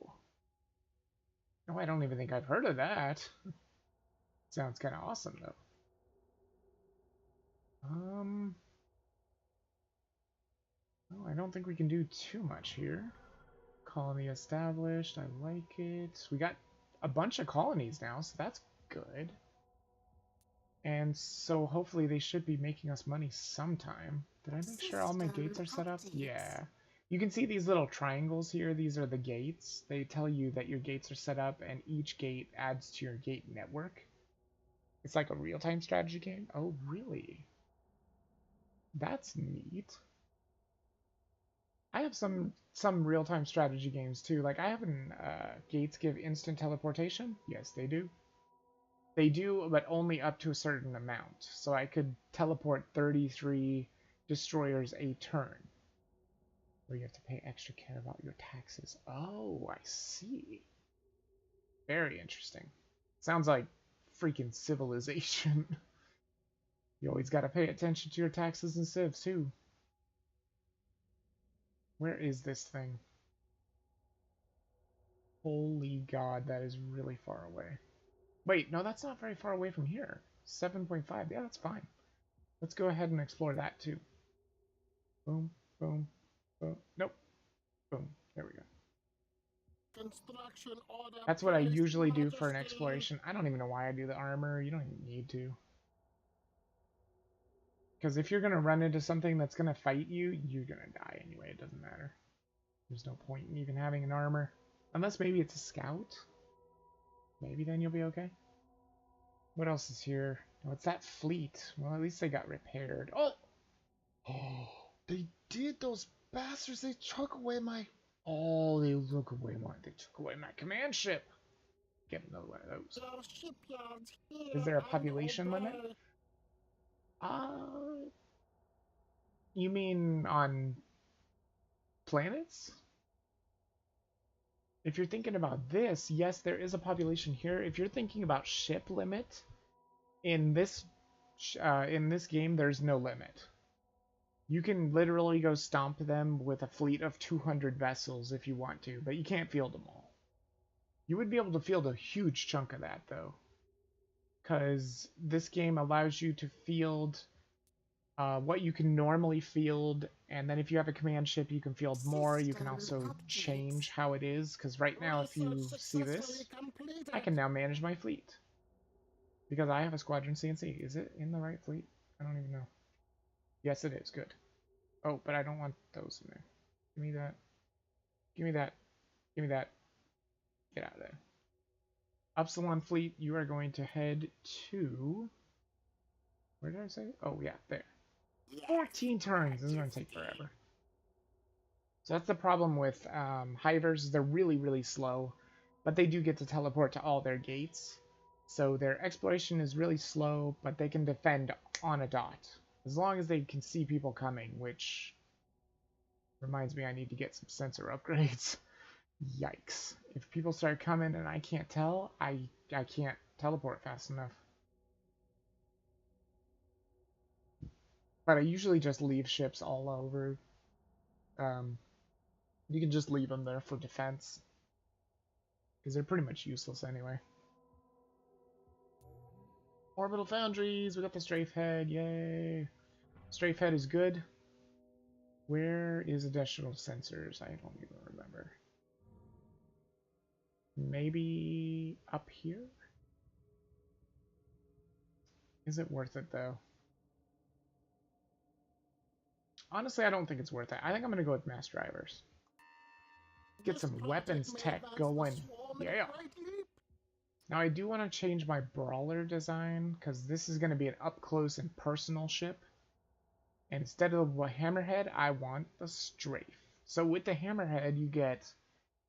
No, I don't even think I've heard of that. Sounds kind of awesome, though. Oh, I don't think we can do too much here. Colony established. I like it. We got a bunch of colonies now, so that's good. And so hopefully they should be making us money sometime. Did I make sure all my gates are set up? Yeah. You can see these little triangles here. These are the gates. They tell you that your gates are set up, and each gate adds to your gate network. It's like a real-time strategy game. Oh, really? That's neat. I have some real-time strategy games too. Like I have an gates give instant teleportation. Yes, they do. They do, but only up to a certain amount. So I could teleport 33 destroyers a turn. Where you have to pay extra care about your taxes. Oh, I see. Very interesting. Sounds like freaking Civilization. You always got to pay attention to your taxes and civs too. Where is this thing? Holy God, that is really far away. Wait, no, that's not very far away from here. 7.5. Yeah, that's fine. Let's go ahead and explore that too. Boom, boom, boom. Nope. Boom. There we go. Construction order That's what I placed, usually do for an Majesty. exploration. I don't even know why I do the armor. You don't even need to. Because if you're going to run into something that's going to fight you, you're going to die anyway. It doesn't matter. There's no point in even having an armor. Unless maybe it's a scout. Maybe then you'll be okay. What else is here? Oh, it's that fleet. Well, at least they got repaired. Oh! Oh, they did, those bastards. They took away my... Oh, they took away my command ship. Get another one of those. Your shipyards here Is there a and population limit? obey. You mean on planets? If you're thinking about this, yes, there is a population here. If you're thinking about ship limit, in this game, there's no limit. You can literally go stomp them with a fleet of 200 vessels if you want to, but you can't field them all. You would be able to field a huge chunk of that, though, because this game allows you to field what you can normally field, and then if you have a command ship, you can field more. You can also change how it is, because right now, if you see this, I can now manage my fleet. Because I have a Squadron CNC. Is it in the right fleet? I don't even know. Yes, it is. Good. Oh, but I don't want those in there. Give me that. Give me that. Give me that. Get out of there. Upsilon fleet, you are going to head to... Where did I say? Oh, yeah, there. 14 turns. This is going to take forever. So that's the problem with Hivers. They're really, really slow. But they do get to teleport to all their gates. So their exploration is really slow, but they can defend on a dot. As long as they can see people coming, which reminds me I need to get some sensor upgrades. Yikes. If people start coming and I can't tell, I can't teleport fast enough. But I usually just leave ships all over. You can just leave them there for defense. Because they're pretty much useless anyway. Orbital Foundries, we got the Strafe Head, yay! Strafe Head is good. Where is additional sensors? I don't even remember. Maybe up here? Is it worth it though? Honestly, I don't think it's worth it. I think I'm gonna go with mass drivers. Get some weapons tech going. Yeah! Now I do want to change my brawler design, because this is going to be an up-close and personal ship. And instead of the hammerhead, I want the strafe. So with the hammerhead, you get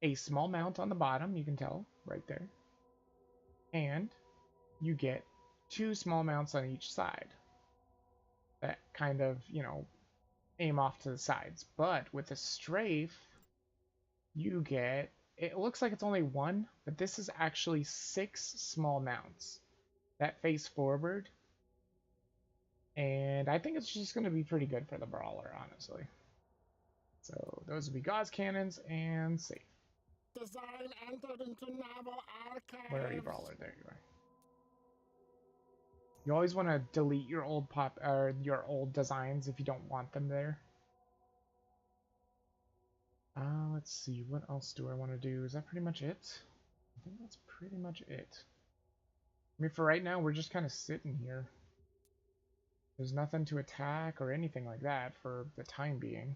a small mount on the bottom, you can tell, right there. And you get 2 small mounts on each side. That kind of, you know, aim off to the sides. But with the strafe, you get... It looks like it's only 1, but this is actually 6 small mounts that face forward. And I think it's just going to be pretty good for the brawler, honestly. So those would be Gauss cannons and safe. Design entered into naval archives. Where are you, brawler? There you are. You always want to delete your old your old designs if you don't want them there. Let's see, what else do I want to do? Is that pretty much it? I think that's pretty much it. I mean, for right now, we're just kind of sitting here. There's nothing to attack or anything like that for the time being.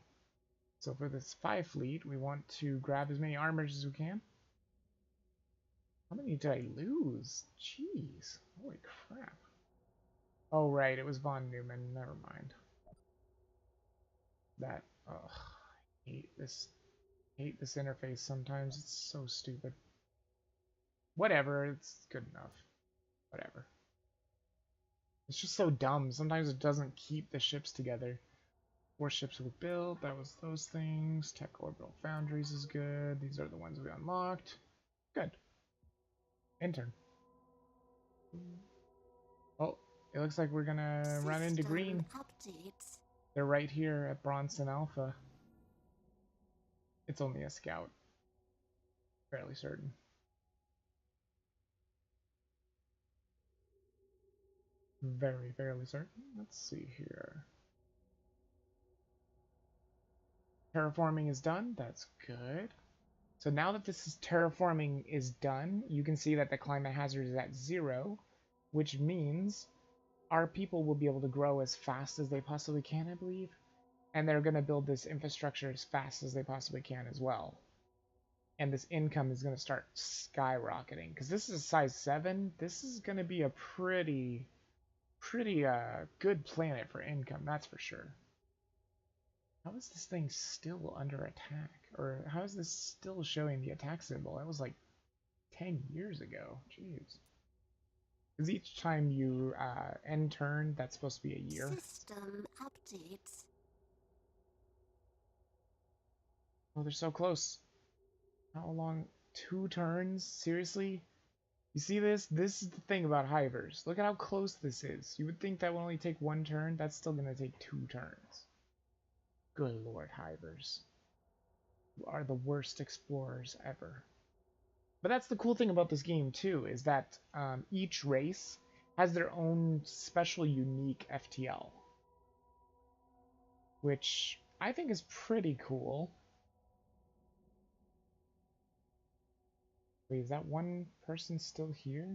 So for this 5 fleet, we want to grab as many armors as we can. How many did I lose? Jeez, holy crap. Oh, right, it was Von Neumann, never mind. That, ugh, I hate this interface sometimes. It's so stupid. Whatever, it's good enough. Whatever. It's just so dumb. Sometimes it doesn't keep the ships together. 4 ships we built. That was those things. Tech Orbital Foundries is good. These are the ones we unlocked. Good. Intern. Oh, it looks like we're gonna run into green. Updates. They're right here at Bronson Alpha. It's only a scout. Fairly certain. Very fairly certain. Let's see here. Terraforming is done. That's good. So now that this is terraforming is done, you can see that the climate hazard is at 0, which means our people will be able to grow as fast as they possibly can, I believe. And they're going to build this infrastructure as fast as they possibly can as well. And this income is going to start skyrocketing. Because this is size 7. This is going to be a pretty good planet for income, that's for sure. How is this thing still under attack? Or how is this still showing the attack symbol? That was like 10 years ago. Jeez. Because each time you end turn, that's supposed to be a year. System updates. Oh, they're so close. How long? 2 turns? Seriously? You see this? This is the thing about hivers. Look at how close this is. You would think that would only take 1 turn. That's still going to take 2 turns. Good lord, hivers. You are the worst explorers ever. But that's the cool thing about this game, too, is that each race has their own special, unique FTL. Which I think is pretty cool. Wait, is that one person still here?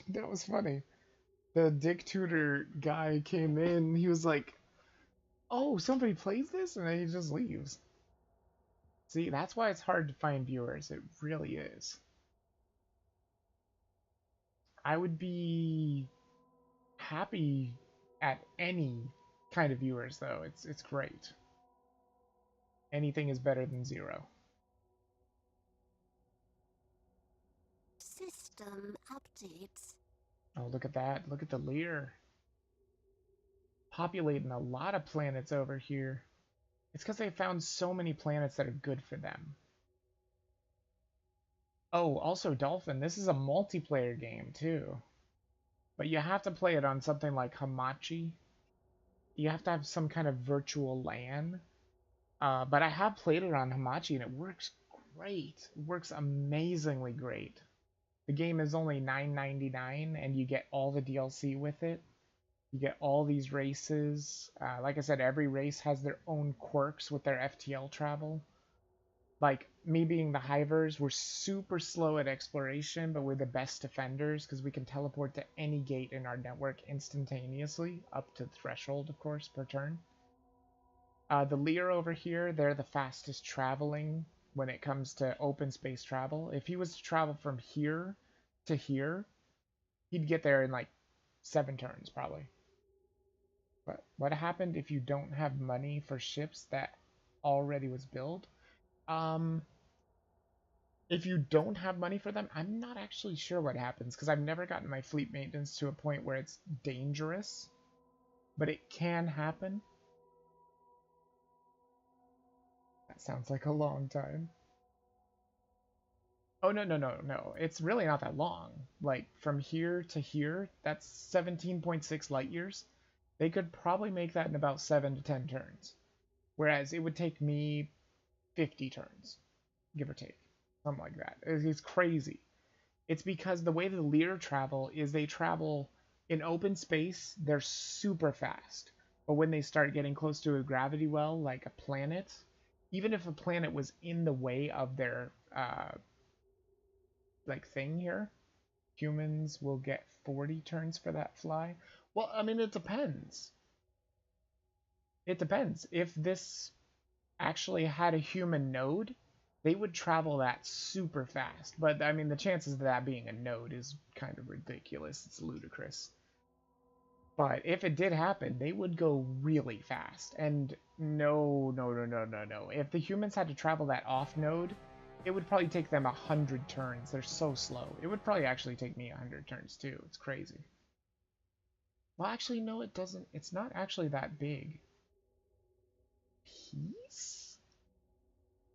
That was funny. The Dick Tutor guy came in, he was like, oh, somebody plays this? And then he just leaves. See, that's why it's hard to find viewers. It really is. I would be happy at any kind of viewers, though. It's great. Anything is better than 0. System updates. Oh, look at that. Look at the Lear. Populating a lot of planets over here. It's because they found so many planets that are good for them. Oh, also Dolphin, this is a multiplayer game too. But you have to play it on something like Hamachi. You have to have some kind of virtual LAN. But I have played it on Hamachi and it works great. It works amazingly great. The game is only $9.99 and you get all the DLC with it. You get all these races. Like I said, every race has their own quirks with their FTL travel. Like, me being the Hivers, we're super slow at exploration, but we're the best defenders because we can teleport to any gate in our network instantaneously, up to the threshold, of course, per turn. The Lear over here, they're the fastest traveling when it comes to open space travel. If he was to travel from here to here, he'd get there in like 7 turns, probably. But what happened if you don't have money for ships that already was built? If you don't have money for them, I'm not actually sure what happens because I've never gotten my fleet maintenance to a point where it's dangerous. But it can happen. That sounds like a long time. Oh, no. It's really not that long. Like, from here to here, that's 17.6 light years. They could probably make that in about 7 to 10 turns. Whereas it would take me 50 turns, give or take. Something like that. It's crazy. It's because the way the Lear travel is they travel in open space, they're super fast. But when they start getting close to a gravity well, like a planet, even if a planet was in the way of their like thing here, humans will get 40 turns for that fly. Well, I mean, it depends. It depends. If this actually had a human node, they would travel that super fast. But, I mean, the chances of that being a node is kind of ridiculous. It's ludicrous. But if it did happen, they would go really fast. And no. If the humans had to travel that off node, it would probably take them 100 turns. They're so slow. It would probably actually take me 100 turns too. It's crazy. Well, actually, no, it doesn't. It's not actually that big. Peace?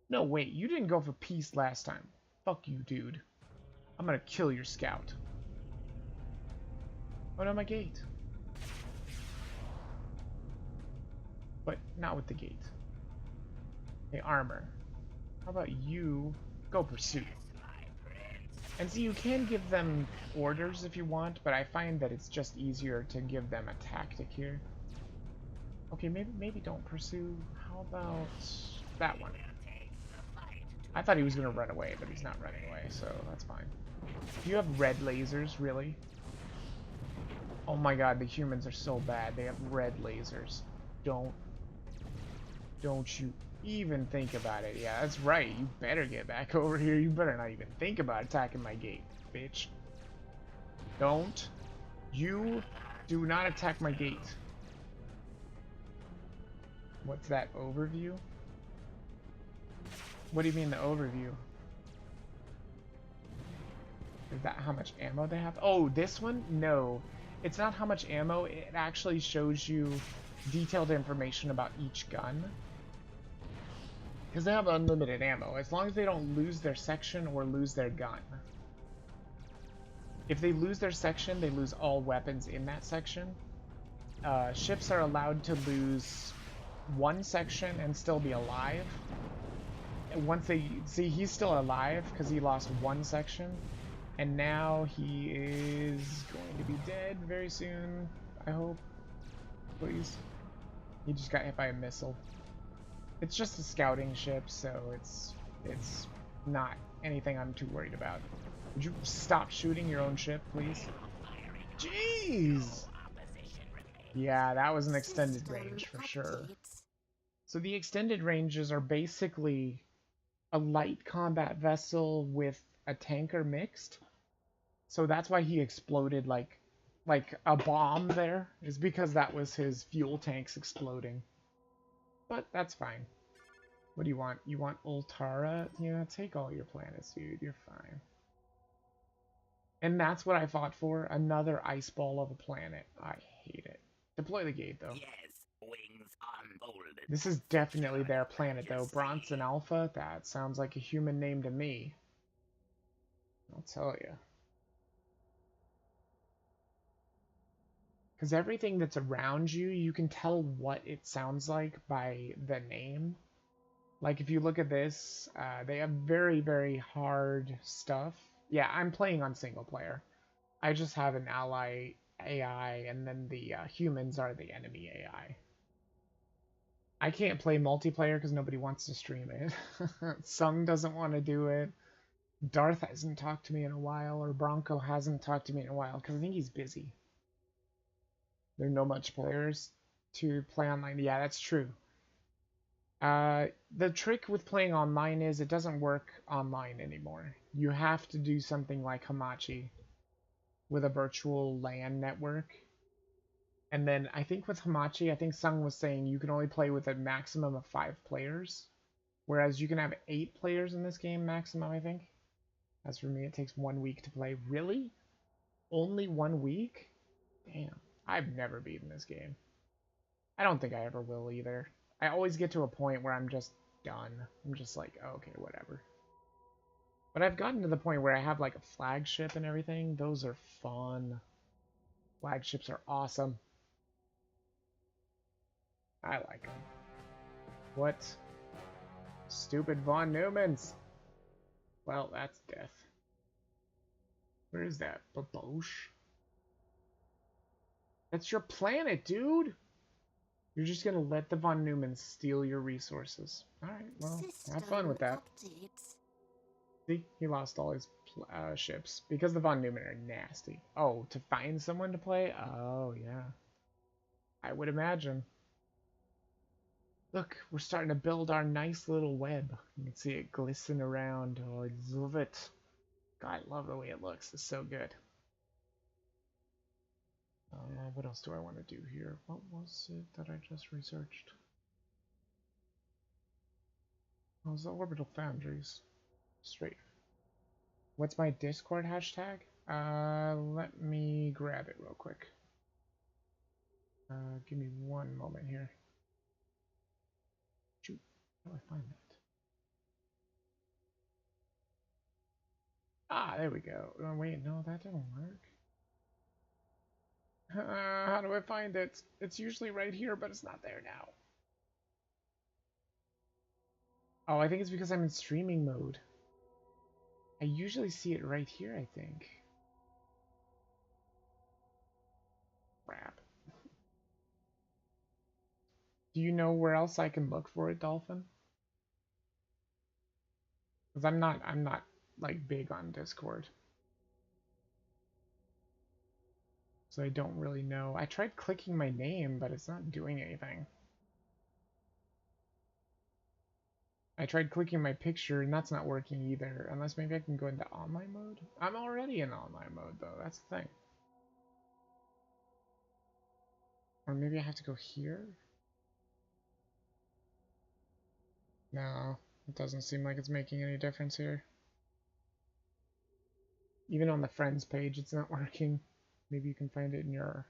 No, wait. You didn't go for peace last time. Fuck you, dude. I'm gonna kill your scout. Oh no, my gate. But not with the gate. Hey, armor. How about you go pursuit? And so you can give them orders if you want, but I find that it's just easier to give them a tactic here. Okay, maybe don't pursue. How about that one? I thought he was gonna run away, but he's not running away, so that's fine. Do you have red lasers, really? Oh my god, the humans are so bad. They have red lasers. Don't you even think about it. Yeah, that's right. You better get back over here. You better not even think about attacking my gate, bitch. Don't. You do not attack my gate. What's that overview? What do you mean the overview? Is that how much ammo they have? Oh, this one? No. It's not how much ammo. It actually shows you detailed information about each gun. Because they have unlimited ammo, as long as they don't lose their section or lose their gun. If they lose their section, they lose all weapons in that section. Ships are allowed to lose one section and still be alive. And once they... See, he's still alive because he lost one section. And now he is going to be dead very soon, I hope. Please. He just got hit by a missile. It's just a scouting ship, so it's not anything I'm too worried about. Would you stop shooting your own ship, please? Jeez! Yeah, that was an extended range for sure. So the extended ranges are basically a light combat vessel with a tanker mixed. So that's why he exploded like a bomb there, is because that was his fuel tanks exploding. But that's fine. What do you want? You want Ultara? Yeah, take all your planets, dude. You're fine. And that's what I fought for. Another ice ball of a planet. I hate it. Deploy the gate, though. Yes, wings unfolded. This is definitely their planet, though. Bronson Alpha? That sounds like a human name to me. I'll tell you. Because everything that's around you, you can tell what it sounds like by the name. Like, if you look at this, they have very, very hard stuff. Yeah, I'm playing on single player. I just have an ally AI, and then the humans are the enemy AI. I can't play multiplayer because nobody wants to stream it. Sung doesn't want to do it. Darth hasn't talked to me in a while, or Bronco hasn't talked to me in a while, because I think he's busy. There are no much players to play online. Yeah, that's true. The trick with playing online is it doesn't work online anymore. You have to do something like Hamachi with a virtual LAN network. And then I think with Hamachi, I think Sung was saying you can only play with a maximum of 5 players. Whereas you can have 8 players in this game maximum, I think. As for me, it takes 1 week to play. Really? Only 1 week? Damn. I've never beaten this game. I don't think I ever will either. I always get to a point where I'm just done. I'm just like, oh, okay, whatever. But I've gotten to the point where I have like a flagship and everything. Those are fun. Flagships are awesome. I like them. What? Stupid Von Neumann's. Well, that's death. Where is that? Baboche? That's your planet, dude! You're just gonna let the Von Neumanns steal your resources. Alright, well, have fun with that. See? He lost all his ships. Because the Von Neumann are nasty. Oh, to find someone to play? Oh, yeah. I would imagine. Look, we're starting to build our nice little web. You can see it glisten around. Oh, I love it. God, I love the way it looks. It's so good. What else do I want to do here? What was it that I just researched? Oh, it was the orbital foundries. Straight. What's my Discord hashtag? Let me grab it real quick. Give me 1 moment here. Shoot, how do I find that? Ah, there we go. Oh, wait, no, that didn't work. How do I find it? It's usually right here, but it's not there now. Oh, I think it's because I'm in streaming mode. I usually see it right here, I think. Crap. Do you know where else I can look for it, Dolphin? Because I'm not like big on Discord. So I don't really know. I tried clicking my name, but it's not doing anything. I tried clicking my picture, and that's not working either. Unless maybe I can go into online mode? I'm already in online mode, though. That's the thing. Or maybe I have to go here? No, it doesn't seem like it's making any difference here. Even on the friends page, it's not working. Maybe you can find it in your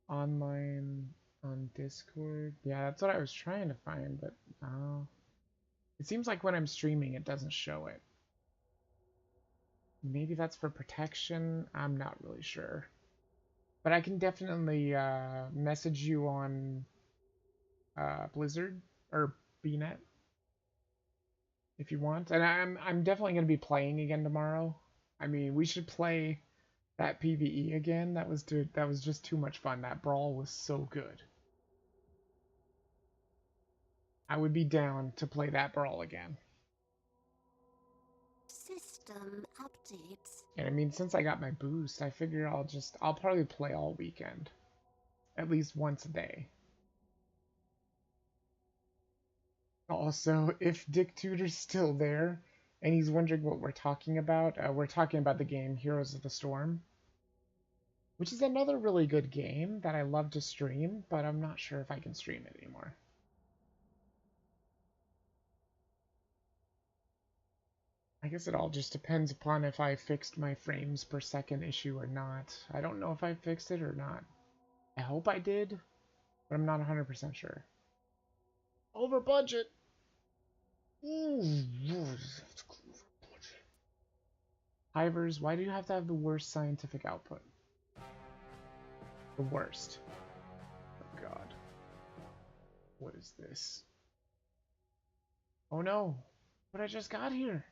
online on Discord. Yeah, that's what I was trying to find, but no. It seems like when I'm streaming, it doesn't show it. Maybe that's for protection. I'm not really sure. But I can definitely message you on Blizzard or BNet if you want. And I'm definitely going to be playing again tomorrow. I mean, we should play that PvE again. That was just too much fun. That brawl was so good. I would be down to play that brawl again. System updates. And I mean, since I got my boost, I figure I'll probably play all weekend. At least once a day. Also, if Dick Tudor's still there, and he's wondering what we're talking about the game Heroes of the Storm. Which is another really good game that I love to stream, but I'm not sure if I can stream it anymore. I guess it all just depends upon if I fixed my frames per second issue or not. I don't know if I fixed it or not. I hope I did, but I'm not 100% sure. Over budget! Hivers, why do you have to have the worst scientific output? The worst. Oh god. What is this? Oh no! What I just got here?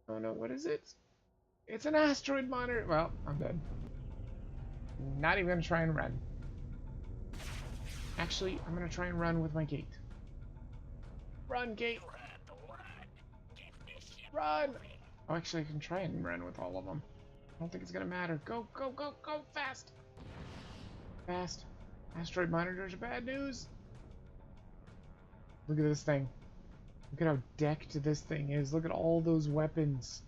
Oh no, what is it? It's an asteroid monitor! Well, I'm dead. Not even gonna try and run. Actually, I'm gonna try and run with my gate. Run, gate! Run! Oh, actually, I can try and run with all of them. I don't think it's gonna matter. Go, go, go, go! Fast! Fast. Asteroid monitors are bad news! Look at this thing. Look at how decked this thing is. Look at all those weapons.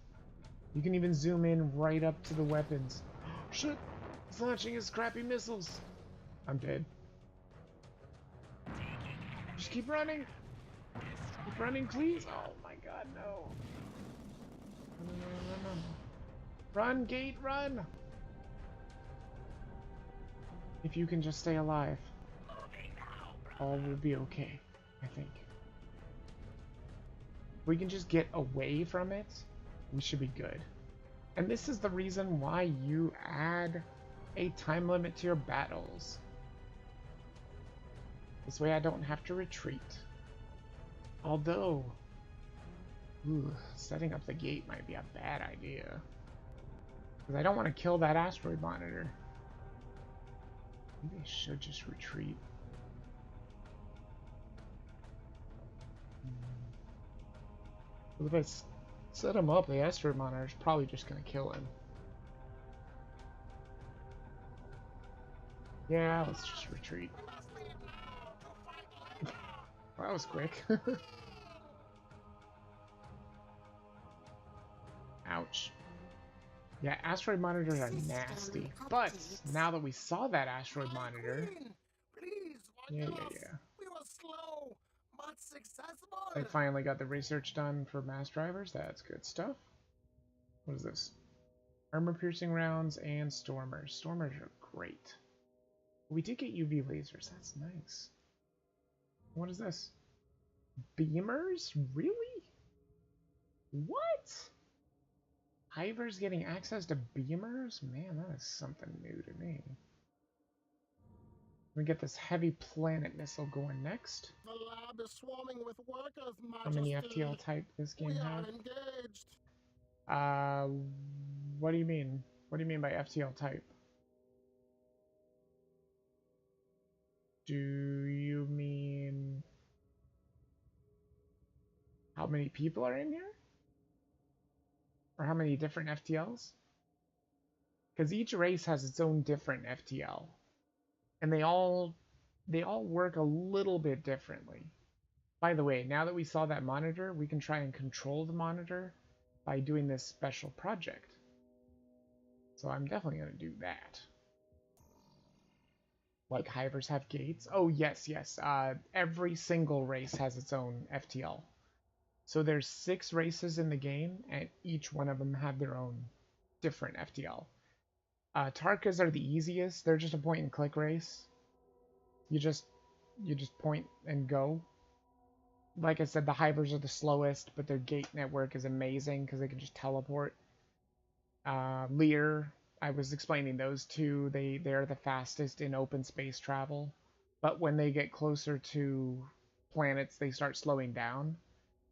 You can even zoom in right up to the weapons. Shit! He's launching his crappy missiles! I'm dead. Just keep running! Keep running, please! Oh my god, no. No. Run, gate, run! If you can just stay alive, all will be okay, I think. If we can just get away from it, we should be good. And this is the reason why you add a time limit to your battles. This way I don't have to retreat. Although, setting up the gate might be a bad idea. Because I don't want to kill that asteroid monitor. Maybe I should just retreat. If I set him up, the asteroid monitor is probably just going to kill him. Yeah, let's just retreat. Well, that was quick. Ouch. Yeah, asteroid monitors are nasty. But now that we saw that asteroid monitor, yeah. We were slow, but successful. I finally got the research done for mass drivers. That's good stuff. What is this? Armor-piercing rounds and stormers. Stormers are great. We did get UV lasers. That's nice. What is this? Beamers? Really? What? Hivers getting access to beamers? Man, that is something new to me. me get this heavy planet missile going next. The lab is swarming with workers, How many Majesty. FTL type this game We have? are engaged. What do you mean? What do you mean by FTL type? Do you mean how many people are in here? Or how many different FTLs? Because each race has its own different FTL. And they all work a little bit differently. By the way, now that we saw that monitor, we can try and control the monitor by doing this special project. So I'm definitely going to do that. Like hivers have gates? Oh, yes. Every single race has its own FTL. So there's 6 races in the game, and each one of them have their own different FTL. Tarkas are the easiest. They're just a point and click race. You just point and go. Like I said, the hivers are the slowest, but their gate network is amazing because they can just teleport. Lear, I was explaining those two. They're the fastest in open space travel, but when they get closer to planets, they start slowing down.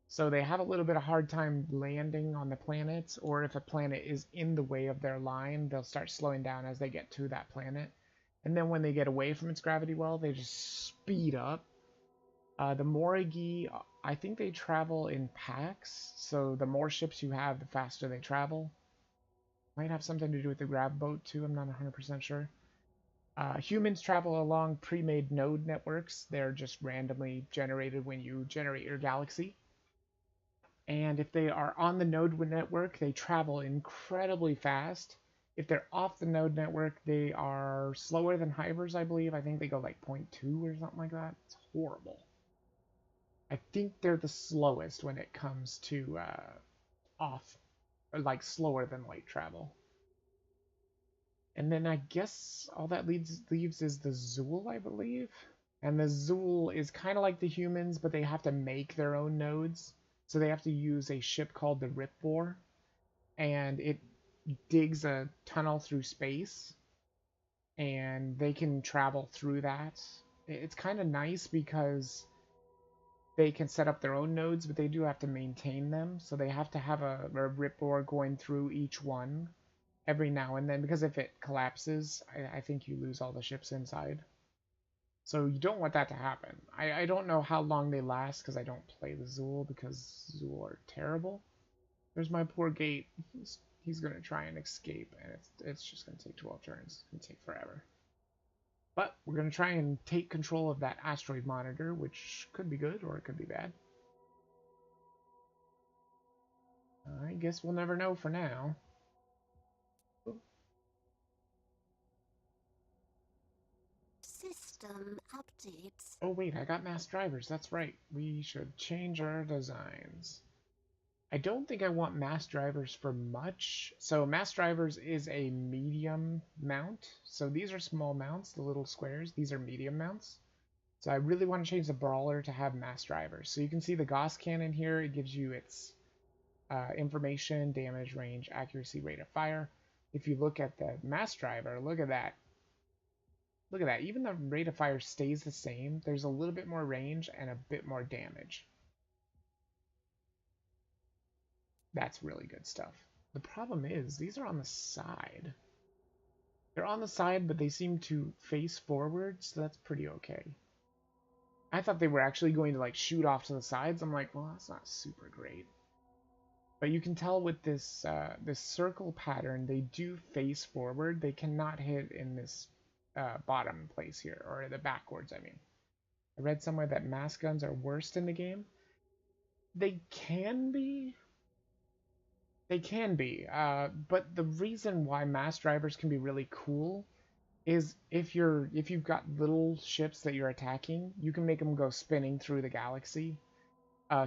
So they have a little bit of hard time landing on the planets, or if a planet is in the way of their line, they'll start slowing down as they get to that planet. And then when they get away from its gravity well, they just speed up. The Morigi, I think they travel in packs, so the more ships you have, the faster they travel. Might have something to do with the grab boat too, I'm not 100% sure. Humans travel along pre-made node networks. They're just randomly generated when you generate your galaxy. And if they are on the node network, they travel incredibly fast. If they're off the node network, they are slower than hivers, I believe. I think they go like 0.2 or something like that. It's horrible. I think they're the slowest when it comes to off, or like slower than light travel. And then I guess all that leaves is the Zool, I believe. And the Zool is kind of like the humans, but they have to make their own nodes. So they have to use a ship called the Ripbore, and it digs a tunnel through space, and they can travel through that. It's kind of nice because they can set up their own nodes, but they do have to maintain them. So they have to have a Ripbore going through each one every now and then, because if it collapses, I think you lose all the ships inside. So you don't want that to happen. I don't know how long they last because I don't play the Zool, because Zool are terrible. There's my poor gate. He's going to try and escape, and it's just going to take 12 turns. It's going to take forever. But we're going to try and take control of that asteroid monitor, which could be good or it could be bad. I guess we'll never know for now. System updates. Oh wait, I got mass drivers. That's right. We should change our designs. I don't think I want mass drivers for much. So mass drivers is a medium mount. So these are small mounts, the little squares. These are medium mounts. So I really want to change the brawler to have mass drivers. So you can see the Gauss cannon here. It gives you its information, damage, range, accuracy, rate of fire. If you look at the mass driver, look at that. Look at that. Even the rate of fire stays the same. There's a little bit more range and a bit more damage. That's really good stuff. The problem is, these are on the side. They're on the side, but they seem to face forward, so that's pretty okay. I thought they were actually going to like shoot off to the sides. I'm like, well, that's not super great. But you can tell with this this circle pattern, they do face forward. They cannot hit in this bottom place here, or the backwards, I mean. I read somewhere that mass guns are worst in the game. They can be. They can be, but the reason why mass drivers can be really cool is if you've got little ships that you're attacking, you can make them go spinning through the galaxy.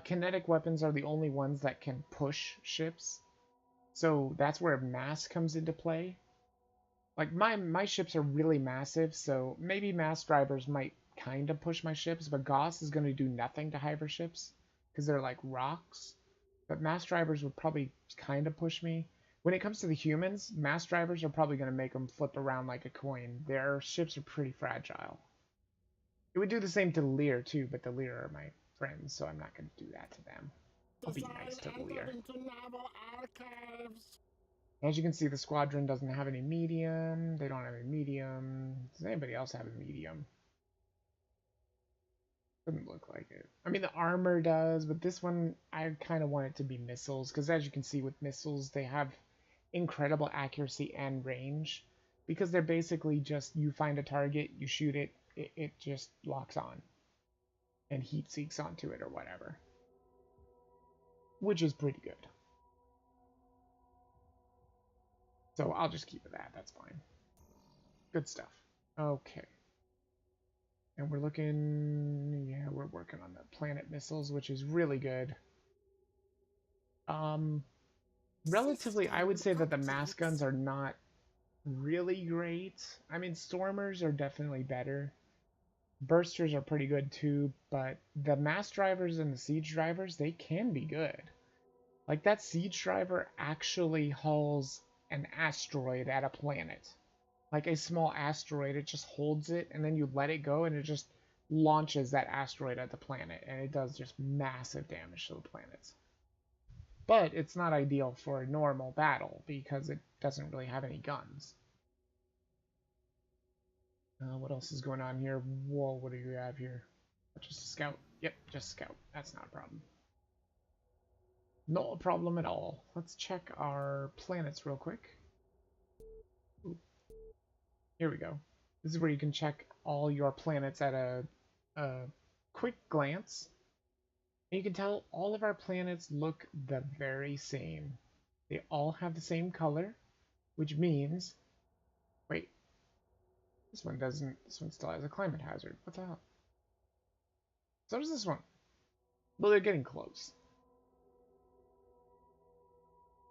Kinetic weapons are the only ones that can push ships, so that's where mass comes into play. Like my ships are really massive, so maybe mass drivers might kind of push my ships, but Gauss is going to do nothing to Hyper ships because they're like rocks. But mass drivers would probably kind of push me. When it comes to the humans, mass drivers are probably going to make them flip around like a coin. Their ships are pretty fragile. It would do the same to Lear too, but the Lear are my friends, so I'm not going to do that to them. I'll be nice to the Lear. Into naval archives. As you can see, the squadron doesn't have any medium. They don't have any medium. Does anybody else have a medium? Doesn't look like it. I mean, the armor does, but this one, I kind of want it to be missiles, because as you can see with missiles, they have incredible accuracy and range, because they're basically just, you find a target, you shoot it, it just locks on, and heat seeks onto it or whatever, which is pretty good. So I'll just keep it that, that's fine. Good stuff. Okay. And we're looking, yeah, we're working on the planet missiles, which is really good. Relatively, I would say that the mass guns are not really great. I mean, stormers are definitely better. Bursters are pretty good too, but the mass drivers and the siege drivers, they can be good. Like that siege driver actually hauls an asteroid at a planet. Like a small asteroid, it just holds it, and then you let it go, and it just launches that asteroid at the planet, and it does just massive damage to the planets. But it's not ideal for a normal battle, because it doesn't really have any guns. What else is going on here? Whoa, what do you have here? Just a scout. Yep, just a scout. That's not a problem. Not a problem at all. Let's check our planets real quick. Ooh. Here we go. This is where you can check all your planets at a quick glance. And you can tell all of our planets look the very same. They all have the same color, which means... Wait. This one doesn't... This one still has a climate hazard. What the hell? So does this one. Well, they're getting close.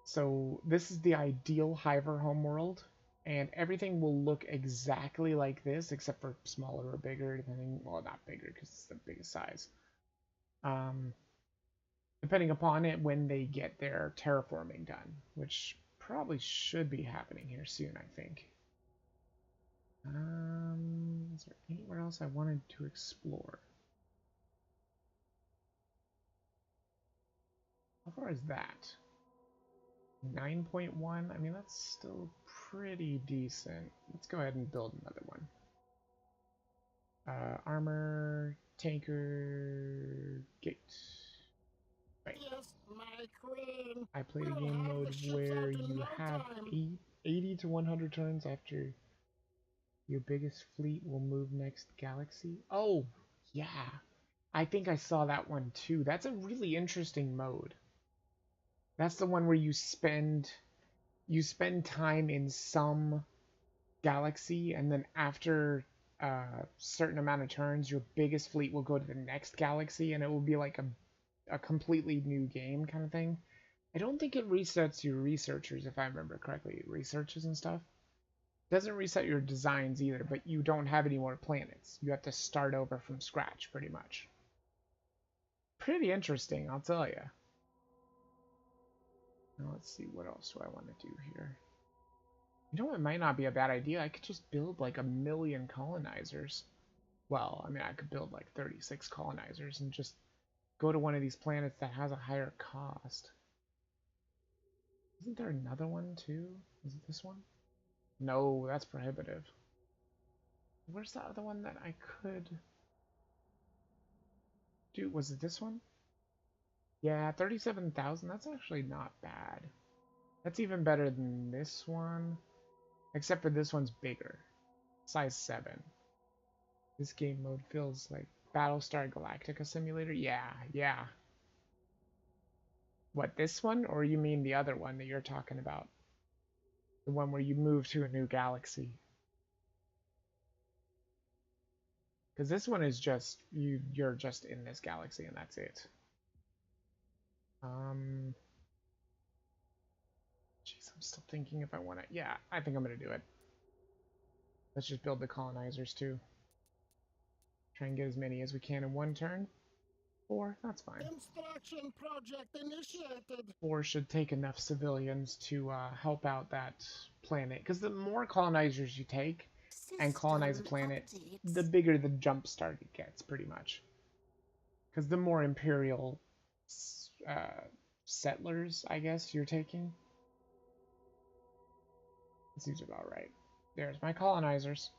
So this is the ideal Hiver homeworld. And everything will look exactly like this, except for smaller or bigger, depending... Well, not bigger, because it's the biggest size. Depending upon it when they get their terraforming done, which probably should be happening here soon, I think. Is there anywhere else I wanted to explore? How far is that? 9.1? I mean, that's still pretty decent. Let's go ahead and build another one. Armor, tanker, gate. Right. Yes, my queen. I played a game mode where you have 80 to 100 turns after your biggest fleet will move next galaxy. Oh, yeah. I think I saw that one too. That's a really interesting mode. That's the one where you spend time in some galaxy, and then after a certain amount of turns, your biggest fleet will go to the next galaxy, and it will be like a completely new game kind of thing. I don't think it resets your researchers, if I remember correctly. Researches and stuff. It doesn't reset your designs either, but you don't have any more planets. You have to start over from scratch, pretty much. Pretty interesting, I'll tell you. Now let's see, what else do I want to do here? You know, it might not be a bad idea. I could just build like 1,000,000 colonizers. Well, I mean, I could build like 36 colonizers and just go to one of these planets that has a higher cost. Isn't there another one too? Is it this one? No, that's prohibitive. Where's the other one that I could do? Was it this one? Yeah, 37,000. That's actually not bad. That's even better than this one. Except for this one's bigger. Size 7. This game mode feels like Battlestar Galactica Simulator? Yeah, yeah. What, this one? Or you mean the other one that you're talking about? The one where you move to a new galaxy? Because this one is just, you're just in this galaxy and that's it. Jeez, I'm still thinking if I want to... Yeah, I think I'm going to do it. Let's just build the colonizers too. Try and get as many as we can in one turn. 4, that's fine. Construction project initiated. 4 should take enough civilians to help out that planet. Because the more colonizers you take, and colonize a planet, the bigger the jump start it gets, pretty much. Because the more Imperial settlers, I guess, you're taking. That seems about right. There's my colonizers.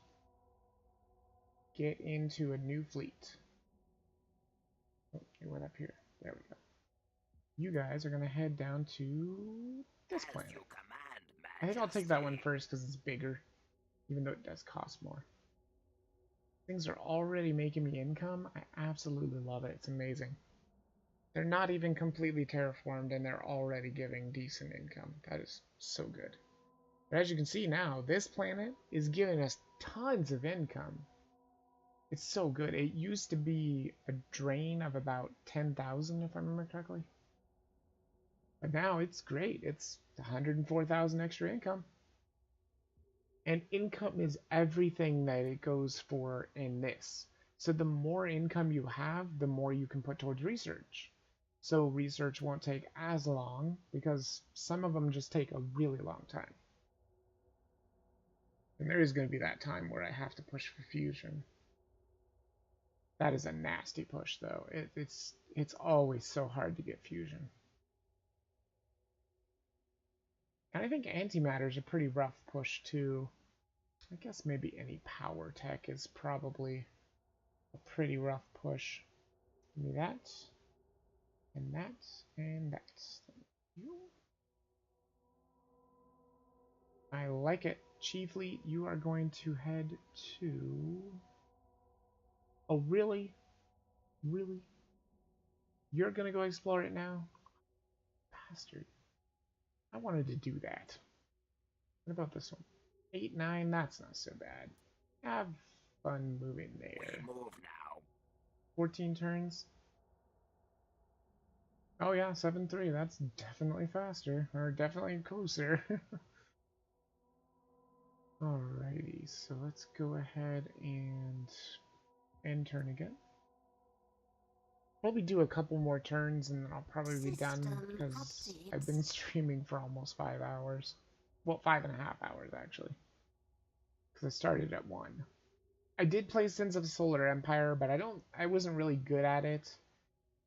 Get into a new fleet. Oh, it went up here. There we go. You guys are going to head down to this planet. I think I'll take that one first because it's bigger, even though it does cost more. Things are already making me income. I absolutely love it. It's amazing. They're not even completely terraformed and they're already giving decent income. That is so good. But as you can see now, this planet is giving us tons of income. It's so good. It used to be a drain of about 10,000 if I remember correctly. But now it's great. It's 104,000 extra income. And income is everything that it goes for in this. So the more income you have, the more you can put towards research. So research won't take as long because some of them just take a really long time. And there is going to be that time where I have to push for fusion. That is a nasty push though. It's always so hard to get fusion. And I think antimatter is a pretty rough push too. I guess maybe any power tech is probably a pretty rough push. Give me that, and that, and that. Thank you. I like it. Chief Fleet, you are going to head to... Oh, really? Really? You're going to go explore it now? Bastard. I wanted to do that. What about this one? 8, 9, that's not so bad. Have fun moving there. We move now. 14 turns. Oh yeah, 7-3. That's definitely faster, or definitely closer. Alrighty, so let's go ahead and end turn again. Probably do a couple more turns and then I'll probably be done because I've been streaming for almost 5 hours. Well, 5.5 hours actually. Because I started at 1. I did play Sins of the Solar Empire, but I wasn't really good at it.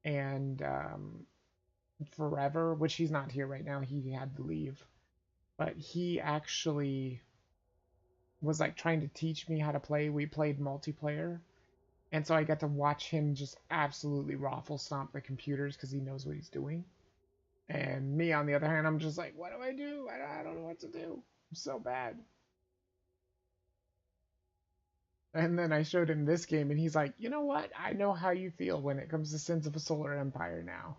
And Forever, which he's not here right now, he had to leave. But he actually was like trying to teach me how to play. We played multiplayer. And so I got to watch him just absolutely raffle stomp the computers because he knows what he's doing. And me, on the other hand, I'm just like, what do I do? I don't know what to do. I'm so bad. And then I showed him this game, and he's like, you know what? I know how you feel when it comes to Sins of a Solar Empire now.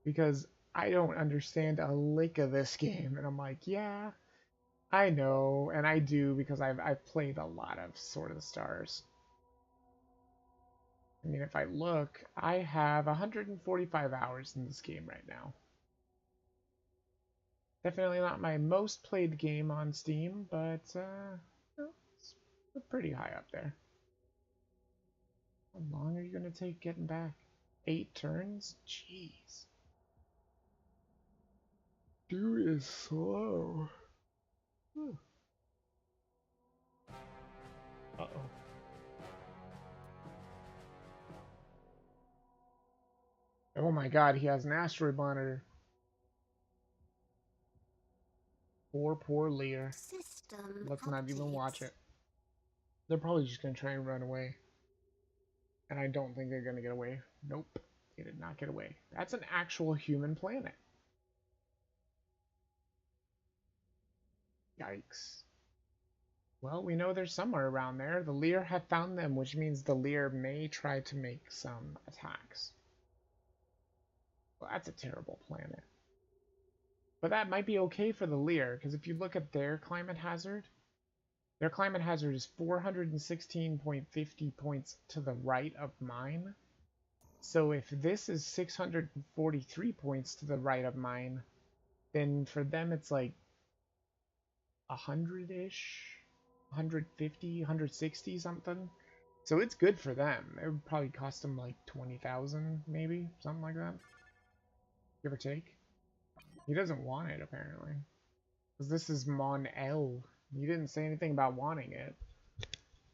Because I don't understand a lick of this game. And I'm like, yeah, I know. And I do because I've played a lot of Sword of the Stars. I mean, if I look, I have 145 hours in this game right now. Definitely not my most played game on Steam, but it's pretty high up there. How long are you going to take getting back? 8 turns? Jeez. Dude is slow. Uh-oh. Oh my god, he has an asteroid monitor. Poor Lear. Let's not even watch it. They're probably just going to try and run away. And I don't think they're going to get away. Nope. They did not get away. That's an actual human planet. Yikes. Well, we know they're somewhere around there. The Lear have found them, which means the Lear may try to make some attacks. Well, that's a terrible planet. But that might be okay for the Lear, because if you look at their climate hazard is 416.50 points to the right of mine. So if this is 643 points to the right of mine, then for them it's like 100-ish, 150, 160 something. So it's good for them. It would probably cost them like 20,000 maybe, something like that. Give or take. He doesn't want it apparently. Because this is Mon El. He didn't say anything about wanting it.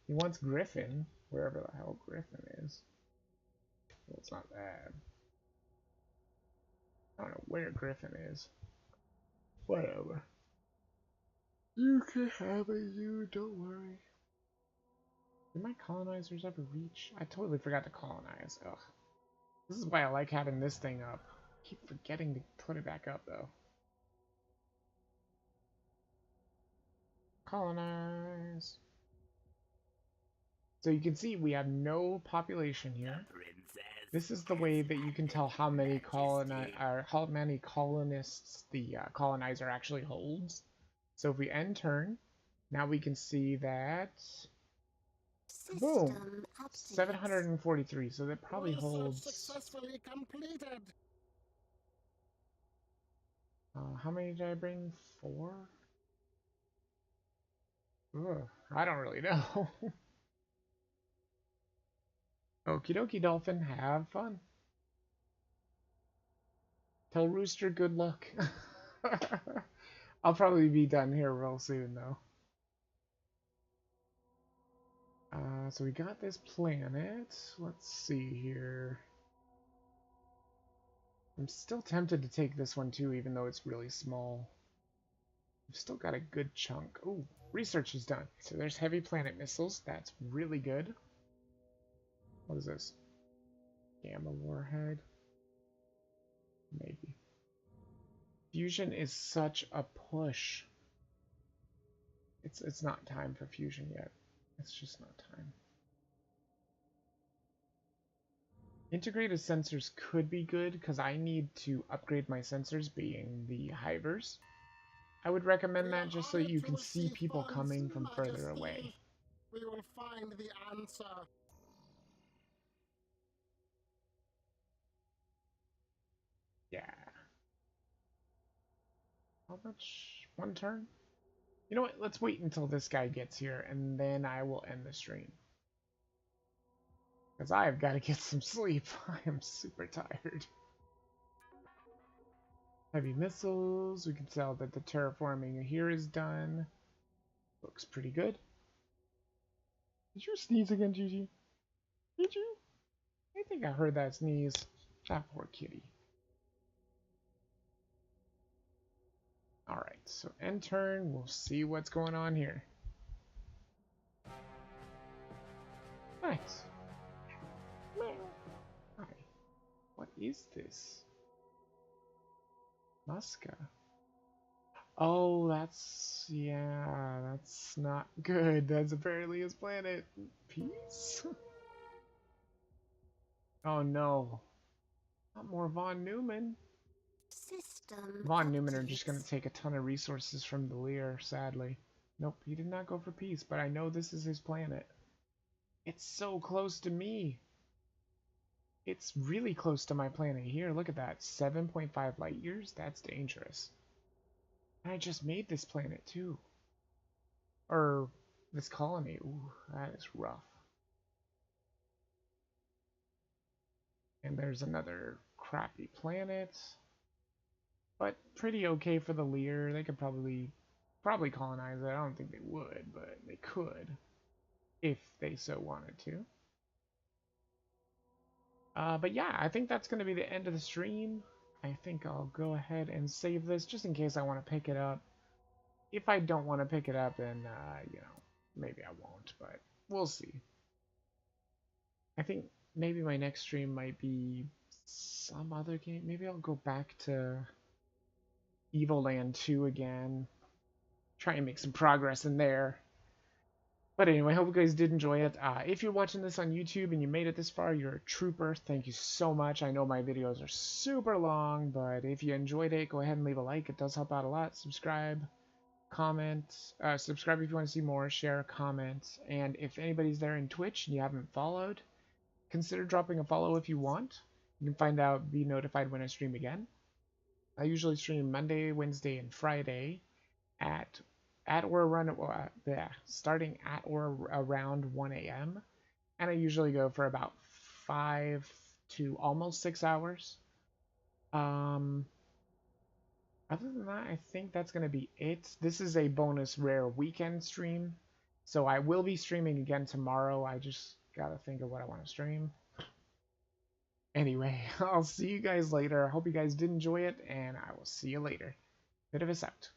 He wants Griffin, wherever the hell Griffin is. Well, it's not bad. I don't know where Griffin is. Whatever. You can have it, you, don't worry. Did my colonizers ever reach? I totally forgot to colonize. Ugh. This is why I like having this thing up. I keep forgetting to put it back up, though. Colonize. So you can see we have no population here. This is the way that you can tell how many colonists the colonizer actually holds. So if we end turn, now we can see that boom, 743. So that probably holds. Successfully completed. How many did I bring? 4. Ugh, I don't really know. Okie dokie, Dolphin. Have fun. Tell Rooster good luck. I'll probably be done here real soon, though. So we got this planet. Let's see here. I'm still tempted to take this one, too, even though it's really small. We've still got a good chunk. Ooh, research is done. So there's heavy planet missiles. That's really good. What is this? Gamma warhead? Maybe. Fusion is such a push. It's not time for fusion yet. It's just not time. Integrated sensors could be good because I need to upgrade my sensors, being the hivers. I would recommend that just so you can see people coming from further away. We will find the answer. Yeah. How much? 1 turn? You know what? Let's wait until this guy gets here, and then I will end the stream. Because I've got to get some sleep. I am super tired. Heavy missiles. We can tell that the terraforming here is done. Looks pretty good. Did you sneeze again, Gigi? Did you? I think I heard that sneeze. That poor kitty. Alright, so end turn. We'll see what's going on here. Nice. Hi. What is this? Muska. Oh, that's... yeah, that's not good. That's apparently his planet. Peace? Oh no. Not more Von Neumann. Von Neumann are just going to take a ton of resources from the Lear, sadly. Nope, he did not go for peace, but I know this is his planet. It's so close to me. It's really close to my planet here. Look at that. 7.5 light years? That's dangerous. And I just made this planet, too. Or this colony. Ooh, that is rough. And there's another crappy planet. But pretty okay for the Lear. They could probably colonize it. I don't think they would, but they could. If they so wanted to. But yeah, I think that's going to be the end of the stream. I think I'll go ahead and save this just in case I want to pick it up. If I don't want to pick it up, then, you know, maybe I won't, but we'll see. I think maybe my next stream might be some other game. Maybe I'll go back to Evoland 2 again. Try and make some progress in there. But anyway, I hope you guys did enjoy it. If you're watching this on YouTube and you made it this far, you're a trooper. Thank you so much. I know my videos are super long, but if you enjoyed it, go ahead and leave a like. It does help out a lot. Subscribe, comment. Subscribe if you want to see more. Share, comment. And if anybody's there in Twitch and you haven't followed, consider dropping a follow if you want. You can find out, be notified when I stream again. I usually stream Monday, Wednesday, and Friday starting at or around 1 a.m. And I usually go for about 5 to almost 6 hours. Other than that, I think that's going to be it. This is a bonus rare weekend stream. So I will be streaming again tomorrow. I just gotta think of what I want to stream. Anyway, I'll see you guys later. I hope you guys did enjoy it, and I will see you later. Vidavis out.